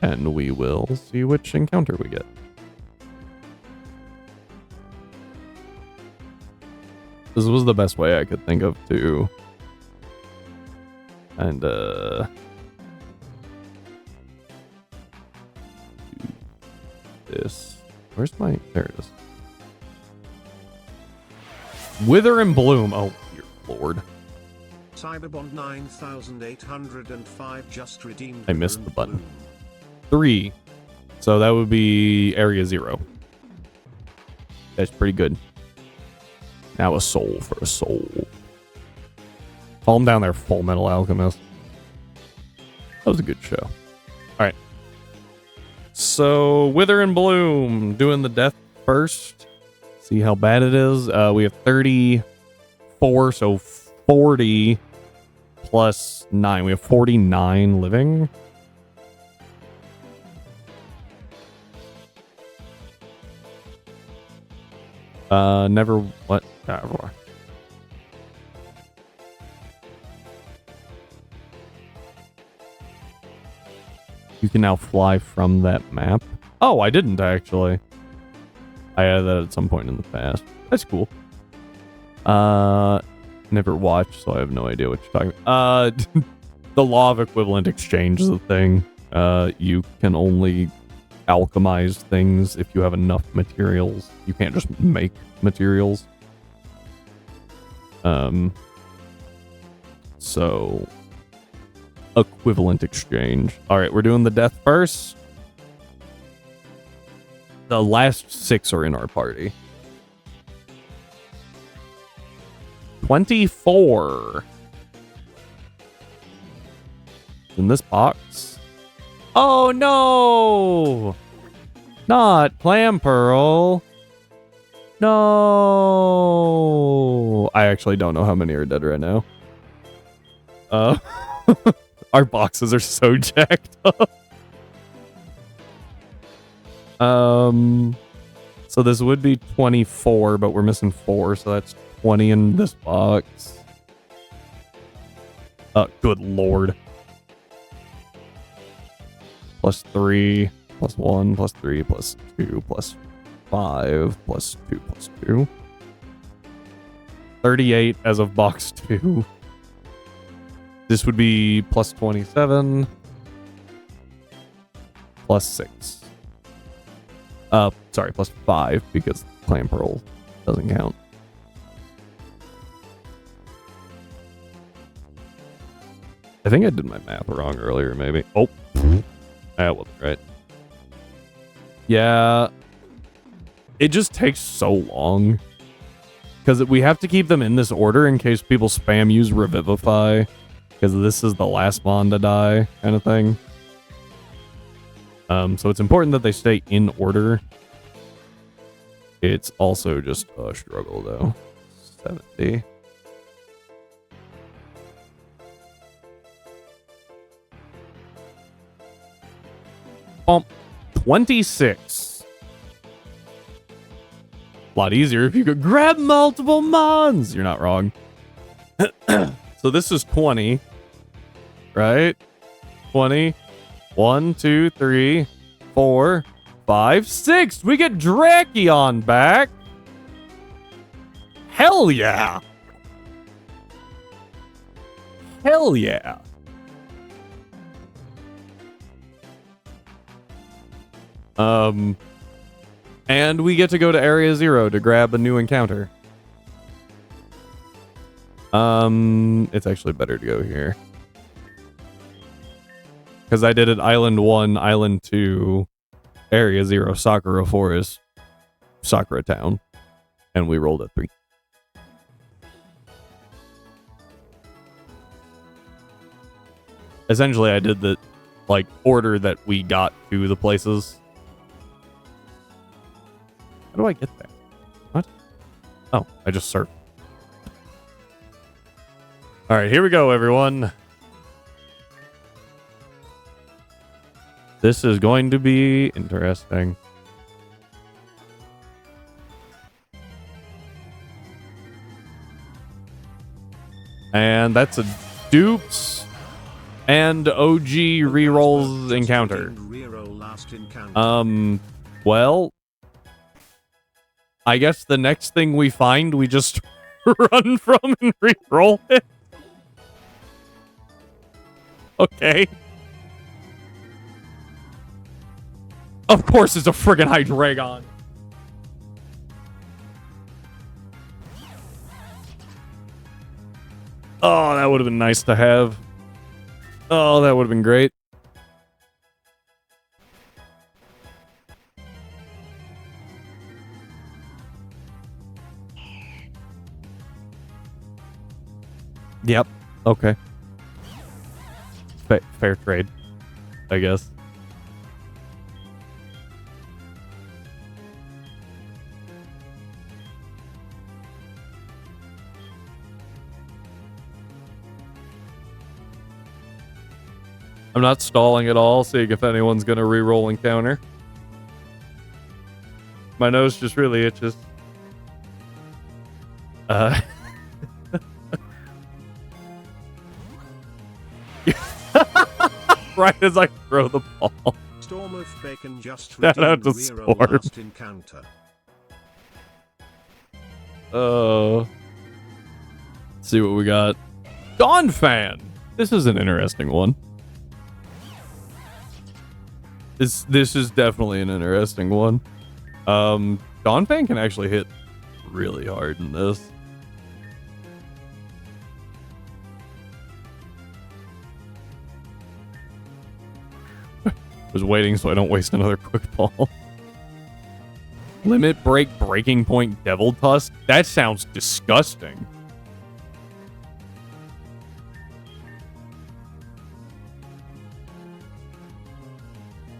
And we will see which encounter we get. This was the best way I could think of to. And this. Where's my? There it is. Wither and Bloom. Oh, dear Lord. Cyberbond 9805 just redeemed. I missed the button. 3. So that would be area 0. That's pretty good. Now a soul for a soul. Calm down there, Full Metal Alchemist. That was a good show. Alright. So, Wither and Bloom. Doing the death first. See how bad it is. We have 34, so 40 plus 9. We have 49 living. Never what? You can now fly from that map. Oh, I didn't actually. I added that at some point in the past. That's cool. Never watched, so I have no idea what you're talking about. The law of equivalent exchange is a thing. You can only alchemize things if you have enough materials. You can't just make materials. So equivalent exchange. All right, we're doing the death first. The last 6 are in our party. 24. In this box. Oh no! Not Clamperl. No. I actually don't know how many are dead right now. Our boxes are so jacked up. So this would be 24, but we're missing 4, so that's 20 in this box. Good lord. Plus 3, plus 1, plus 3, plus 2, plus 5, plus 2, plus 2. 38 as of box 2. This would be plus 27. Plus 6. Sorry, plus 5 because Clamperl doesn't count. I think I did my math wrong earlier, maybe. Oh, that wasn't right. Yeah, it just takes so long because we have to keep them in this order in case people spam use Revivify, because this is the last mon to die kind of thing. So it's important that they stay in order. It's also just a struggle, though. 70. Bump. 26. A lot easier if you could grab multiple mons. You're not wrong. So this is 20. Right? 20. 1, 2, 3, 4, 5, 6. We get Drakion back. Hell yeah. Hell yeah. And we get to go to Area 0 to grab a new encounter. It's actually better to go here. Because I did it Island 1, Island 2, Area 0, Sakura Forest, Sakura Town. And we rolled a 3. Essentially, I did the, like, order that we got to the places. How do I get there? What? Oh, I just surfed. Alright, here we go, everyone. This is going to be interesting. And that's a dupes and OG rerolls encounter. Well, I guess the next thing we find, we just run from and reroll it. Okay. Of course it's a friggin' Hydreigon. Oh, that would have been nice to have. Oh, that would have been great. Yep. Okay. Fair trade, I guess. I'm not stalling at all, seeing if anyone's gonna reroll encounter. My nose just really itches. Right as I throw the ball. Storm of Bacon just Shout out to redeemed Storm. last encounter. Let's see what we got. Dawn Fan. This is an interesting one. This is definitely an interesting one. Dawn Fan can actually hit really hard in this. Was waiting so I don't waste another quick ball. Limit Break, Breaking Point, Devil Tusk? That sounds disgusting.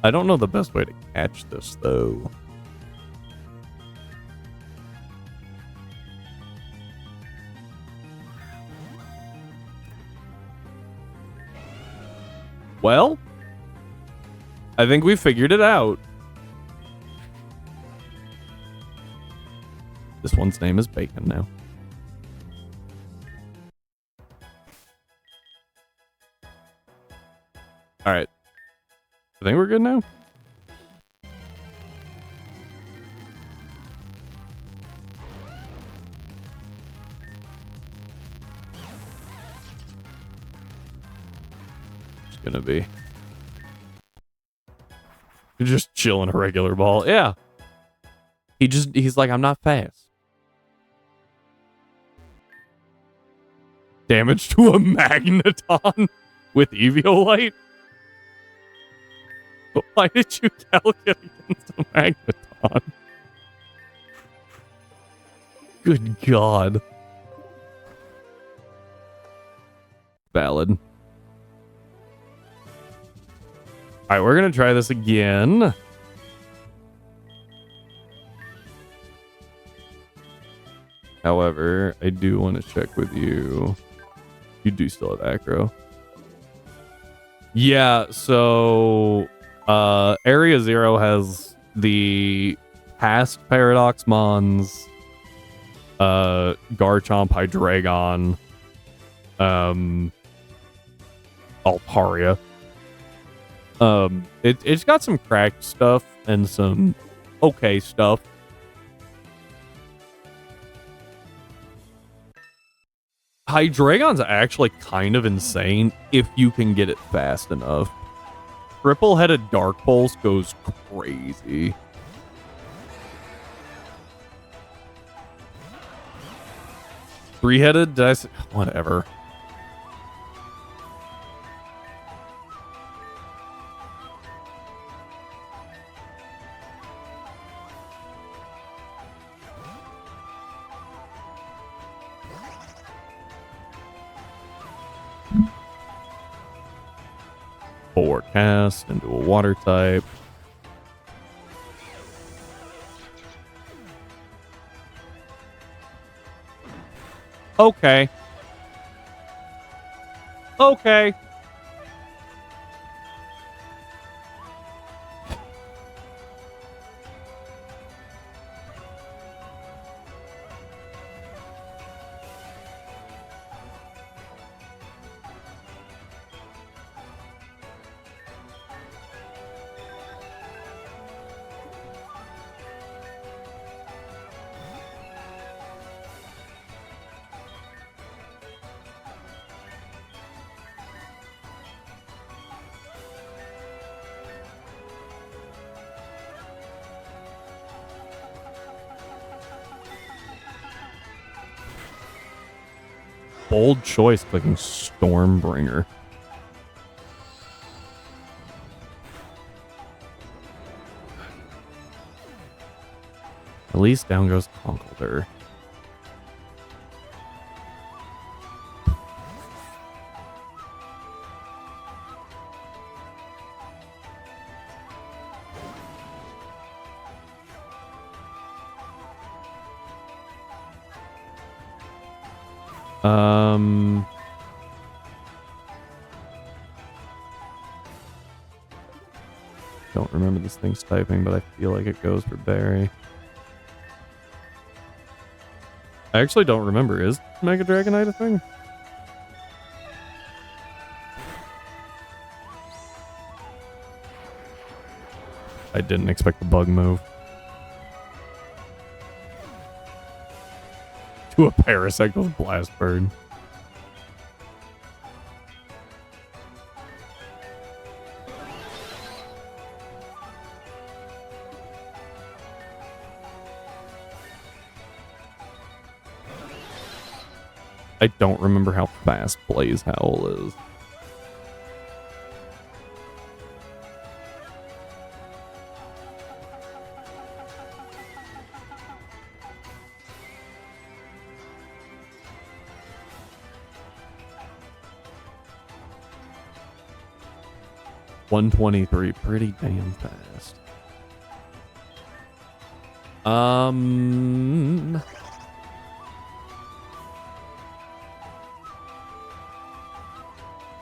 I don't know the best way to catch this, though. Well, I think we figured it out. This one's name is Bacon now. All right. I think we're good now. It's gonna be just chilling a regular ball. Yeah. He's like, I'm not fast. Damage to a Magneton with Eviolite? Why did you calculate against a Magneton? Good God. Valid. Alright, we're gonna try this again. However, I do want to check with you. You do still have acro. Yeah, so Area Zero has the past Paradox Mons, Garchomp, Hydreigon, Altaria. It's got some cracked stuff and some okay stuff. Hydreigon's actually kind of insane if you can get it fast enough. Triple-headed Dark Pulse goes crazy. Three-headed? Did I say? Whatever. Forecast into a water type. Okay. Okay. Bold choice clicking Stormbringer. At least down goes Conkeldurr. Don't remember this thing's typing, but I feel like it goes for Berry. I actually don't remember. Is Mega Dragonite a thing? I didn't expect the bug move. To a Parasect with Blast Bird. I don't remember how fast Blaze Howl is. $123, pretty damn fast.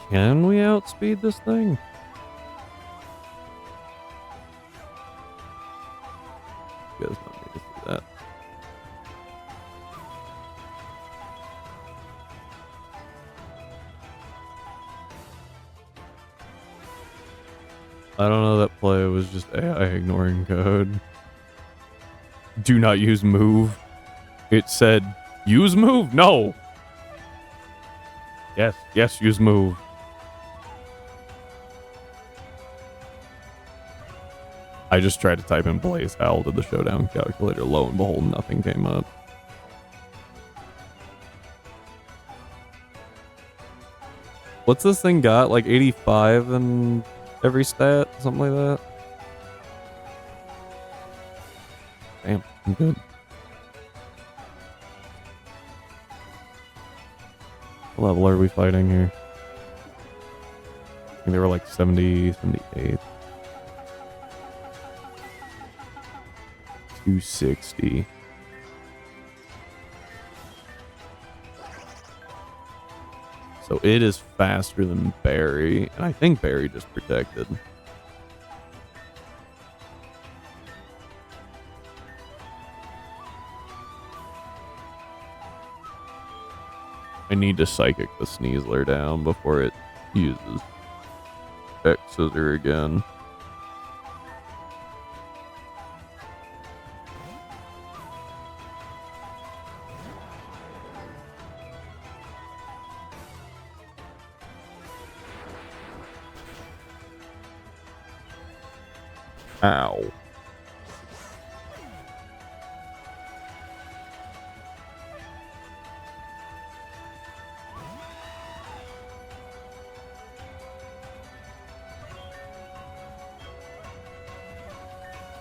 Can we outspeed this thing? You guys don't need to see that. I don't know, that play was just AI ignoring code. Do not use move. It said, use move? No! Yes, use move. I just tried to type in Blaze Howl to the showdown calculator. Lo and behold, nothing came up. What's this thing got? Like 85 in every stat? Something like that? Damn, I'm good. What level are we fighting here? I think they were like 70, 78. 260. So it is faster than Barry, and I think Barry just protected. I need to psychic the Sneasler down before it uses X-Scissor again. Ow.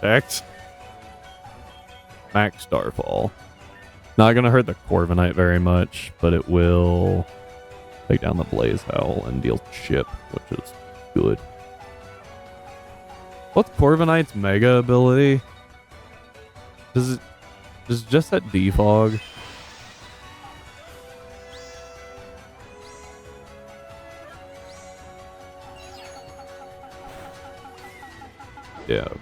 X. Max Starfall. Not gonna hurt the Corviknight very much, but it will take down the Blaze Howl and deal chip, which is good. What's Corviknight's mega ability? Does it just that defog? Yeah, okay.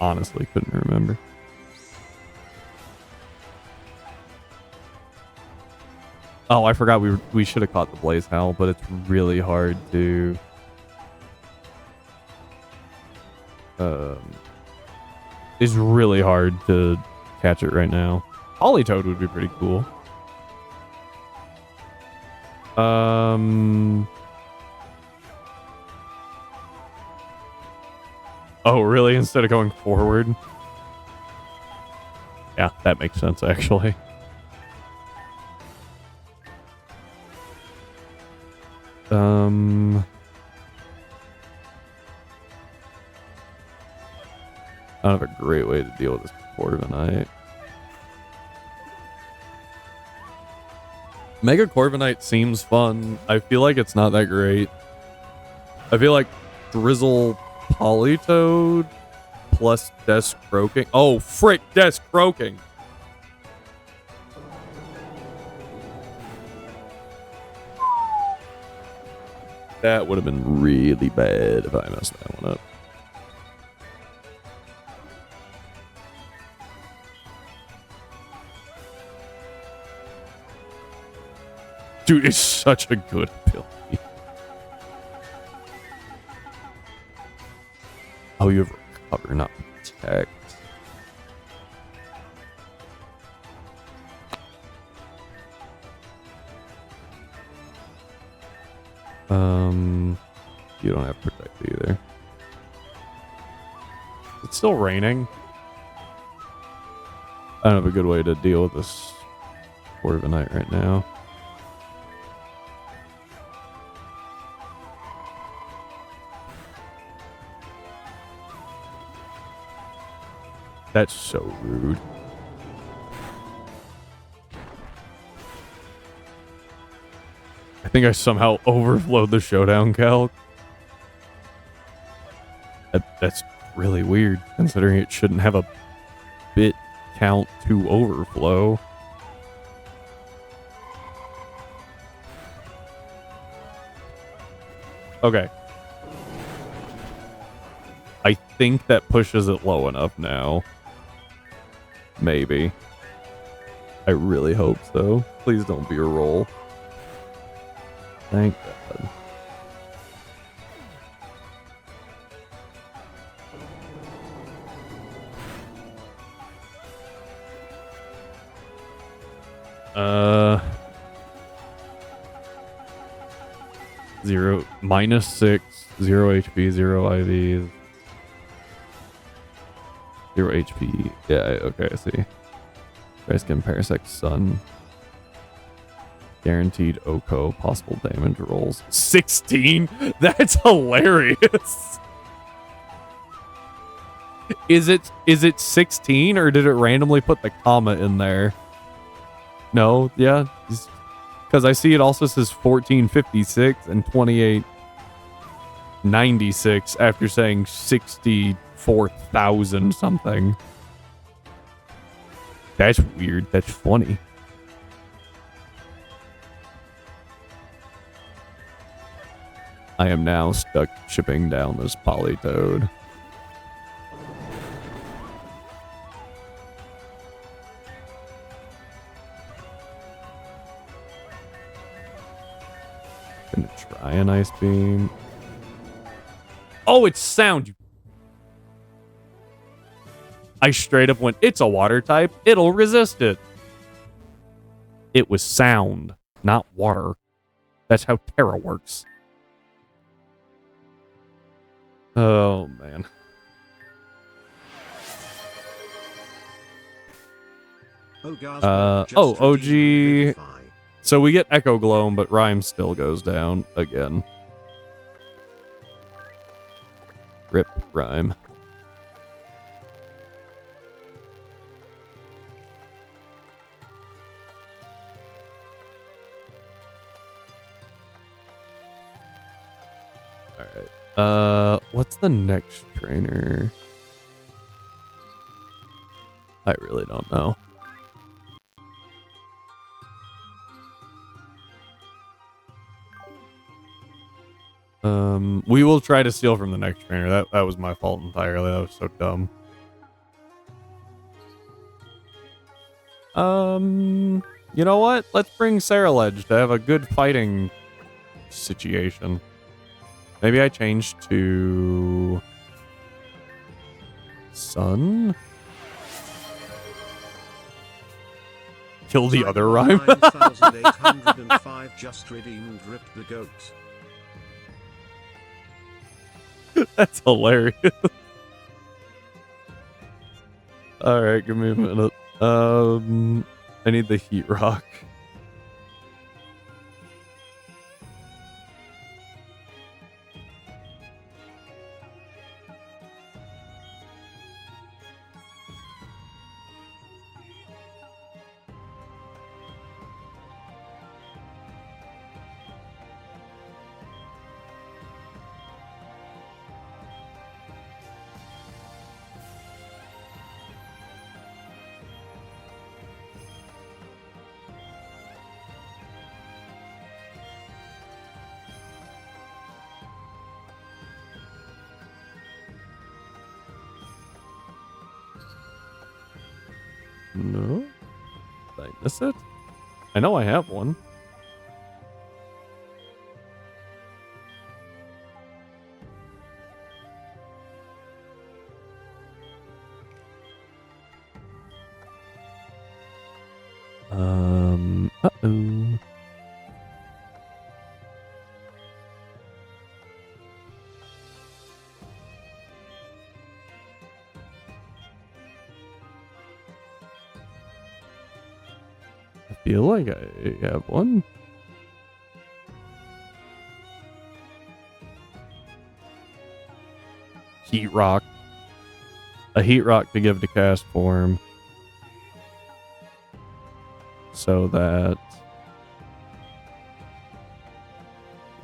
Honestly, couldn't remember. Oh, I forgot we should have caught the Blaze Howl, but it's really hard to it's really hard to catch it right now. Politoed would be pretty cool. Oh, really? Instead of going forward? Yeah, that makes sense, actually. I don't have a great way to deal with this Corviknight. Mega Corviknight seems fun. I feel like it's not that great. I feel like Drizzle Politoed plus Desk Croaking. Oh, frick, Desk Croaking. That would have been really bad if I messed that one up. Dude, it's such a good ability. Oh, you have recover, not protect. You don't have protect either. It's still raining. I don't have a good way to deal with this Corviknight right now. That's so rude. I think I somehow overflowed the showdown calc. That's really weird, considering it shouldn't have a bit count to overflow. Okay. I think that pushes it low enough now. Maybe. I really hope so. Please don't be a roll. Thank God. -6, 0 HP, 0 IVs. 0 HP. Yeah, okay, I see. Price can Parasect Sun. Guaranteed Oko. Possible damage rolls. 16? That's hilarious. Is it 16 or did it randomly put the comma in there? No, yeah. Because I see it also says 1456 and 2896 after saying 64,000 something. That's weird. That's funny. I am now stuck chipping down this Polytoad. Gonna try an ice beam. Oh, it's sound. I straight up went, it's a water type. It'll resist it. It was sound, not water. That's how Terra works. Oh, man. OG. So we get Echo Gloam, but Rhyme still goes down again. Rip Rhyme. Alright. What's the next trainer? I really don't know. We will try to steal from the next trainer. That was my fault entirely. That was so dumb. You know what? Let's bring Saraledge to have a good fighting situation. Maybe I change to Sun. Kill the other Rhyme. 9805 just redeemed Rip the Goat. That's hilarious. Alright, give me a minute. I need the Heat Rock. No? Did I miss it? I know I have one. Uh-oh. I feel like I have one. Heat Rock. A Heat Rock to give to cast form. So that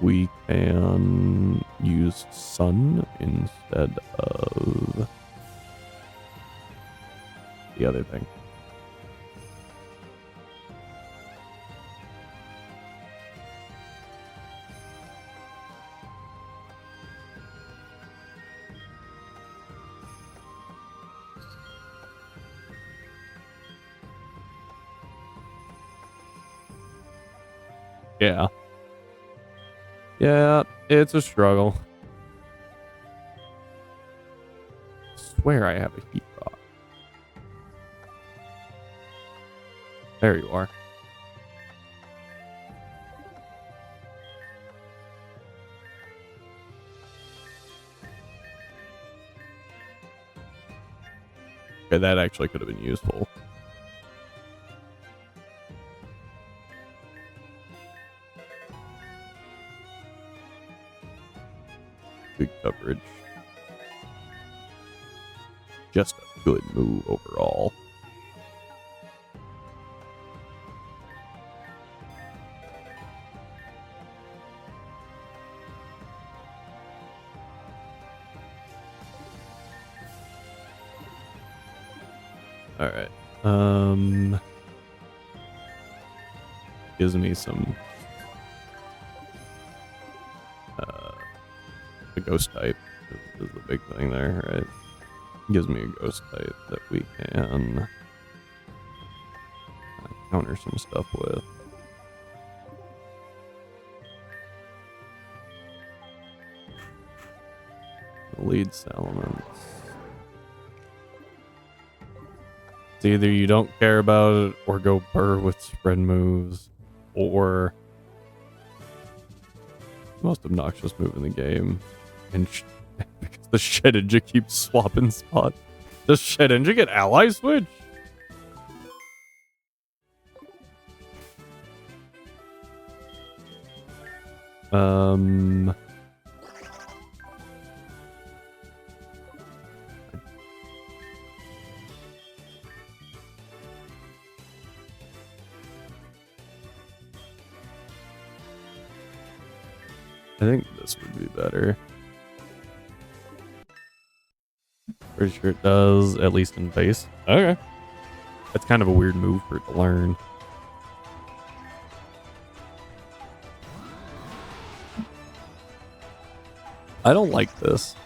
we can use Sun instead of the other thing. Yeah. Yeah, it's a struggle. I swear I have a Heat Rock. There you are. Okay, that actually could have been useful. Good coverage. Just a good move overall. All right. Gives me some the ghost type is the big thing there, right? Gives me a ghost type that we can counter some stuff with. Lead elements. It's either you don't care about it or go burr with spread moves, or most obnoxious move in the game. And because the Shedinja keeps swapping spots. Does Shedinja get ally switch? I think this would be better. Pretty sure it does, at least in base. Okay. That's kind of a weird move for it to learn. I don't like this.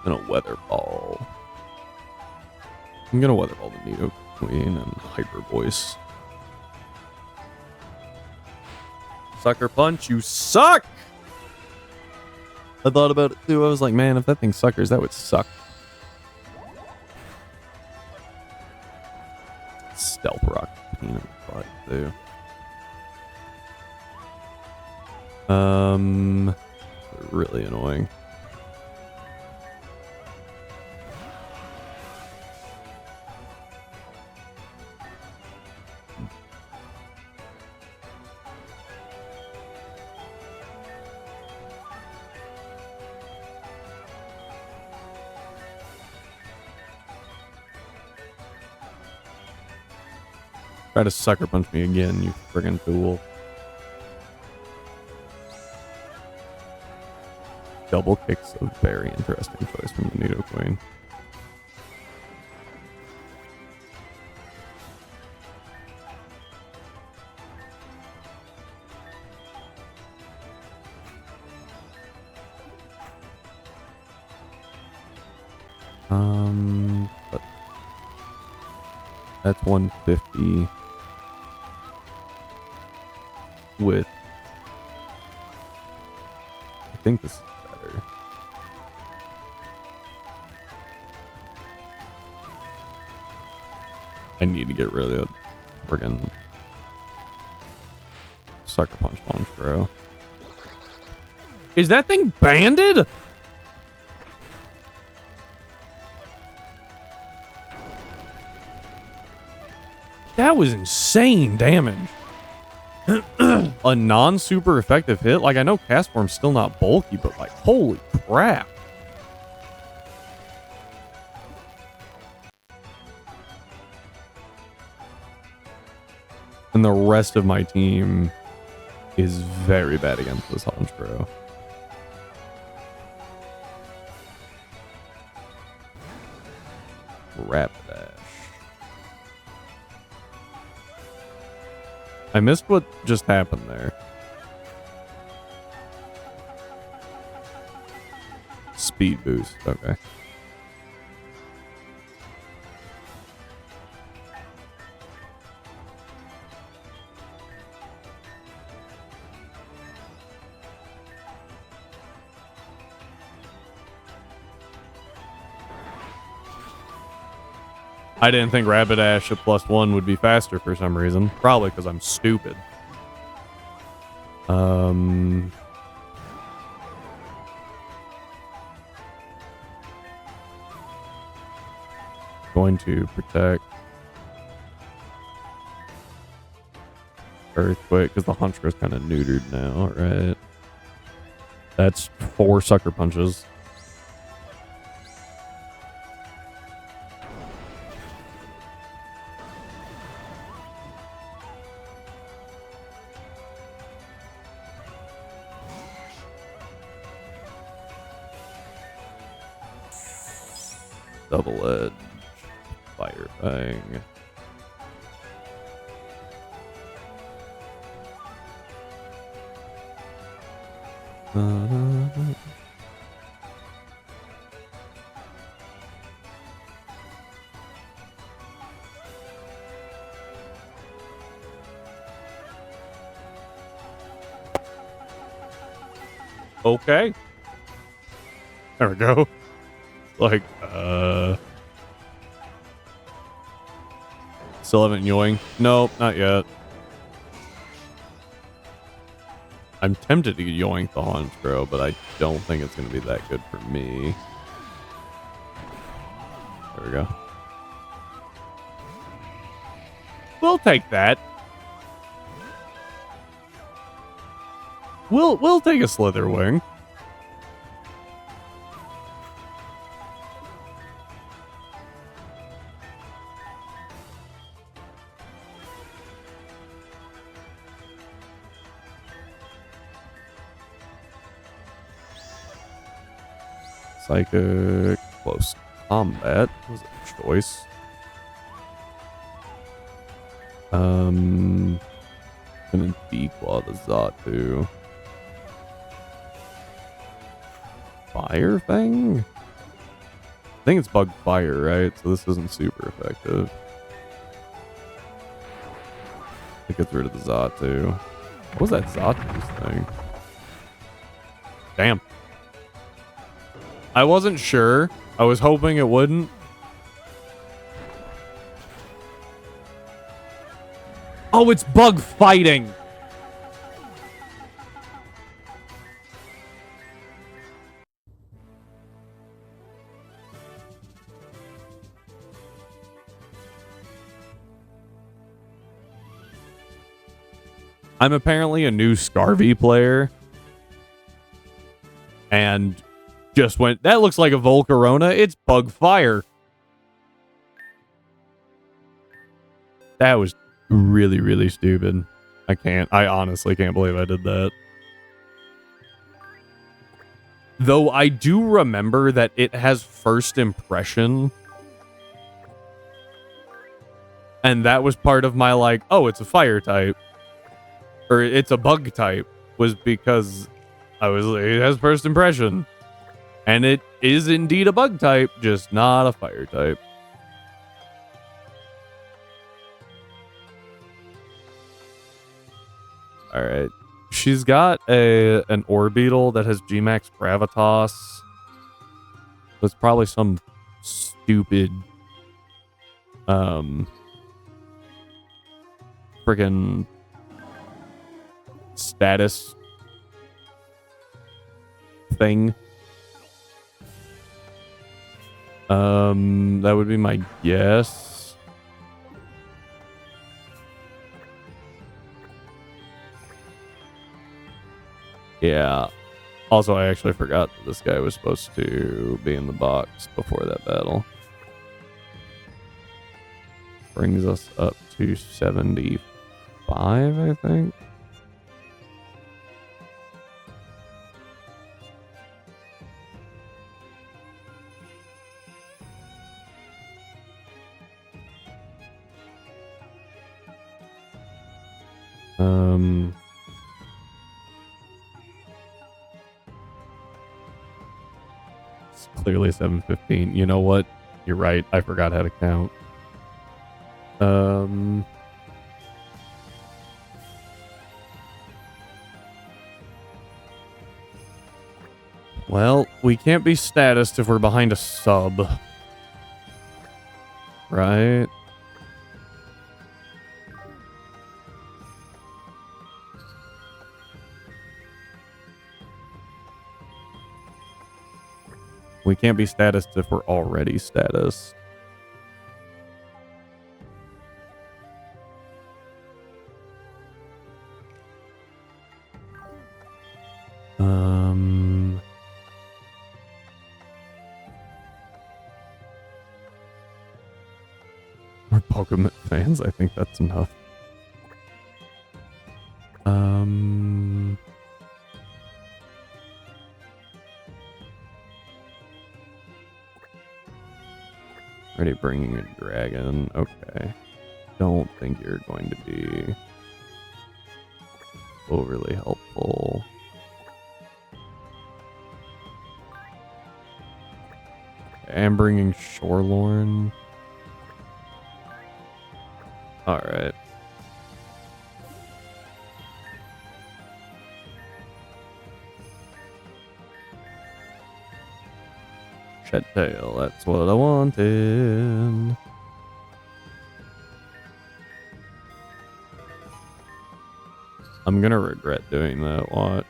I'm gonna weather ball. I'm gonna weather ball the Nido Queen and Hyper Voice. Sucker Punch, you suck! I thought about it too. I was like, man, if that thing suckers, that would suck. Stealth Rock peanut butt too. Really annoying. Try to sucker punch me again, you friggin' fool. Double kicks a very interesting choice from the Nido Queen. But that's 150 with, I think this is better. I need to get rid of the friggin' Sucker Punch launch, bro. Is that thing banded? That was insane damage. A non-super effective hit? Like, I know Castform's still not bulky, but like, holy crap. And the rest of my team is very bad against this Honchkrow. Rapidash. I missed what just happened there. Speed boost, okay. I didn't think Rapidash at +1 would be faster for some reason. Probably because I'm stupid. Going to protect Earthquake because the Honchkrow's kind of neutered now, right? That's 4 Sucker Punches. double edge fire thing. Okay. There we go. Like, still haven't yoinked? Nope, not yet. I'm tempted to yoink the Honchkrow, but I don't think it's going to be that good for me. There we go. We'll take that. We'll take a Slitherwing. Psychic, close combat was a choice. Gonna declaw the Xatu. Fire thing? I think it's bug fire, right? So this isn't super effective. It gets rid of the Xatu. What was that Xatu's thing? Damn. I wasn't sure. I was hoping it wouldn't. Oh, it's bug fighting. I'm apparently a new Scarvy player. And just went, that looks like a Volcarona. It's bug fire. That was really, really stupid. I honestly can't believe I did that. Though I do remember that it has first impression. And that was part of my like, oh, it's a fire type. Or it's a bug type. Was because I was like, it has first impression. And it is indeed a bug type, just not a fire type. Alright. She's got an Orbeetle that has Gmax Gravitas. It's probably some stupid friggin' status thing. That would be my guess. Yeah. Also, I actually forgot that this guy was supposed to be in the box before that battle. Brings us up to 75, I think. It's clearly 7:15. You know what? You're right. I forgot how to count. Well, we can't be statused if we're behind a sub. Right? We can't be statused if we're already statused. We're Pokemon fans. I think that's enough. Already bringing a dragon. Okay. Don't think you're going to be overly helpful. I'm bringing Shorelorn. Alright. Tail, that's what I wanted. I'm gonna regret doing that, watch.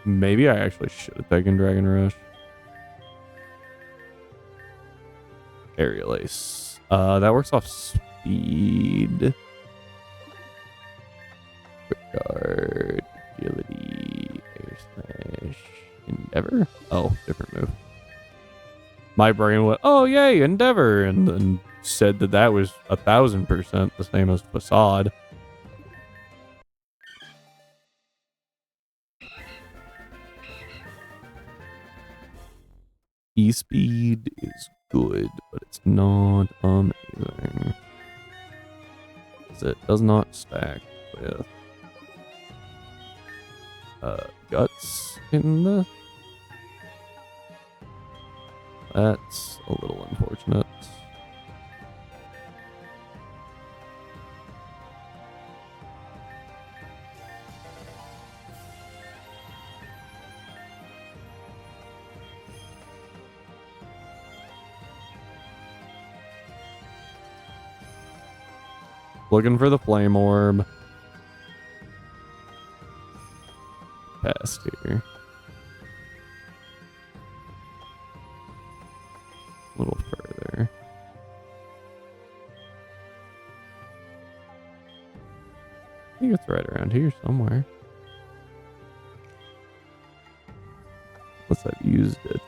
Maybe I actually should have taken Dragon Rush. Aerial Ace. That works off speed. Quick guard. Agility. Air Slash. Endeavor? Oh, different move. My brain went, oh yay, Endeavor, and then said that that was 1000% the same as Facade. E-Speed is good, but it's not amazing. It does not stack with Guts in the... That's a little unfortunate. Looking for the Flame Orb. Past here. A little further. I think it's right around here somewhere. Unless I've used it.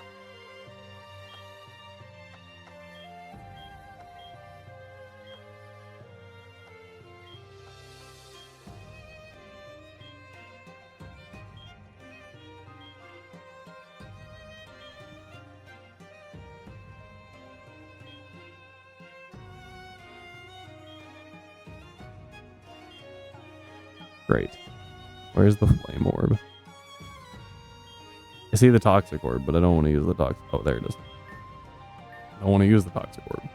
Great. Where's the Flame Orb? I see the Toxic Orb, but I don't want to use the Toxic... Oh, there it is. I don't want to use the Toxic Orb.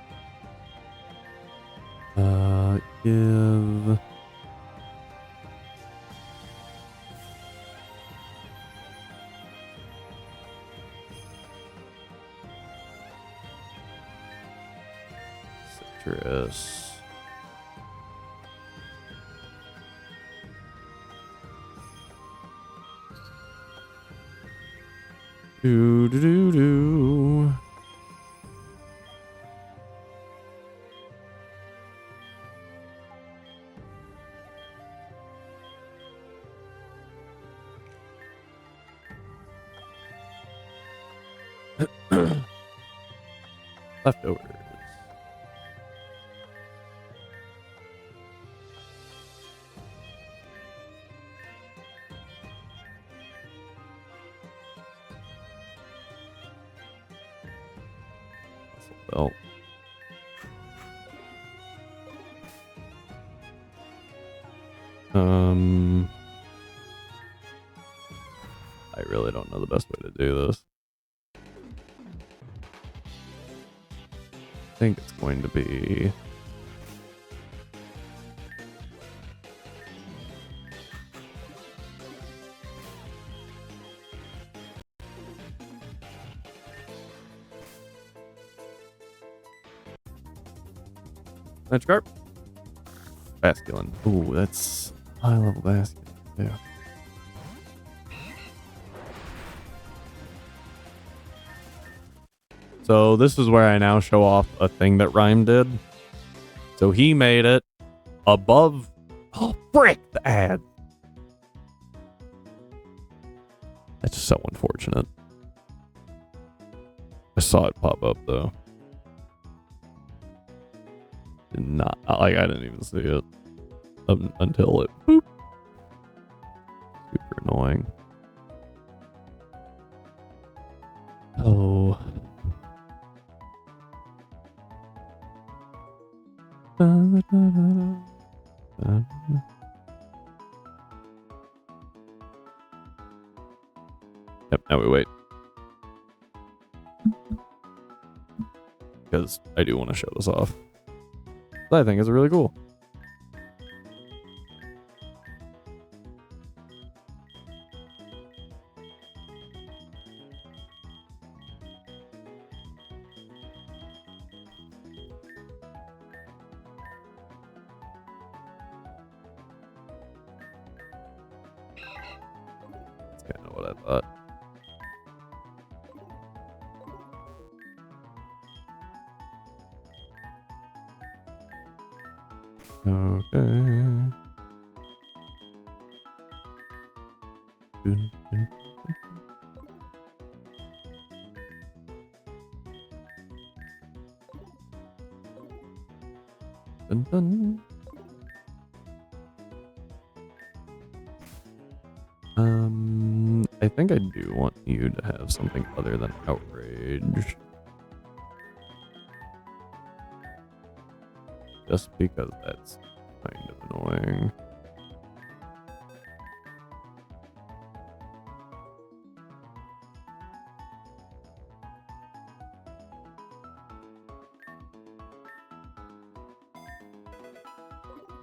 Give... Citrus... Do do do do. Leftovers. Well, I really don't know the best way to do this. I think it's going to be Magikarp. Basculin. Ooh, that's high level Basculin. Yeah. So this is where I now show off a thing that Rhyme did. So he made it above... Oh, frick! The ad. That's so unfortunate. I saw it pop up, though. Did not... Like, I didn't even see it. Until it... Boop. Super annoying. Yep, now we wait. Because I do want to show this off. I think it's really cool. That's kind of what I thought. Okay. Dun, dun. I think I do want you to have something other than outrage. Just because that's kind of annoying.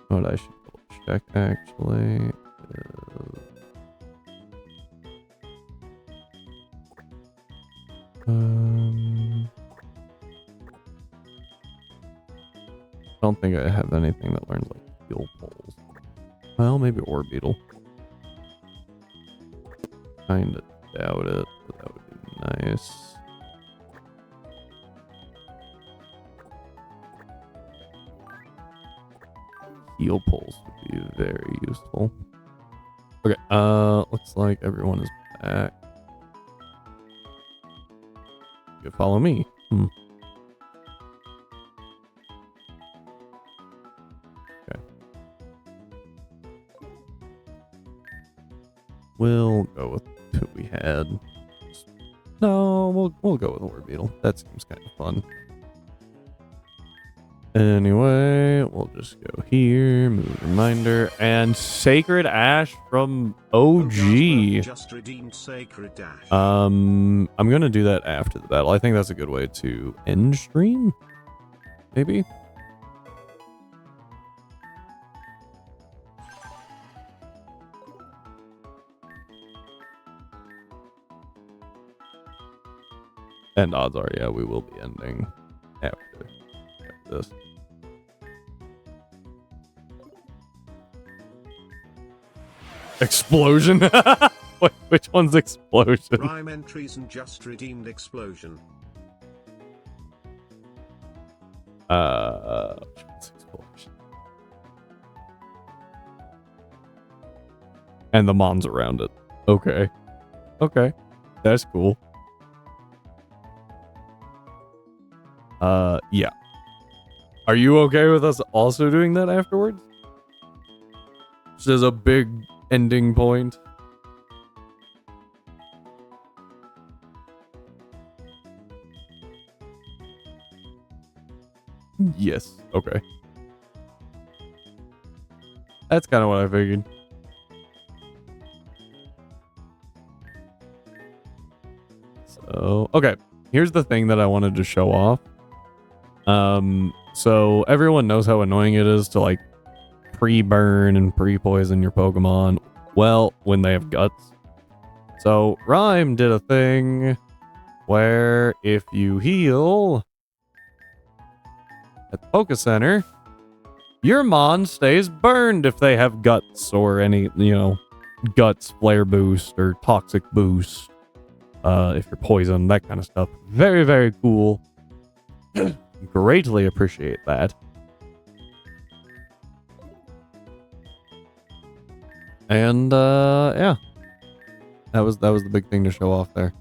What I should double check actually is, I don't think I have anything that learns like heal poles. Well, maybe Orbeetle. Kinda doubt it, but that would be nice. Heal poles would be very useful. Okay, looks like everyone is back. You follow me. Okay. We'll go with who we had. No, we'll go with Orbeetle. That seems kind of fun. Anyway, we'll just go here, move reminder, and Sacred Ash from OG. Just redeemed Sacred Ash. I'm gonna do that after the battle. I think that's a good way to end stream. Maybe. And odds are, yeah, we will be ending after this. Explosion? Which one's explosion? Rhyme entries and just redeemed explosion. Which one's explosion? And the mons around it. Okay. Okay. That's cool. Yeah. Are you okay with us also doing that afterwards? Just as a big ending point. Yes. Okay. That's kind of what I figured. So, okay. Here's the thing that I wanted to show off. So everyone knows how annoying it is to like pre-burn and pre-poison your Pokemon. Well, when they have guts. So Rhyme did a thing where if you heal at the Poke Center, your Mon stays burned if they have guts or any, guts, flare boost, or toxic boost. If you're poisoned, that kind of stuff. Very, very cool. Greatly appreciate that. And yeah. That was the big thing to show off there.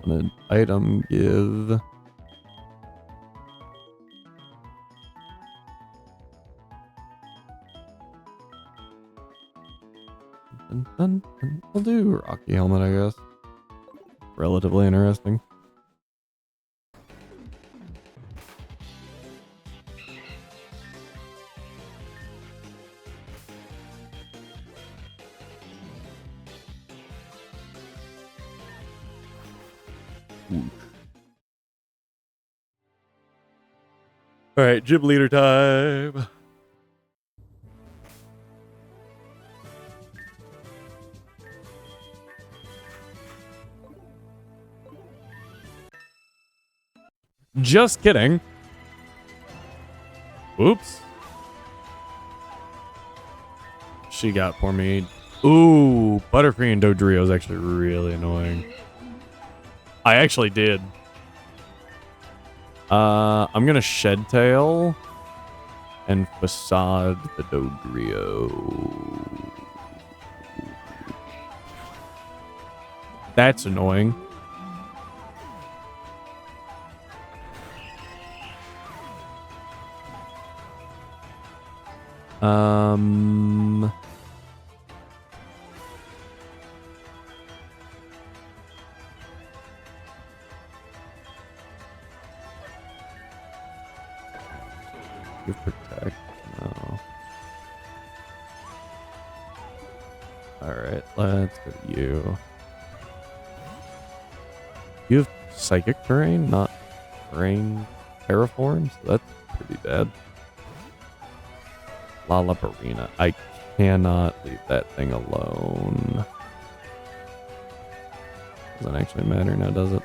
An item give. We'll do Rocky Helmet, I guess. relatively interesting. Ooh. All right, gym leader time. Just kidding. Oops. She got poor me. Ooh, Butterfree and Dodrio is actually really annoying. I actually did. I'm gonna Shed Tail and Facade the Dodrio. That's annoying. You protect. No. Alright, let's go to you. You have Psychic Terrain, not Terrain Terraform, so that's pretty bad. Lollabarina. I cannot leave that thing alone. Doesn't actually matter now, does it?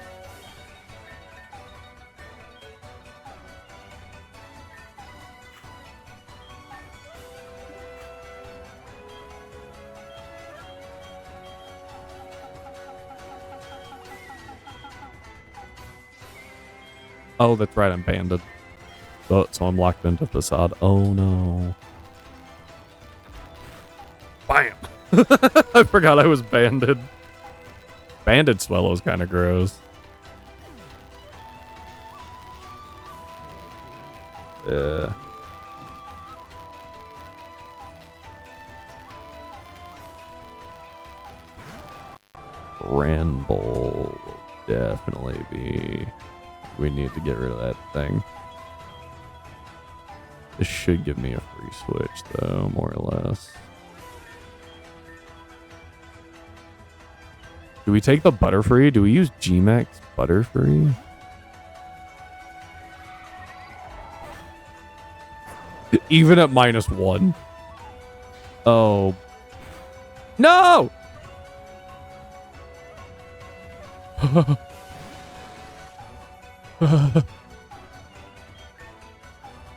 Oh, that's right, I'm banded. So I'm locked into Facade. Oh no. Bam! I forgot I was banded. Banded Swellow's kind of gross. Yeah. Ramble will definitely be... We need to get rid of that thing. This should give me a free switch, though, more or less. Do we take the Butterfree? Do we use Gmax Butterfree? Even at -1. Oh. No!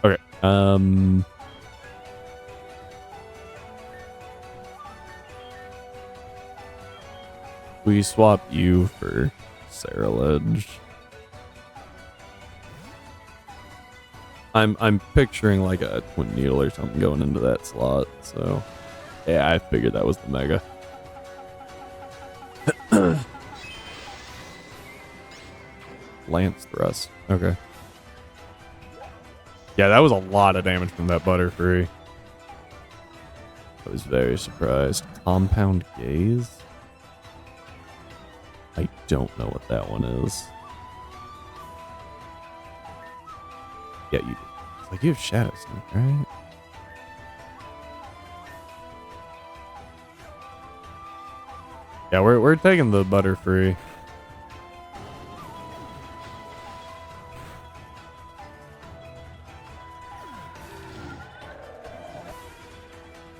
Okay. We swap you for Saralege. I'm picturing like a Twin Needle or something going into that slot, so yeah, I figured that was the Mega. Lance Thrust. Okay. Yeah, that was a lot of damage from that Butterfree. I was very surprised. Compound Gaze? I don't know what that one is. Yeah, you do. It's like you have Shadow Sneak, right? Yeah, we're taking the Butterfree.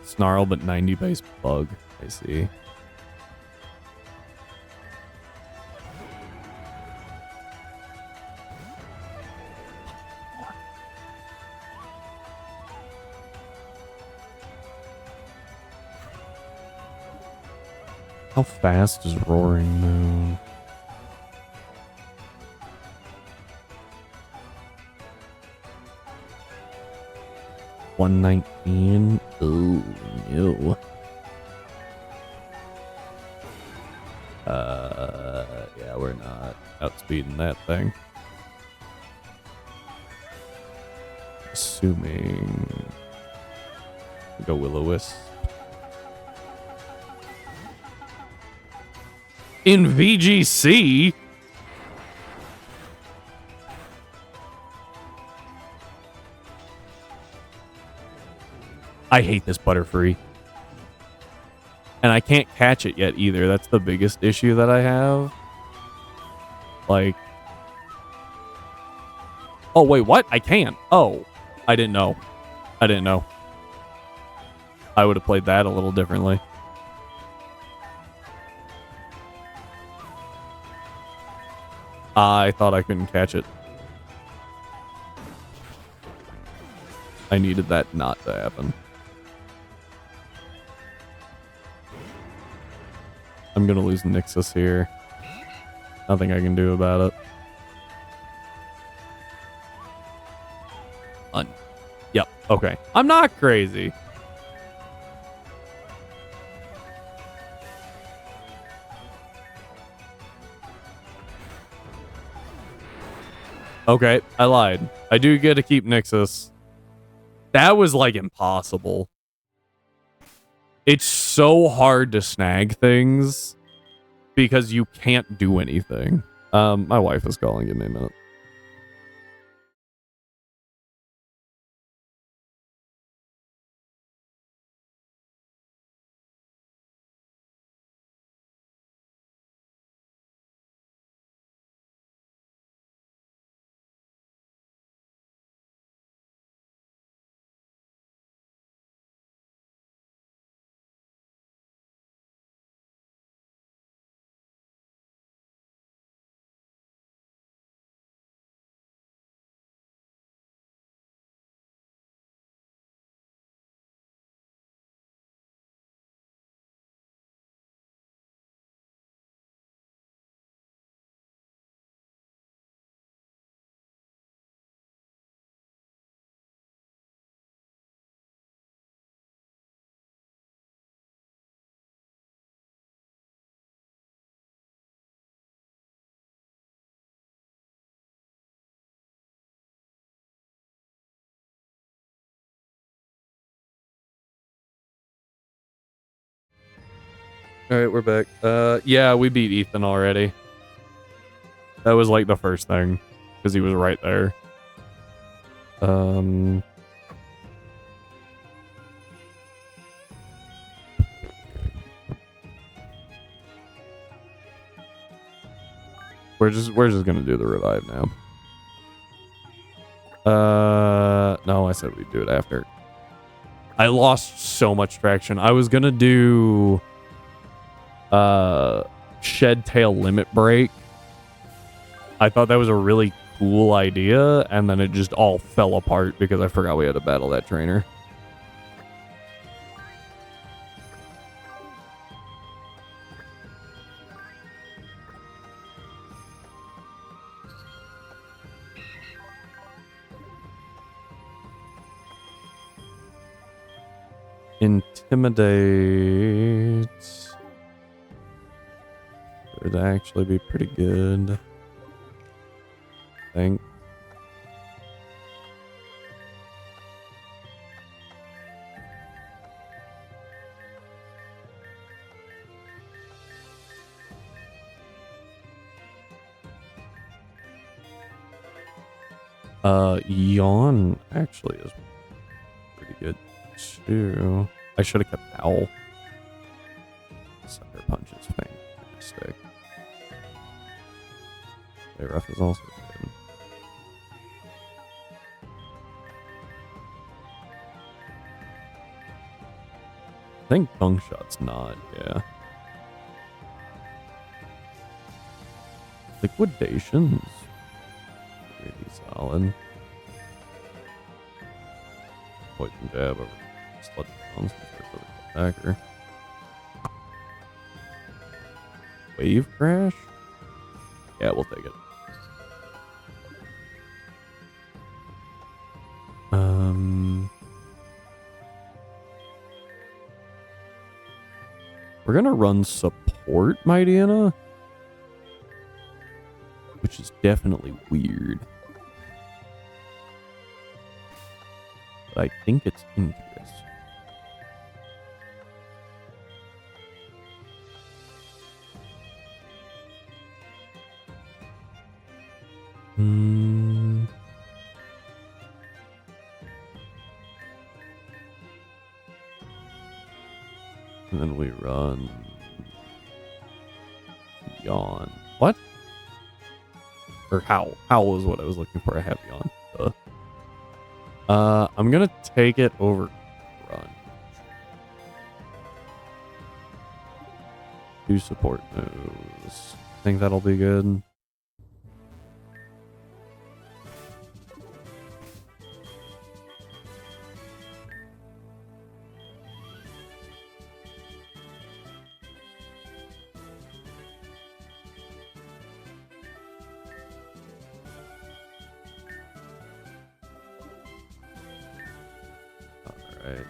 Snarl, but 90 base Bug. I see. How fast is Roaring Moon? $119. Ooh, no. Yeah, we're not outspeeding that thing. Assuming we go Will-O-Wisp. In VGC? I hate this Butterfree. And I can't catch it yet either. That's the biggest issue that I have. Like... Oh, wait, what? I can. Oh, I didn't know. I didn't know. I would have played that a little differently. I thought I couldn't catch it. I needed that not to happen. I'm gonna lose Nixus here. Nothing I can do about it. Yep, okay. I'm not crazy. Okay, I lied. I do get to keep Nixus. That was like impossible. It's so hard to snag things because you can't do anything. My wife is calling. Give me a minute. All right, we're back. Yeah, we beat Ethan already. That was like the first thing because he was right there. We're just gonna do the revive now. No, I said we'd do it after. I lost so much traction. I was gonna do Shed Tail Limit Break. I thought that was a really cool idea, and then it just all fell apart because I forgot we had to battle that trainer. Intimidate would actually be pretty good, I think. Yawn actually is pretty good too. I should have kept Owl. Sucker Punch is fantastic. Stay Rough is also good. I think Bung Shot's not, yeah. Liquidation's really solid. Poison Jab over Sludge Bombs for the attacker. Wave Crash? Yeah, we'll take it. We're gonna run support Mightyena, which is definitely weird. But I think it's Ingress. Mm. And then we run yawn. What? Or howl. Howl is what I was looking for. I have yawn. I'm gonna take it over run. 2 support moves. Think that'll be good. Alright.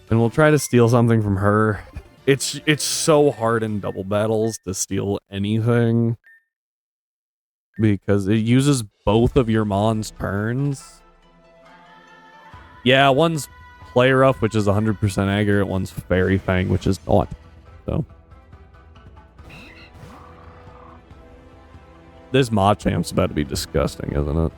And we'll try to steal something from her. It's so hard in double battles to steal anything. Because it uses both of your Mon's turns. Yeah, one's Play Rough, which is 100% accurate. One's Fairy Fang, which is not. So. This Machamp's about to be disgusting, isn't it?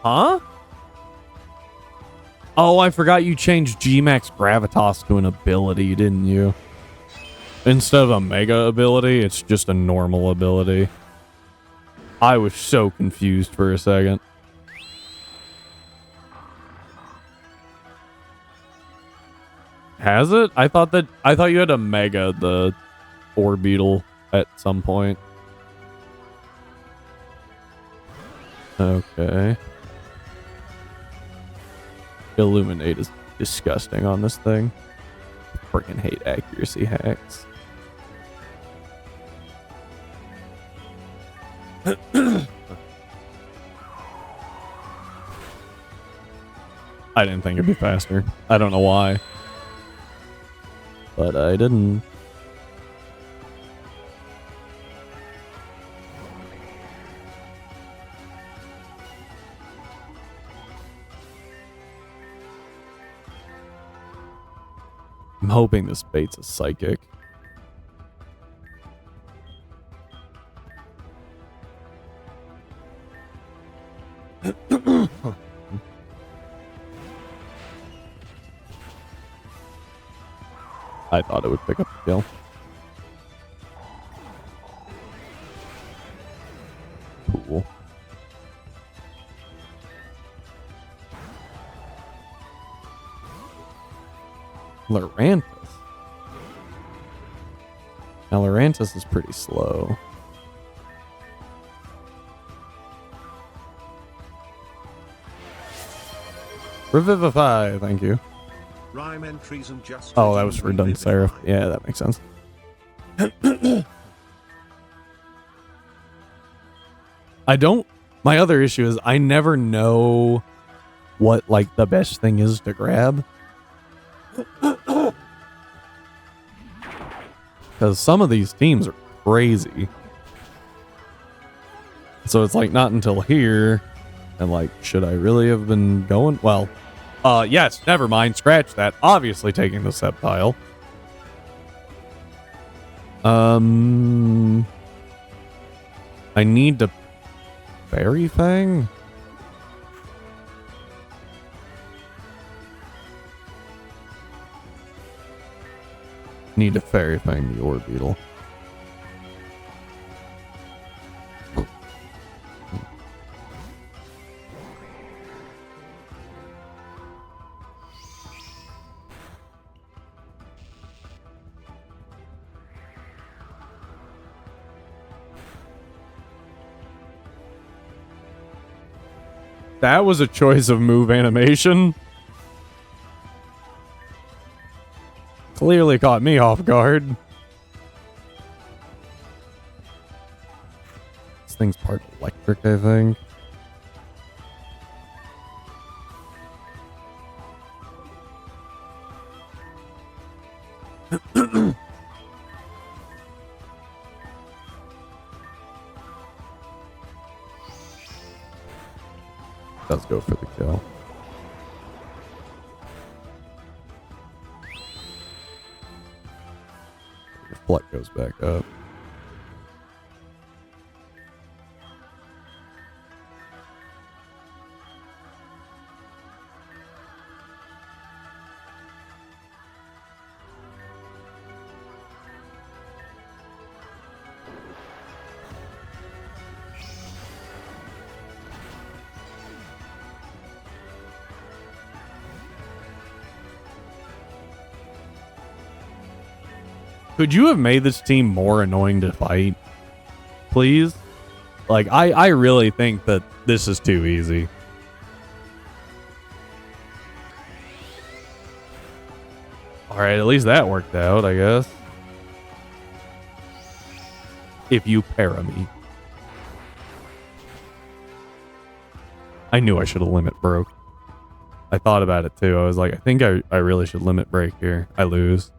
Huh? Oh, I forgot you changed G-Max Gravitas to an ability, didn't you? Instead of a mega ability, it's just a normal ability. I was so confused for a second. Has it? I thought you had a mega the Orbeetle at some point. Okay. Illuminate is disgusting on this thing. Freaking hate accuracy hacks. I didn't think it'd be faster. I don't know why. But I didn't. I'm hoping this bait's a psychic. I thought it would pick up the kill. Cool. Lurantis. Now Lurantis is pretty slow. Revivify, thank you. Rhyme entries and just Oh, that was for Dunsarif. Yeah, that makes sense. My other issue is I never know what, like, the best thing is to grab. Because some of these teams are crazy. So it's like not until here, and like, should I really have been going? Well, yes, never mind. Scratch that. Obviously taking the Sceptile. I need to Fairy Fang? Need to Fairy Fang the Orbeetle. That was a choice of move animation. Clearly caught me off guard. thing's part electric, I think. Let's go for the kill. Reflect goes back up. Could you have made this team more annoying to fight? Please? Like, I really think that this is too easy. Alright, at least that worked out, I guess. If you para me. I knew I should have limit broke. I thought about it too. I was like, I think I really should limit break here. I lose.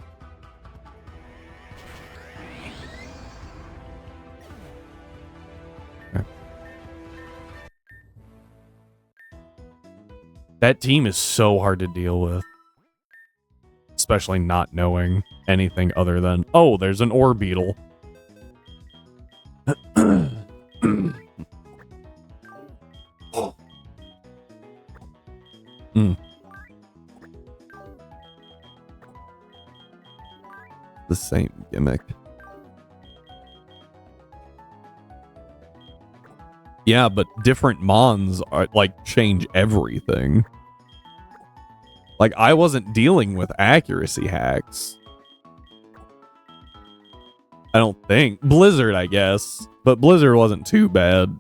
That team is so hard to deal with. Especially not knowing anything other than, oh, there's an ore beetle. The same gimmick. Yeah, but different mons are like change everything. Like, I wasn't dealing with accuracy hacks. I don't think. Blizzard, I guess. But Blizzard wasn't too bad.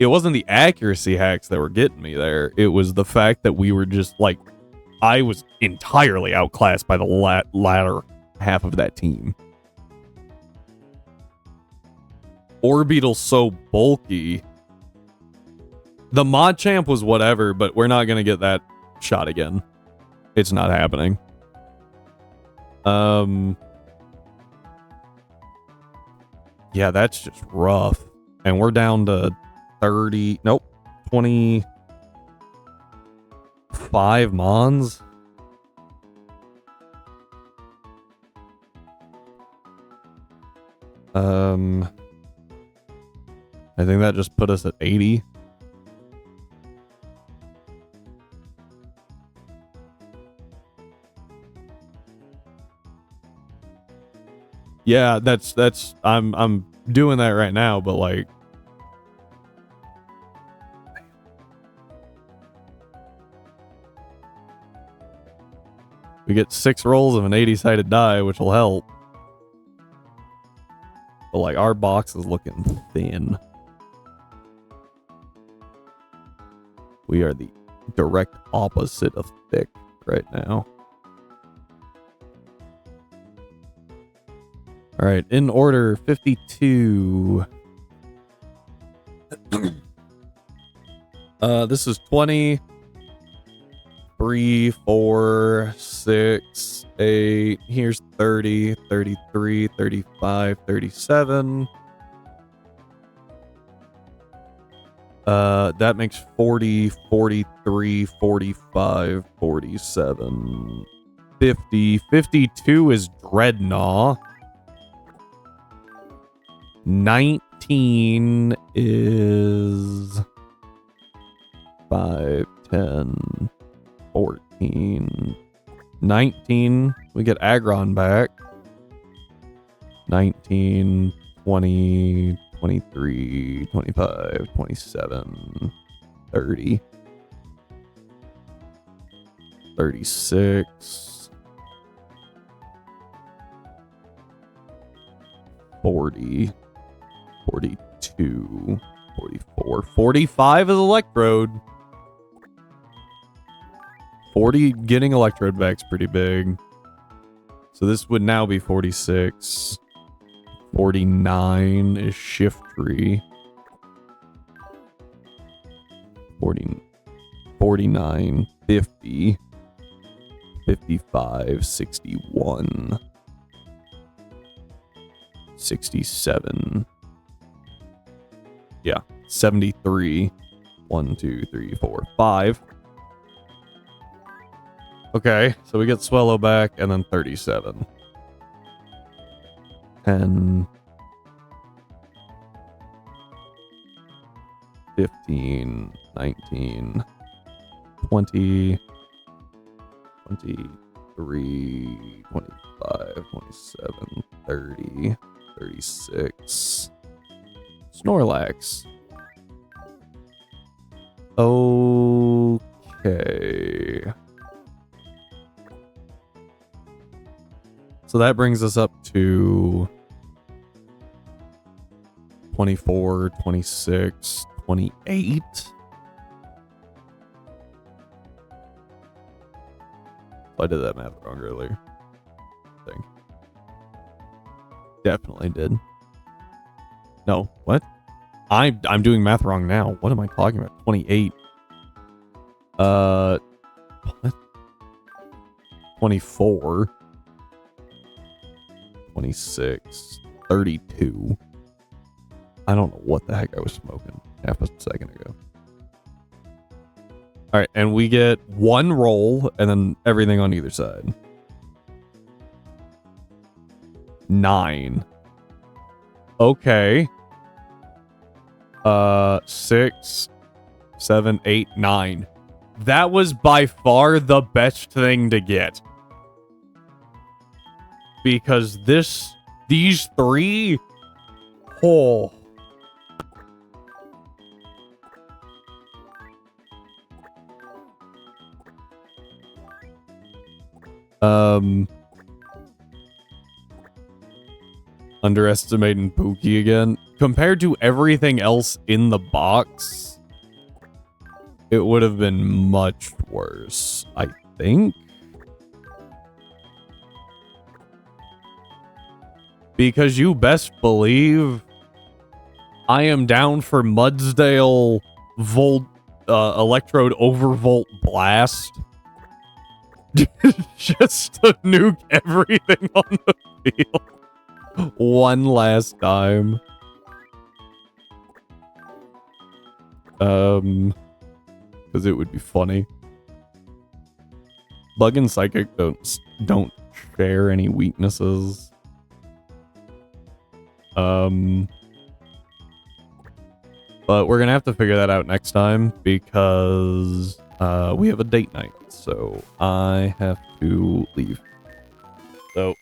It wasn't the accuracy hacks that were getting me there. It was the fact that we were just, like... I was entirely outclassed by the latter half of that team. Orbeetle's so bulky. The Machamp was whatever, but we're not going to get that shot again. It's not happening. Yeah, that's just rough. And we're down to 30... Nope. 25 Mons. I think that just put us at 80. Yeah, that's I'm doing that right now, but like we get 6 rolls of an 80-sided die, which will help. But like our box is looking thin. We are the direct opposite of thick right now. All right, in order, 52. This is 20, 3, 4, 6, 8. Here's 30, 33, 35, 37. That makes 40, 43, 45, 47, 50. 52 is Dreadnought. 19 is 5, 10, 14. 19, we get Aggron back. 19, 20, 23, 25, 27, 30, 36, 40, 42, 44, 45 is Electrode. 40 getting Electrode back's pretty big. So this would now be 46. 49 is shift tree. 49, 50, 55, 61, 67. Yeah, 73. 1, 2, 3, 4, 5. Okay, so we get Swellow back, and then 37. 10, 15, 19, 20, 23, 25, 27, 30, 36. Snorlax. Okay. So that brings us up to 24, 26, 28. I did that math wrong earlier. I think. Definitely did. No, what? I'm doing math wrong now. What am I talking about? 28. What? 24. 26. 32. I don't know what the heck I was smoking half a second ago. All right, and we get one roll and then everything on either side. 9. Okay. 6, 7, 8, 9. That was by far the best thing to get. Because these three, oh. Underestimating Pookie again. Compared to everything else in the box, it would have been much worse, I think. Because you best believe I am down for Mudsdale Volt Electrode Overvolt Blast. Just to nuke everything on the field one last time. Because it would be funny. Bug and Psychic don't share any weaknesses. But we're gonna have to figure that out next time because we have a date night, so I have to leave. So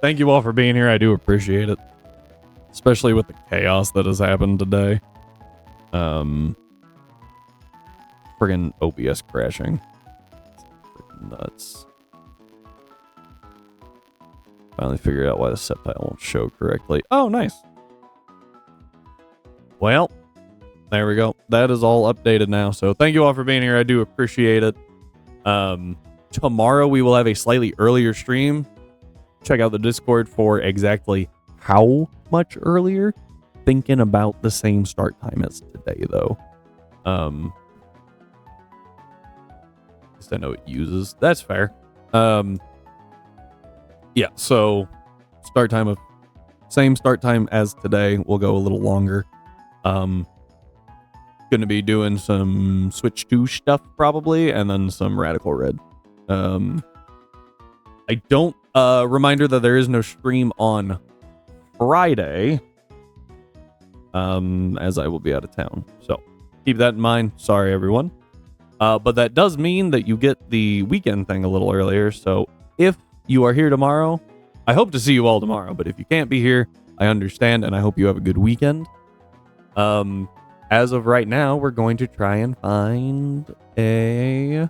thank you all for being here. I do appreciate it, especially with the chaos that has happened today. Friggin' OBS crashing. Friggin' nuts. Finally figured out why the subtitle won't show correctly. Oh, nice. Well, there we go. That is all updated now. So thank you all for being here. I do appreciate it. Tomorrow we will have a slightly earlier stream. Check out the Discord for exactly how much earlier. Thinking about the same start time as today, though. At least I know it uses. That's fair. Yeah, so same start time as today. We'll go a little longer. Gonna be doing some Switch 2 stuff probably, and then some Radical Red. I don't reminder that there is no stream on Friday. As I will be out of town. So keep that in mind. Sorry everyone. But that does mean that you get the weekend thing a little earlier. So if you are here tomorrow, I hope to see you all tomorrow, but if you can't be here, I understand, and I hope you have a good weekend. As of right now, we're going to try and find a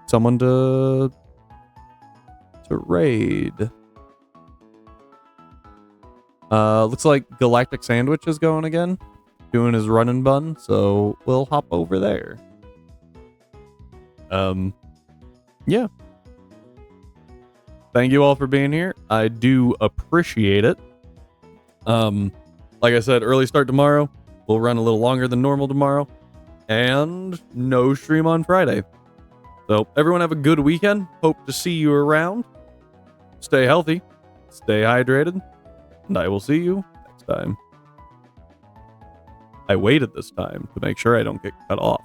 someone to raid. Looks like Galactic Sandwich is going again, doing his run and bun, so we'll hop over there. Yeah, thank you all for being here. I do appreciate it. Like I said, early start tomorrow. We'll run a little longer than normal tomorrow. And no stream on Friday. So everyone have a good weekend. Hope to see you around. Stay healthy. Stay hydrated. And I will see you next time. I waited this time to make sure I don't get cut off.